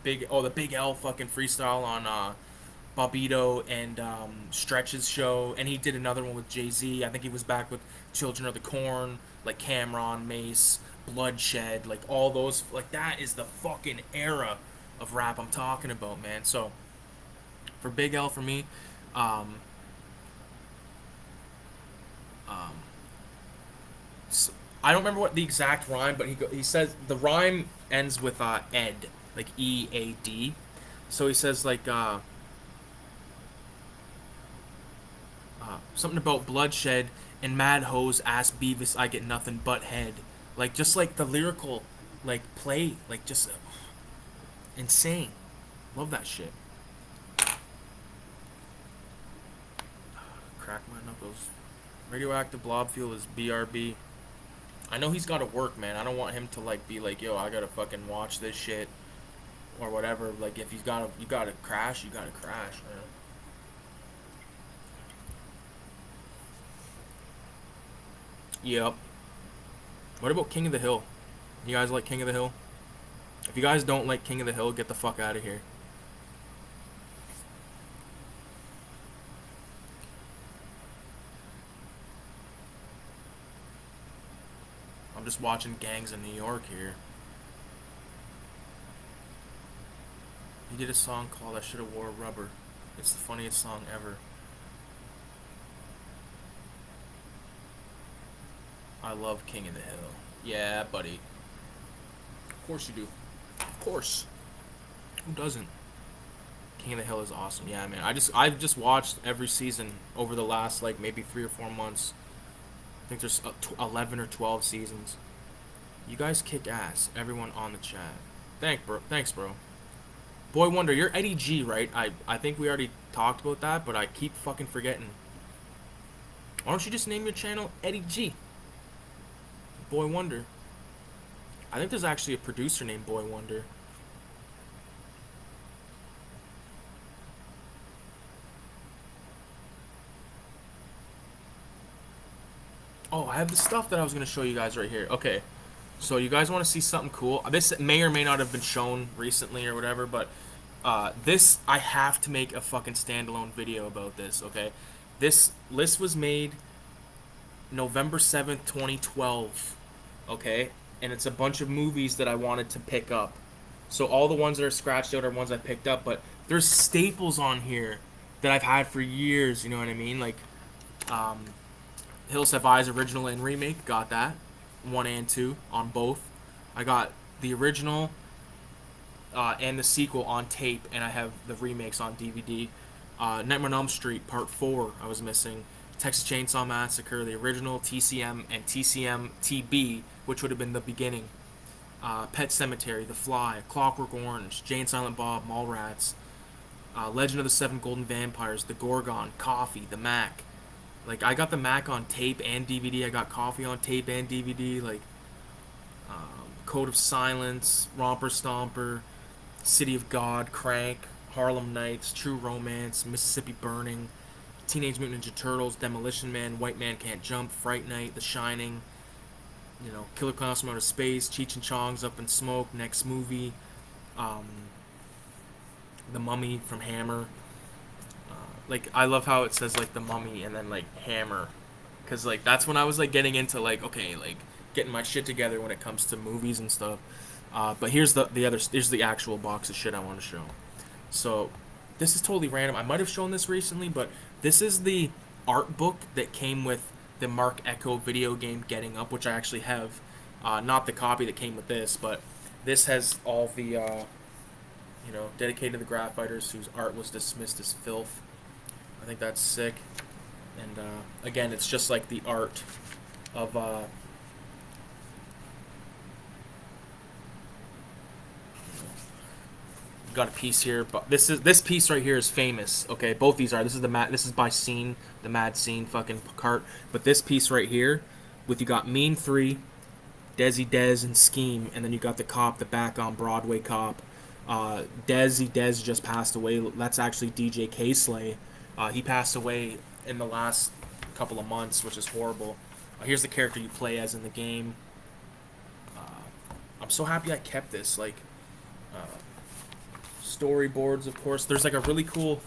the Big L fucking freestyle on Bobito and Stretch's show, and he did another one with Jay Z. I think he was back with Children of the Corn, like Cameron, Mace, Bloodshed, like all those. Like that is the fucking era of rap I'm talking about, man. So for Big L, for me, um, um, I don't remember what the exact rhyme, but he says the rhyme ends with Ed, like EAD. So he says like something about bloodshed and mad hoes ass Beavis I get nothing but head. Like just like the lyrical like play, like just insane. Love that shit. Crack my knuckles. Radioactive blob fuel is BRB. I know he's got to work, man. I don't want him to like be like, yo, I gotta fucking watch this shit or whatever. Like if you gotta crash, you gotta crash, man. Yep. What about King of the Hill? You guys like King of the Hill? If you guys don't like King of the Hill, get the fuck out of here. I'm just watching Gangs in New York here. He did a song called I Should Have Wore Rubber. It's the funniest song ever. I love King of the Hill. Yeah, buddy. Of course you do. Of course. Who doesn't? King of the Hill is awesome. Yeah, man. I've just watched every season over the last like maybe 3 or 4 months. I think there's 11 or 12 seasons. You guys kick ass. Everyone on the chat. Thanks, bro. Boy Wonder, you're Eddie G, right? I think we already talked about that, but I keep fucking forgetting. Why don't you just name your channel Eddie G? Boy Wonder. I think there's actually a producer named Boy Wonder. Oh, I have the stuff that I was going to show you guys right here. Okay, so you guys want to see something cool? This may or may not have been shown recently or whatever, but this, I have to make a fucking standalone video about this, okay? This list was made November 7th, 2012, okay? And it's a bunch of movies that I wanted to pick up. So all the ones that are scratched out are ones I picked up, but there's staples on here that I've had for years, you know what I mean? Like, Hills Have Eyes original and remake, got that. 1 and 2 on both. I got the original and the sequel on tape, and I have the remakes on DVD. Nightmare on Elm Street Part 4 I was missing. Texas Chainsaw Massacre, the original, TCM, and TCM TB, which would have been the beginning. Pet Cemetery, The Fly, Clockwork Orange, Jane Silent Bob, Mallrats, Legend of the Seven Golden Vampires, The Gorgon, Coffee, The Mac. Like, I got The Mac on tape and DVD. I got Coffee on tape and DVD. Like, Code of Silence, Romper Stomper, City of God, Crank, Harlem Nights, True Romance, Mississippi Burning, Teenage Mutant Ninja Turtles, Demolition Man, White Man Can't Jump, Fright Night, The Shining, you know, Killer Clowns from Outer Space, Cheech and Chong's Up in Smoke, Next Movie, The Mummy from Hammer. Like, I love how it says, like, The Mummy and then, like, Hammer. Because, like, that's when I was, like, getting into, like, okay, like, getting my shit together when it comes to movies and stuff. But here's here's the actual box of shit I want to show. So, this is totally random. I might have shown this recently, but this is the art book that came with the Mark Echo video game Getting Up, which I actually have. Not the copy that came with this, but this has all the, you know, dedicated to the graphiters whose art was dismissed as filth. I think that's sick. And again, it's just like the art of got a piece here, but this piece right here is famous. Okay, both these are. This is by Scene, the Mad Scene fucking cart. But this piece right here, with you got Mean 3, Desi Dez, and Scheme, and then you got the cop, the back on Broadway cop. Desi Dez just passed away. That's actually DJ K-Slay. He passed away in the last couple of months, which is horrible. Here's the character you play as in the game. I'm so happy I kept this. Like, storyboards, of course. There's like a really cool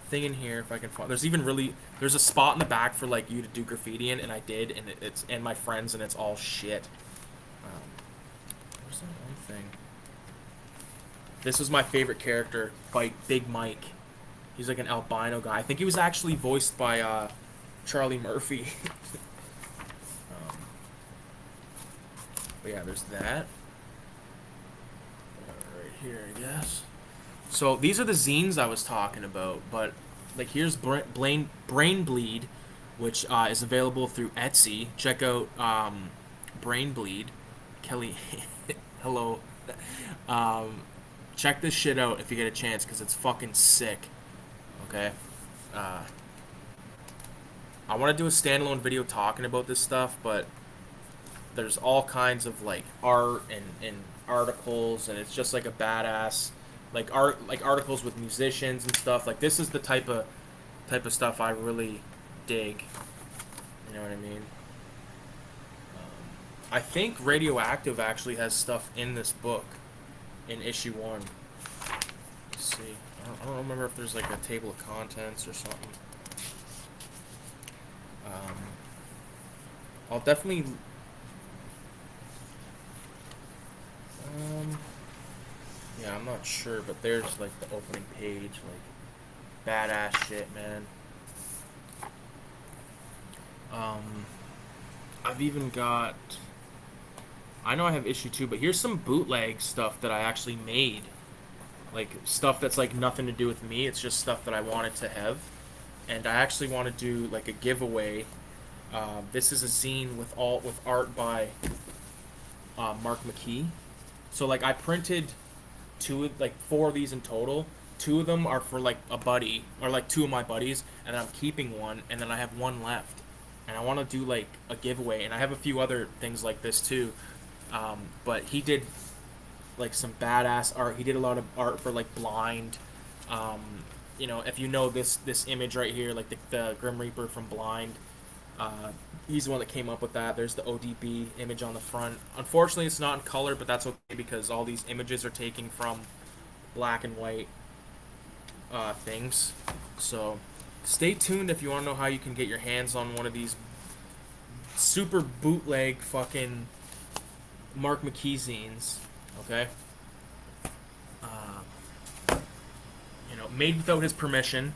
thing in here if I can find. There's a spot in the back for like you to do graffiti in, and I did, and it's and my friends, and it's all shit. Where's that one thing? This was my favorite character, by Big Mike. He's like an albino guy. I think he was actually voiced by Charlie Murphy. But yeah, there's that. Right here, I guess. So these are the zines I was talking about, but like here's Brain Bleed, which is available through Etsy. Check out Brain Bleed. Kelly, hello. Check this shit out if you get a chance, because it's fucking sick. Okay. I want to do a standalone video talking about this stuff, but there's all kinds of like art and articles, and it's just like a badass like articles with musicians and stuff. Like, this is the type of stuff I really dig. You know what I mean? I think Radioactive actually has stuff in this book in issue 1. Let's see. I don't remember if there's like a table of contents or something. I'll definitely. Yeah, I'm not sure, but there's like the opening page, like badass shit, man. I've even got. I know I have issue 2, but here's some bootleg stuff that I actually made. Like, stuff that's like nothing to do with me. It's just stuff that I wanted to have. And I actually want to do like a giveaway. This is a zine with art by Mark McKee. So like I printed like four of these in total. Two of them are for like a buddy, or like two of my buddies, and I'm keeping one, and then I have one left, and I want to do like a giveaway, and I have a few other things like this too. But he did like some badass art. He did a lot of art for like Blind. Um, if you know this image right here, like the Grim Reaper from Blind. He's the one that came up with that. There's the ODB image on the front. Unfortunately, it's not in color, but that's okay because all these images are taken from black and white things. So stay tuned if you want to know how you can get your hands on one of these super bootleg fucking Mark McKee zines. Okay? Made without his permission.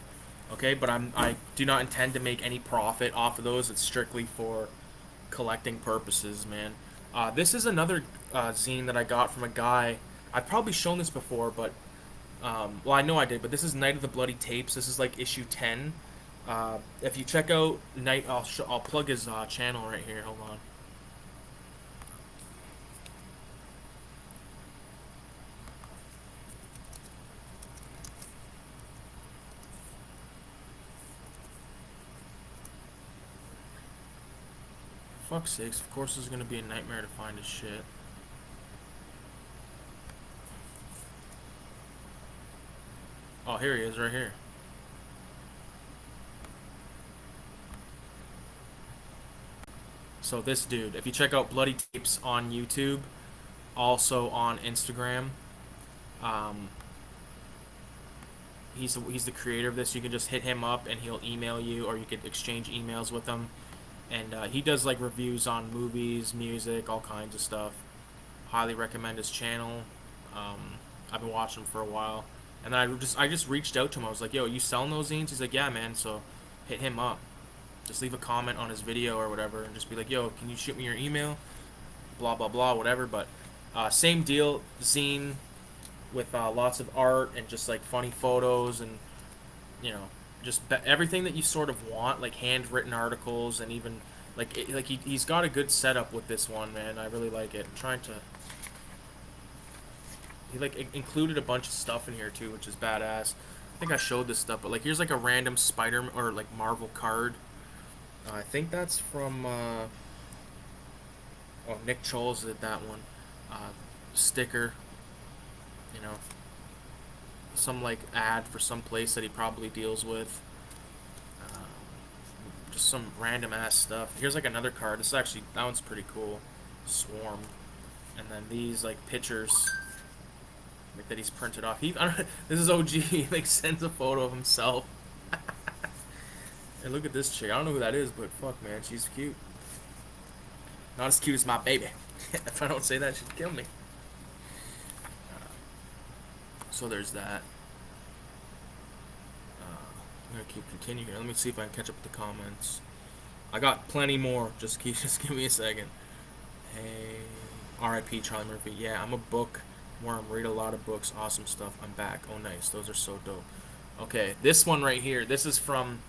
Okay, but I do not intend to make any profit off of those. It's strictly for collecting purposes, man. This is another zine that I got from a guy. I've probably shown this before, but well, I know I did. But this is Night of the Bloody Tapes. This is like issue 10. If you check out Night, I'll plug his channel right here. Hold on. Fuck's sakes, of course this is gonna be a nightmare to find his shit. Oh, here he is, right here. So this dude, if you check out Bloody Tapes on YouTube, also on Instagram, he's the creator of this. You can just hit him up and he'll email you, or you could exchange emails with him. And he does like reviews on movies, music, all kinds of stuff. Highly recommend his channel. I've been watching him for a while, and then I just reached out to him. I was like, "Yo, you selling those zines?" He's like, "Yeah, man." So hit him up. Just leave a comment on his video or whatever, and just be like, "Yo, can you shoot me your email?" Blah blah blah, whatever. But same deal, zine with lots of art and just like funny photos and just everything that you sort of want, like handwritten articles, and even he's got a good setup with this one, man. I really like it. I'm trying to. He like included a bunch of stuff in here too, which is badass. I think I showed this stuff, but like here's like a random Spider or like Marvel card. I think that's from. Nick Choles did that one. Sticker. Some like ad for some place that he probably deals with. Just some random ass stuff. Here's like another card. This is actually, that one's pretty cool. Swarm. And then these like pictures like that he's printed off. This is OG. He like sends a photo of himself. And look at this chick. I don't know who that is, but fuck, man, she's cute. Not as cute as my baby. If I don't say that, she'd kill me. So there's that. I'm gonna keep continuing here. Let me see if I can catch up with the comments. I got plenty more. Just give me a second. Hey, R.I.P. Charlie Murphy. Yeah, I'm a book worm. Read a lot of books. Awesome stuff. I'm back. Oh, nice. Those are so dope. Okay, this one right here. This is from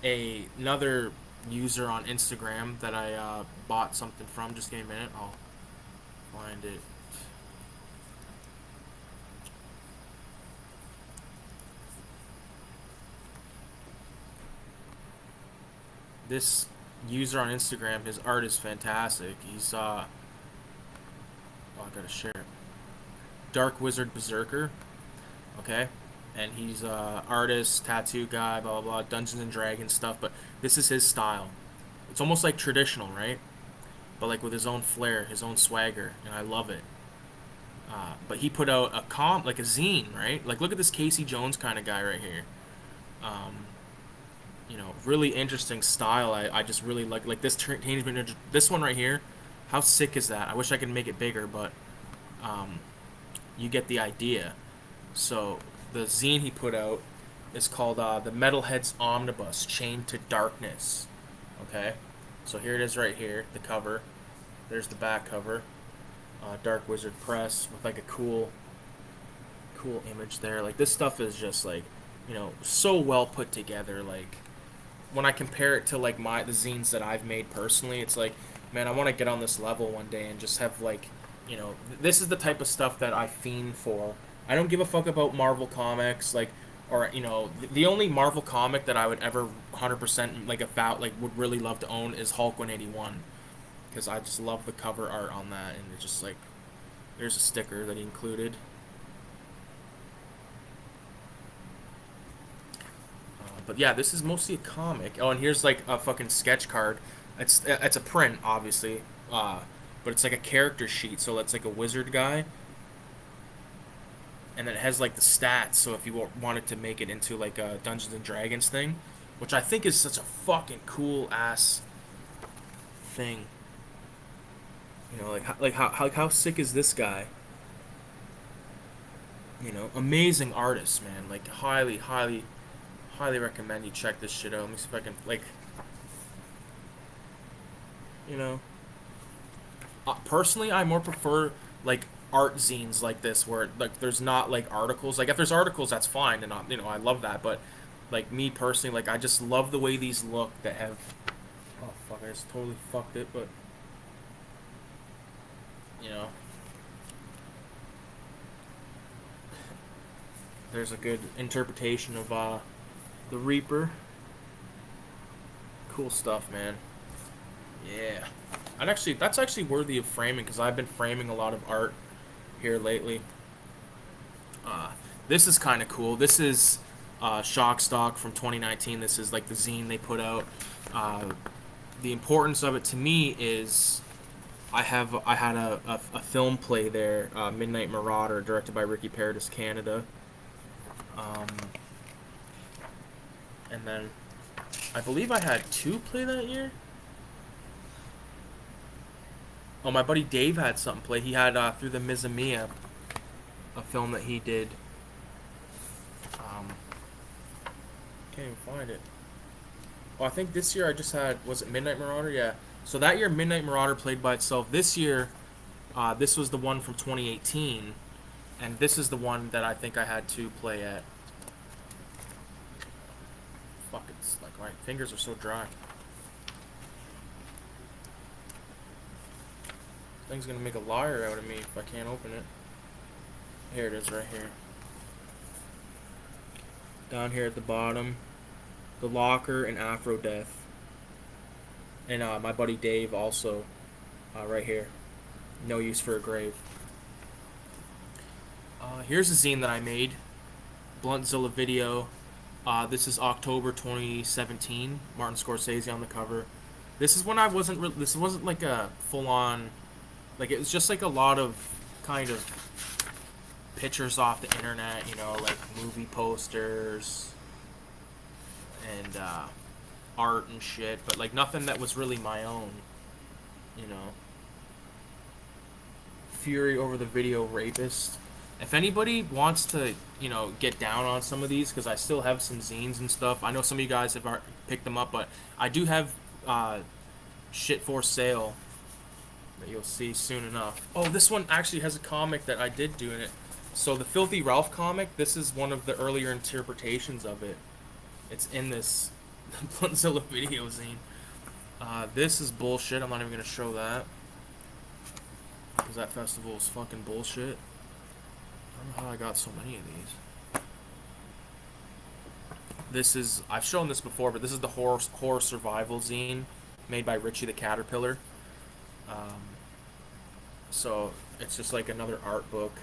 another user on Instagram that I bought something from. Just give me a minute. I'll find it. This user on Instagram, his art is fantastic. He's oh, I gotta share it. Dark Wizard Berserker. Okay, and he's artist, tattoo guy, blah blah blah, Dungeons and Dragons stuff. But this is his style. It's almost like traditional, right? But like with his own flair, his own swagger, and I love it. But he put out like a zine, right? Like look at this Casey Jones kind of guy right here. Really interesting style. I just really like this Teenage Mutant Ninja. This one right here. How sick is that? I wish I could make it bigger, but you get the idea. So the zine he put out is called the Metalheads Omnibus: Chained to Darkness. Okay, so here it is right here, the cover. There's the back cover. Dark Wizard Press with like a cool image there. Like this stuff is just like, so well put together. Like when I compare it to like the zines that I've made personally, it's like, man, I want to get on this level one day and just have like, this is the type of stuff that I fiend for I don't give a fuck about Marvel comics, like, or you know, the only Marvel comic that I would ever 100% like about like would really love to own is Hulk 181, because I just love the cover art on that, and it's just like there's a sticker that he included. But yeah, this is mostly a comic. Oh, and here's like a fucking sketch card. It's a print, obviously, but it's like a character sheet. So it's like a wizard guy, and then it has like the stats. So if you wanted to make it into like a Dungeons and Dragons thing, which I think is such a fucking cool ass thing. You know, how sick is this guy? You know, amazing artist, man. Like highly recommend you check this shit out. Let me see if I can like, you know. Personally, I more prefer like art zines like this, where like there's not like articles. Like if there's articles, that's fine, and you know I love that. But like me personally, like I just love the way these look that have. Oh fuck! I just totally fucked it, but you know, there's a good interpretation of the Reaper. Cool stuff, man. Yeah. That's actually worthy of framing, because I've been framing a lot of art here lately. Uh, this is kind of cool. This is Shock Stock from 2019. This is like the zine they put out. The importance of it to me is I had a film play there, Midnight Marauder, directed by Ricky Paradis Canada. Um, and then I believe I had two play that year. Oh, my buddy Dave had something play. He had Through the Mizamiya, a film that he did. Can't even find it. Oh, I think this year I just had, was it Midnight Marauder? Yeah. So that year Midnight Marauder played by itself. This year, this was the one from 2018, and this is the one that I think I had to play at. Fuck, it's like my fingers are so dry. Thing's gonna make a liar out of me if I can't open it. Here it is, right here. Down here at the bottom, The Locker and Afrodeath. And my buddy Dave also, right here. No Use for a Grave. Here's a zine that I made. Bluntzilla video. This is October 2017. Martin Scorsese on the cover. This is when I wasn't. This wasn't like a full-on. Like it was just like a lot of kind of pictures off the internet. You know, like movie posters and art and shit. But like nothing that was really my own. You know. Fury over the Video Rapist. If anybody wants to, you know, get down on some of these, because I still have some zines and stuff. I know some of you guys have picked them up, but I do have shit for sale that you'll see soon enough. Oh, this one actually has a comic that I did do in it. So the Filthy Ralph comic, this is one of the earlier interpretations of it. It's in this Bluntzilla video zine. This is bullshit. I'm not even going to show that, because that festival is fucking bullshit. I don't know how I got so many of these. This is, I've shown this before, but this is the horror survival zine made by Richie the Caterpillar. So it's just like another art book,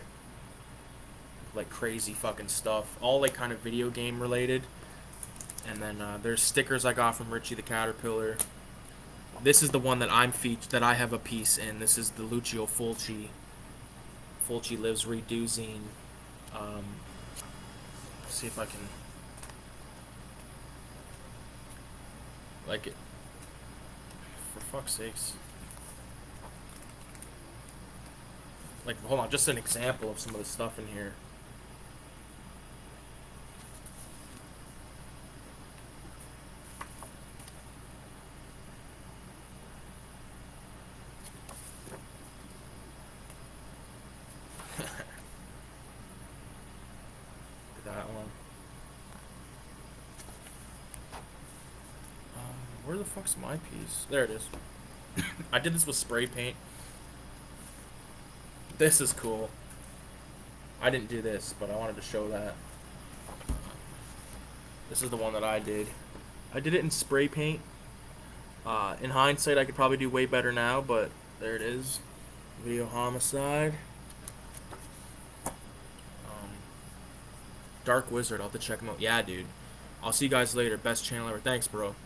like crazy fucking stuff, all like kind of video game related. And then there's stickers I got from Richie the Caterpillar. This is the one that that I have a piece in. This is the Lucio Fulci Lives Redo zine. Let's see if I can like it. For fuck's sakes. Like, hold on, just an example of some of the stuff in here. That one. Where the fuck's my piece? There it is. I did this with spray paint. This is cool. I didn't do this, but I wanted to show that. This is the one that I did. I did it in spray paint. In hindsight, I could probably do way better now, but there it is. VideoHomicide. Dark Wizard, I'll have to check him out. Yeah, dude. I'll see you guys later. Best channel ever. Thanks, bro.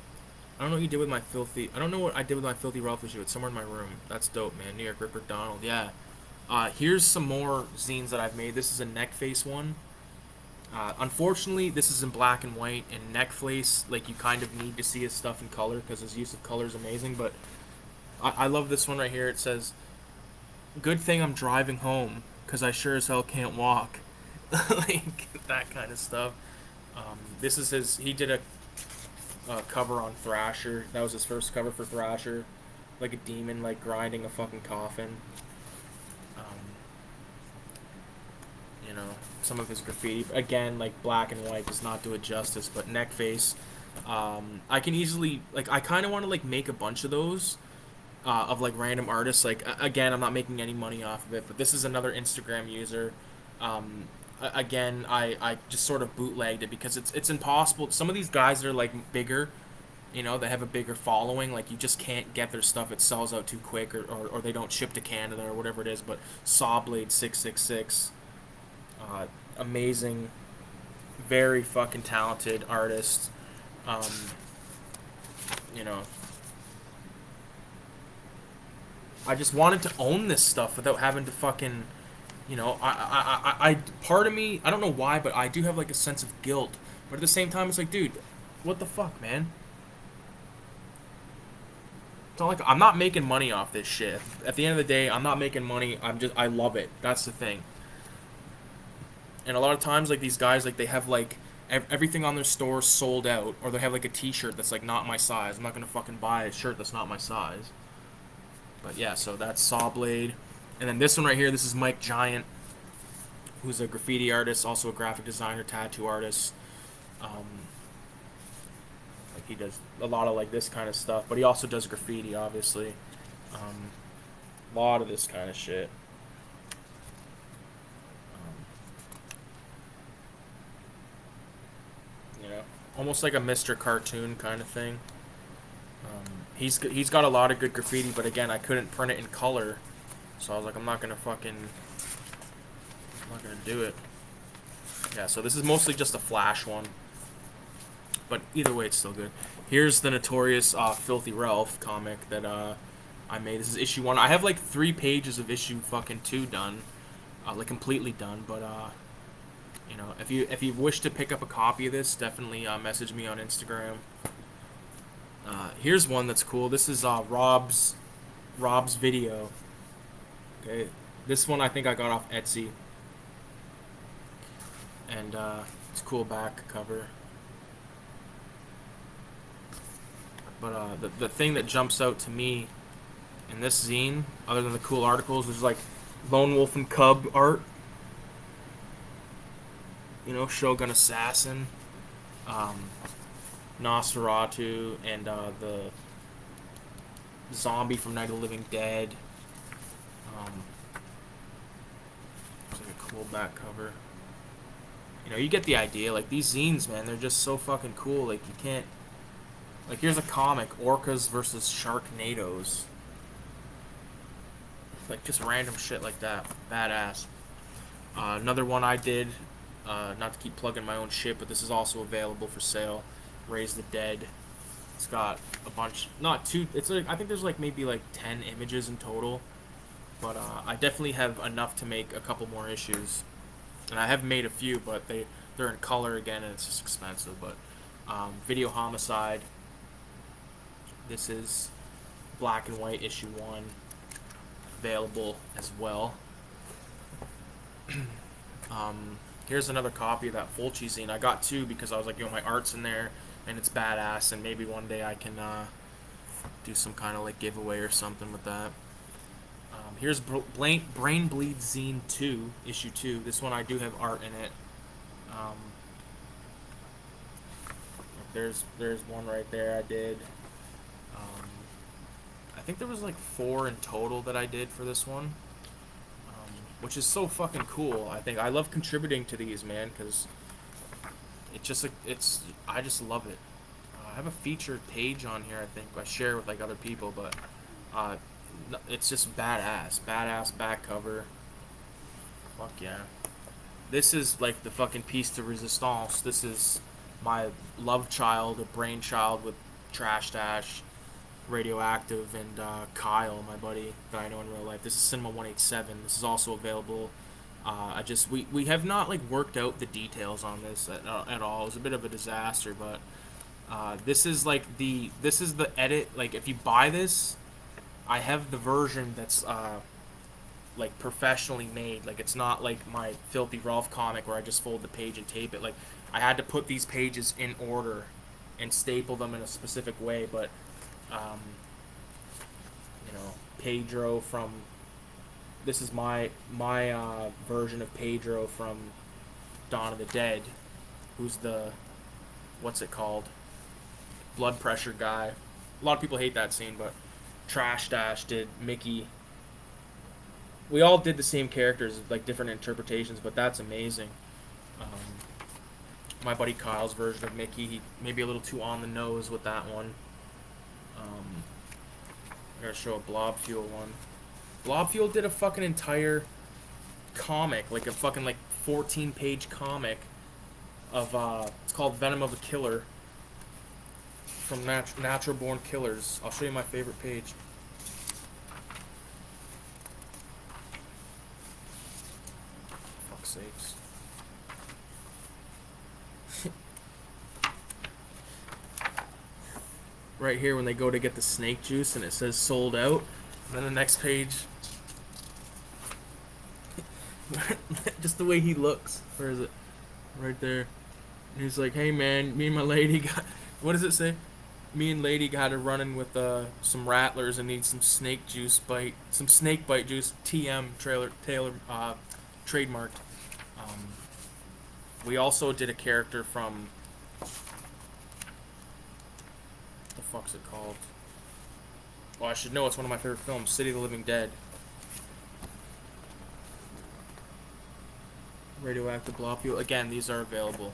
I don't know what you did with my filthy... I don't know what I did with my filthy Ralph issue. It's somewhere in my room. That's dope, man. New York Ripper Donald. Yeah. Here's some more zines that I've made. This is a neck face one. Unfortunately, this is in black and white, and neck face, like, you kind of need to see his stuff in color because his use of color is amazing, but I love this one right here. It says, "Good thing I'm driving home, because I sure as hell can't walk." Like, that kind of stuff. This is his... He did a cover on Thrasher. That was his first cover for Thrasher. Like a demon, like, grinding a fucking coffin. You know, some of his graffiti. Again, like, black and white does not do it justice, but neck face. I can easily... Like, I kind of want to, like, make a bunch of those. Of, like, random artists. Like, again, I'm not making any money off of it, but this is another Instagram user. Again, I just sort of bootlegged it because it's impossible. Some of these guys that are, like, bigger, you know, they have a bigger following. Like, you just can't get their stuff. It sells out too quick, or they don't ship to Canada or whatever it is. But Sawblade 666, amazing, very fucking talented artist. You know, I just wanted to own this stuff without having to fucking... You know, I part of me, I don't know why, but I do have, like, a sense of guilt. But at the same time, it's like, dude, what the fuck, man? It's not like... I'm not making money off this shit. At the end of the day, I'm not making money. I love it. That's the thing. And a lot of times, like, these guys, like, they have, like, everything on their store sold out. Or they have, like, a t-shirt that's, like, not my size. I'm not gonna fucking buy a shirt that's not my size. But yeah, so that's Sawblade. And then this one right here, this is Mike Giant, who's a graffiti artist, also a graphic designer, tattoo artist. Like, he does a lot of, like, this kind of stuff, but he also does graffiti, obviously. A lot of this kind of shit. You know, almost like a Mr. Cartoon kind of thing. He's got a lot of good graffiti, but again, I couldn't print it in color. So I was like, I'm not gonna do it. Yeah, so this is mostly just a flash one. But either way, it's still good. Here's the notorious Filthy Ralph comic that I made. This is issue 1. I have like 3 pages of issue fucking 2 done. Like completely done, but you know, if you wish to pick up a copy of this, definitely message me on Instagram. Here's one that's cool. This is Rob's video. Okay, this one I think I got off Etsy, and it's a cool back cover. But the thing that jumps out to me in this zine, other than the cool articles, is like Lone Wolf and Cub art. You know, Shogun Assassin, Nosferatu, and the zombie from Night of the Living Dead. It's like a cool back cover. You know, you get the idea. Like, these zines, man, they're just so fucking cool. Like, you can't... Like, here's a comic, Orcas versus Sharknadoes. Like, just random shit like that. Badass. Another one I did, not to keep plugging my own shit, but this is also available for sale. Raise the Dead. It's got a bunch... Not too... It's like... I think there's, like, maybe, like, 10 images in total. But I definitely have enough to make a couple more issues. And I have made a few, but they're in color again, and it's just expensive. But VideoHomicide. This is black and white issue 1. Available as well. Here's another copy of that Fulci zine. I got 2 because I was like, yo, my art's in there, and it's badass, and maybe one day I can do some kind of like giveaway or something with that. Here's Brain Bleed Zine 2, issue 2. This one I do have art in it. There's one right there I did. I think there was like 4 in total that I did for this one. which is so fucking cool. I think I love contributing to these, man, because I just love it. I have a featured page on here. I think I share with like other people, but uh, it's just badass back cover. Fuck yeah. This is like the fucking piece de resistance. This is my love child, a brainchild with Trash Dash, Radioactive, and Kyle, my buddy that I know in real life. This is Cinema 187. This is also available. We have not like worked out the details on this at all. It was a bit of a disaster, but this is the edit. Like if you buy this, I have the version that's like professionally made. Like it's not like my Filthy Ralph comic where I just fold the page and tape it. Like I had to put these pages in order and staple them in a specific way. But Pedro from this is my version of Pedro from Dawn of the Dead, who's the what's it called, blood pressure guy. A lot of people hate that scene, but Trash Dash did Mickey. We all did the same characters, like different interpretations, but that's amazing. My buddy Kyle's version of Mickey, he may be a little too on the nose with that one. I gotta show a Blob Fuel one. Blob Fuel did a fucking entire comic, like a fucking like 14-page comic of it's called Venom of a Killer from Natural Born Killers. I'll show you my favorite page. Fuck's sakes. Right here when they go to get the snake juice and it says sold out. And then the next page, just the way he looks. Where is it? Right there. And he's like, hey man, me and my lady got, what does it say? Me and lady got a running with some rattlers and need some snake bite juice. TM Taylor trademarked. We also did a character from, what the fuck's it called? Well, I should know, it's one of my favorite films, City of the Living Dead. Radioactive Blob Fuel. Again, these are available.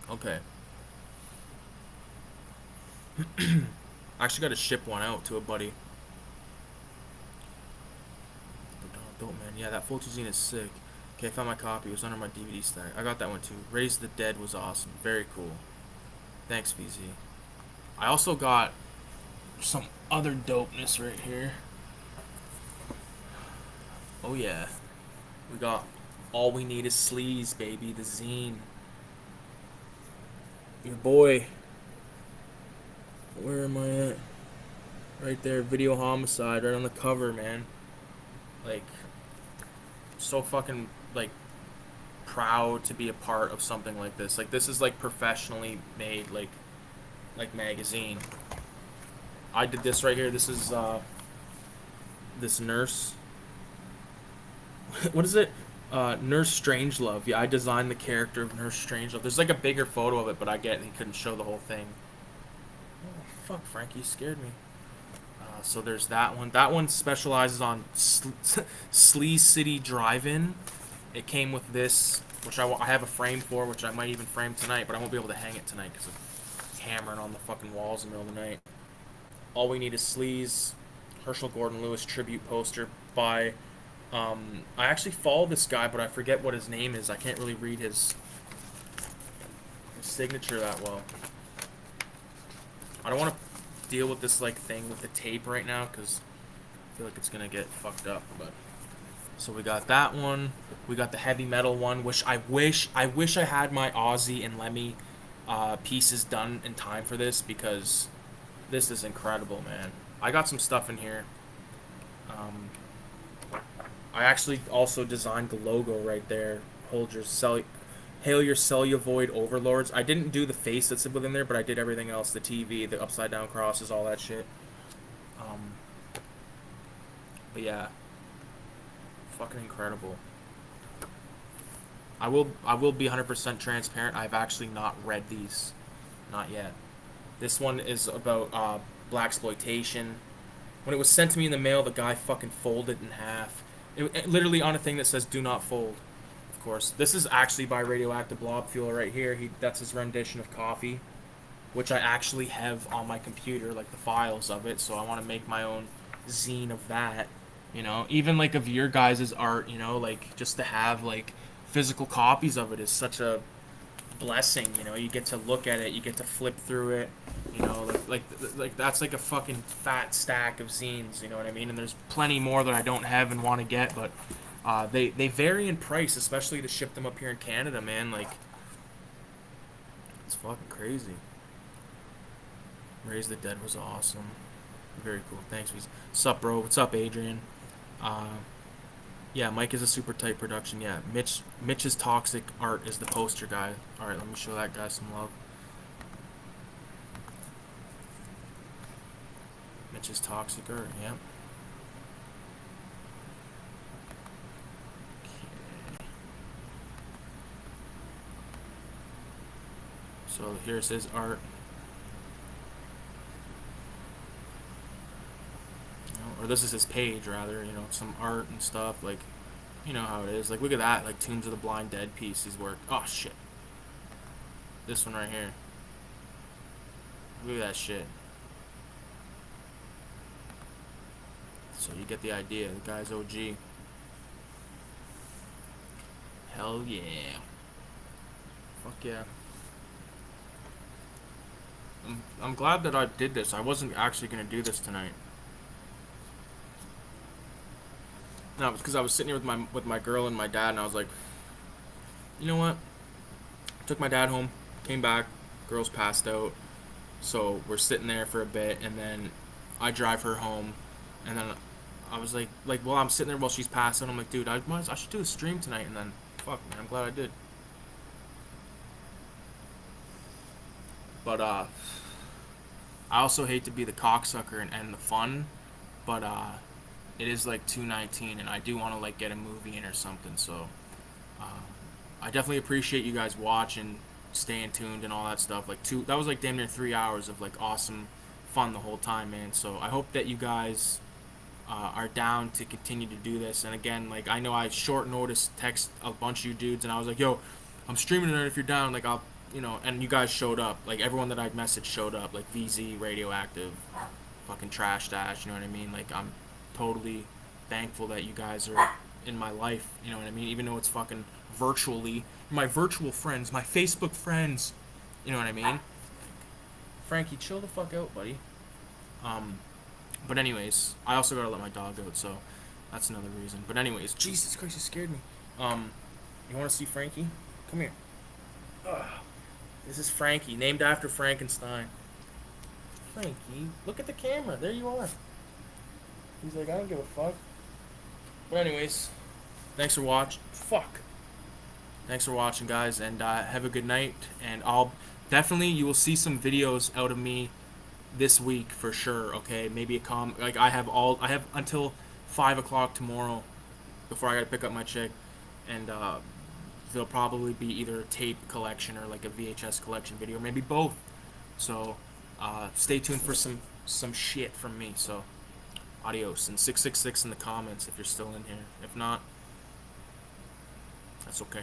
Okay. I actually got to ship one out to a buddy. Dope, man. Yeah, that Full Zine is sick. Okay, I found my copy. It was under my DVD stack. I got that one too. Raise the Dead was awesome. Very cool. Thanks, VZ. I also got some other dopeness right here. Oh yeah. We got All We Need Is Sleaze, baby. The zine. Your boy. Where am I at? Right there. VideoHomicide. Right on the cover, man. Like, so fucking, like, proud to be a part of something like this. Like, this is, like, professionally made, like magazine. I did this right here. This is this nurse. What is it? Nurse Strangelove. Yeah, I designed the character of Nurse Strangelove. There's like a bigger photo of it, but I get it. He couldn't show the whole thing. Oh, fuck, Frankie, you scared me. So there's that one. That one specializes on Sleaze City Drive-In. It came with this, which I have a frame for, which I might even frame tonight, but I won't be able to hang it tonight because of hammering on the fucking walls in the middle of the night. All We Need Is Sleaze, Herschel Gordon Lewis tribute poster by, I actually follow this guy, but I forget what his name is. I can't really read his signature that well. I don't want to deal with this like thing with the tape right now because I feel like it's gonna get fucked up. But so we got that one. We got the heavy metal one, which I wish I had my Ozzy and Lemmy pieces done in time for this because this is incredible, man. I got some stuff in here. I actually also designed the logo right there. Hail your celluloid overlords. I didn't do the face that's within there, but I did everything else. The TV, the upside down crosses, all that shit. But yeah. Fucking incredible. I will be 100% transparent. I've actually not read these. Not yet. This one is about blaxploitation. When it was sent to me in the mail, the guy fucking folded in half. It literally on a thing that says "Do not fold." Of course, this is actually by Radioactive Blob Fuel right here. That's his rendition of Coffee, which I actually have on my computer, like the files of it. So I want to make my own zine of that. You know, even like of your guys' art. You know, like just to have like physical copies of it is such a blessing. You know, you get to look at it, you get to flip through it. You know, like that's like a fucking fat stack of zines. You know what I mean? And there's plenty more that I don't have and want to get, but they vary in price, especially to ship them up here in Canada, man. Like, it's fucking crazy. Raise the Dead was awesome. Very cool. Thanks. What's up, bro? What's up, Adrian? Yeah, Mike is a super tight production. Yeah, Mitch's toxic art is the poster guy. All right, let me show that guy some love. Mitch's toxic art. Yeah. Okay. So here's his art. Or this is his page, rather, you know, some art and stuff, like, you know how it is. Like, look at that, like, Tombs of the Blind Dead piece, his work. Oh, shit. This one right here. Look at that shit. So you get the idea. The guy's OG. Hell yeah. Fuck yeah. I'm glad that I did this. I wasn't actually going to do this tonight. No, it was because I was sitting here with my girl and my dad, and I was like, you know what? Took my dad home, came back, girl's passed out, so we're sitting there for a bit, and then I drive her home, and then I was like, well, I'm sitting there while she's passed out. I'm like, dude, I should do a stream tonight, and then, fuck, man, I'm glad I did. But I also hate to be the cocksucker and end the fun, but it is like 2:19, and I do want to like get a movie in or something. So I definitely appreciate you guys watching, staying tuned, and all that stuff. Like that was like damn near 3 hours of like awesome fun the whole time, man. So I hope that you guys are down to continue to do this. And again, like I know I short notice text a bunch of you dudes, and I was like, yo, I'm streaming tonight if you're down. Like I'll, you know, and you guys showed up. Like everyone that I'd messaged showed up. Like VZ, Radioactive, fucking Trash Dash. You know what I mean? Like I'm totally thankful that you guys are in my life, you know what I mean, even though it's fucking virtually. My virtual friends, my Facebook friends, you know what I mean. Frankie, chill the fuck out, buddy. But anyways, I also gotta let my dog out, so that's another reason. But anyways, Jesus Christ, you scared me. You want to see Frankie? Come here. Ugh. This is Frankie, named after Frankenstein. Frankie, look at the camera, there you are. He's like, I don't give a fuck. But anyways, thanks for watching. Fuck. Thanks for watching, guys, and have a good night. And I'll definitely, you will see some videos out of me this week for sure. Okay, maybe like I have until 5 o'clock tomorrow before I gotta pick up my chick, and there'll probably be either a tape collection or like a VHS collection video, maybe both. So stay tuned for some shit from me. So. Adios, and 666 in the comments if you're still in here. If not, that's okay.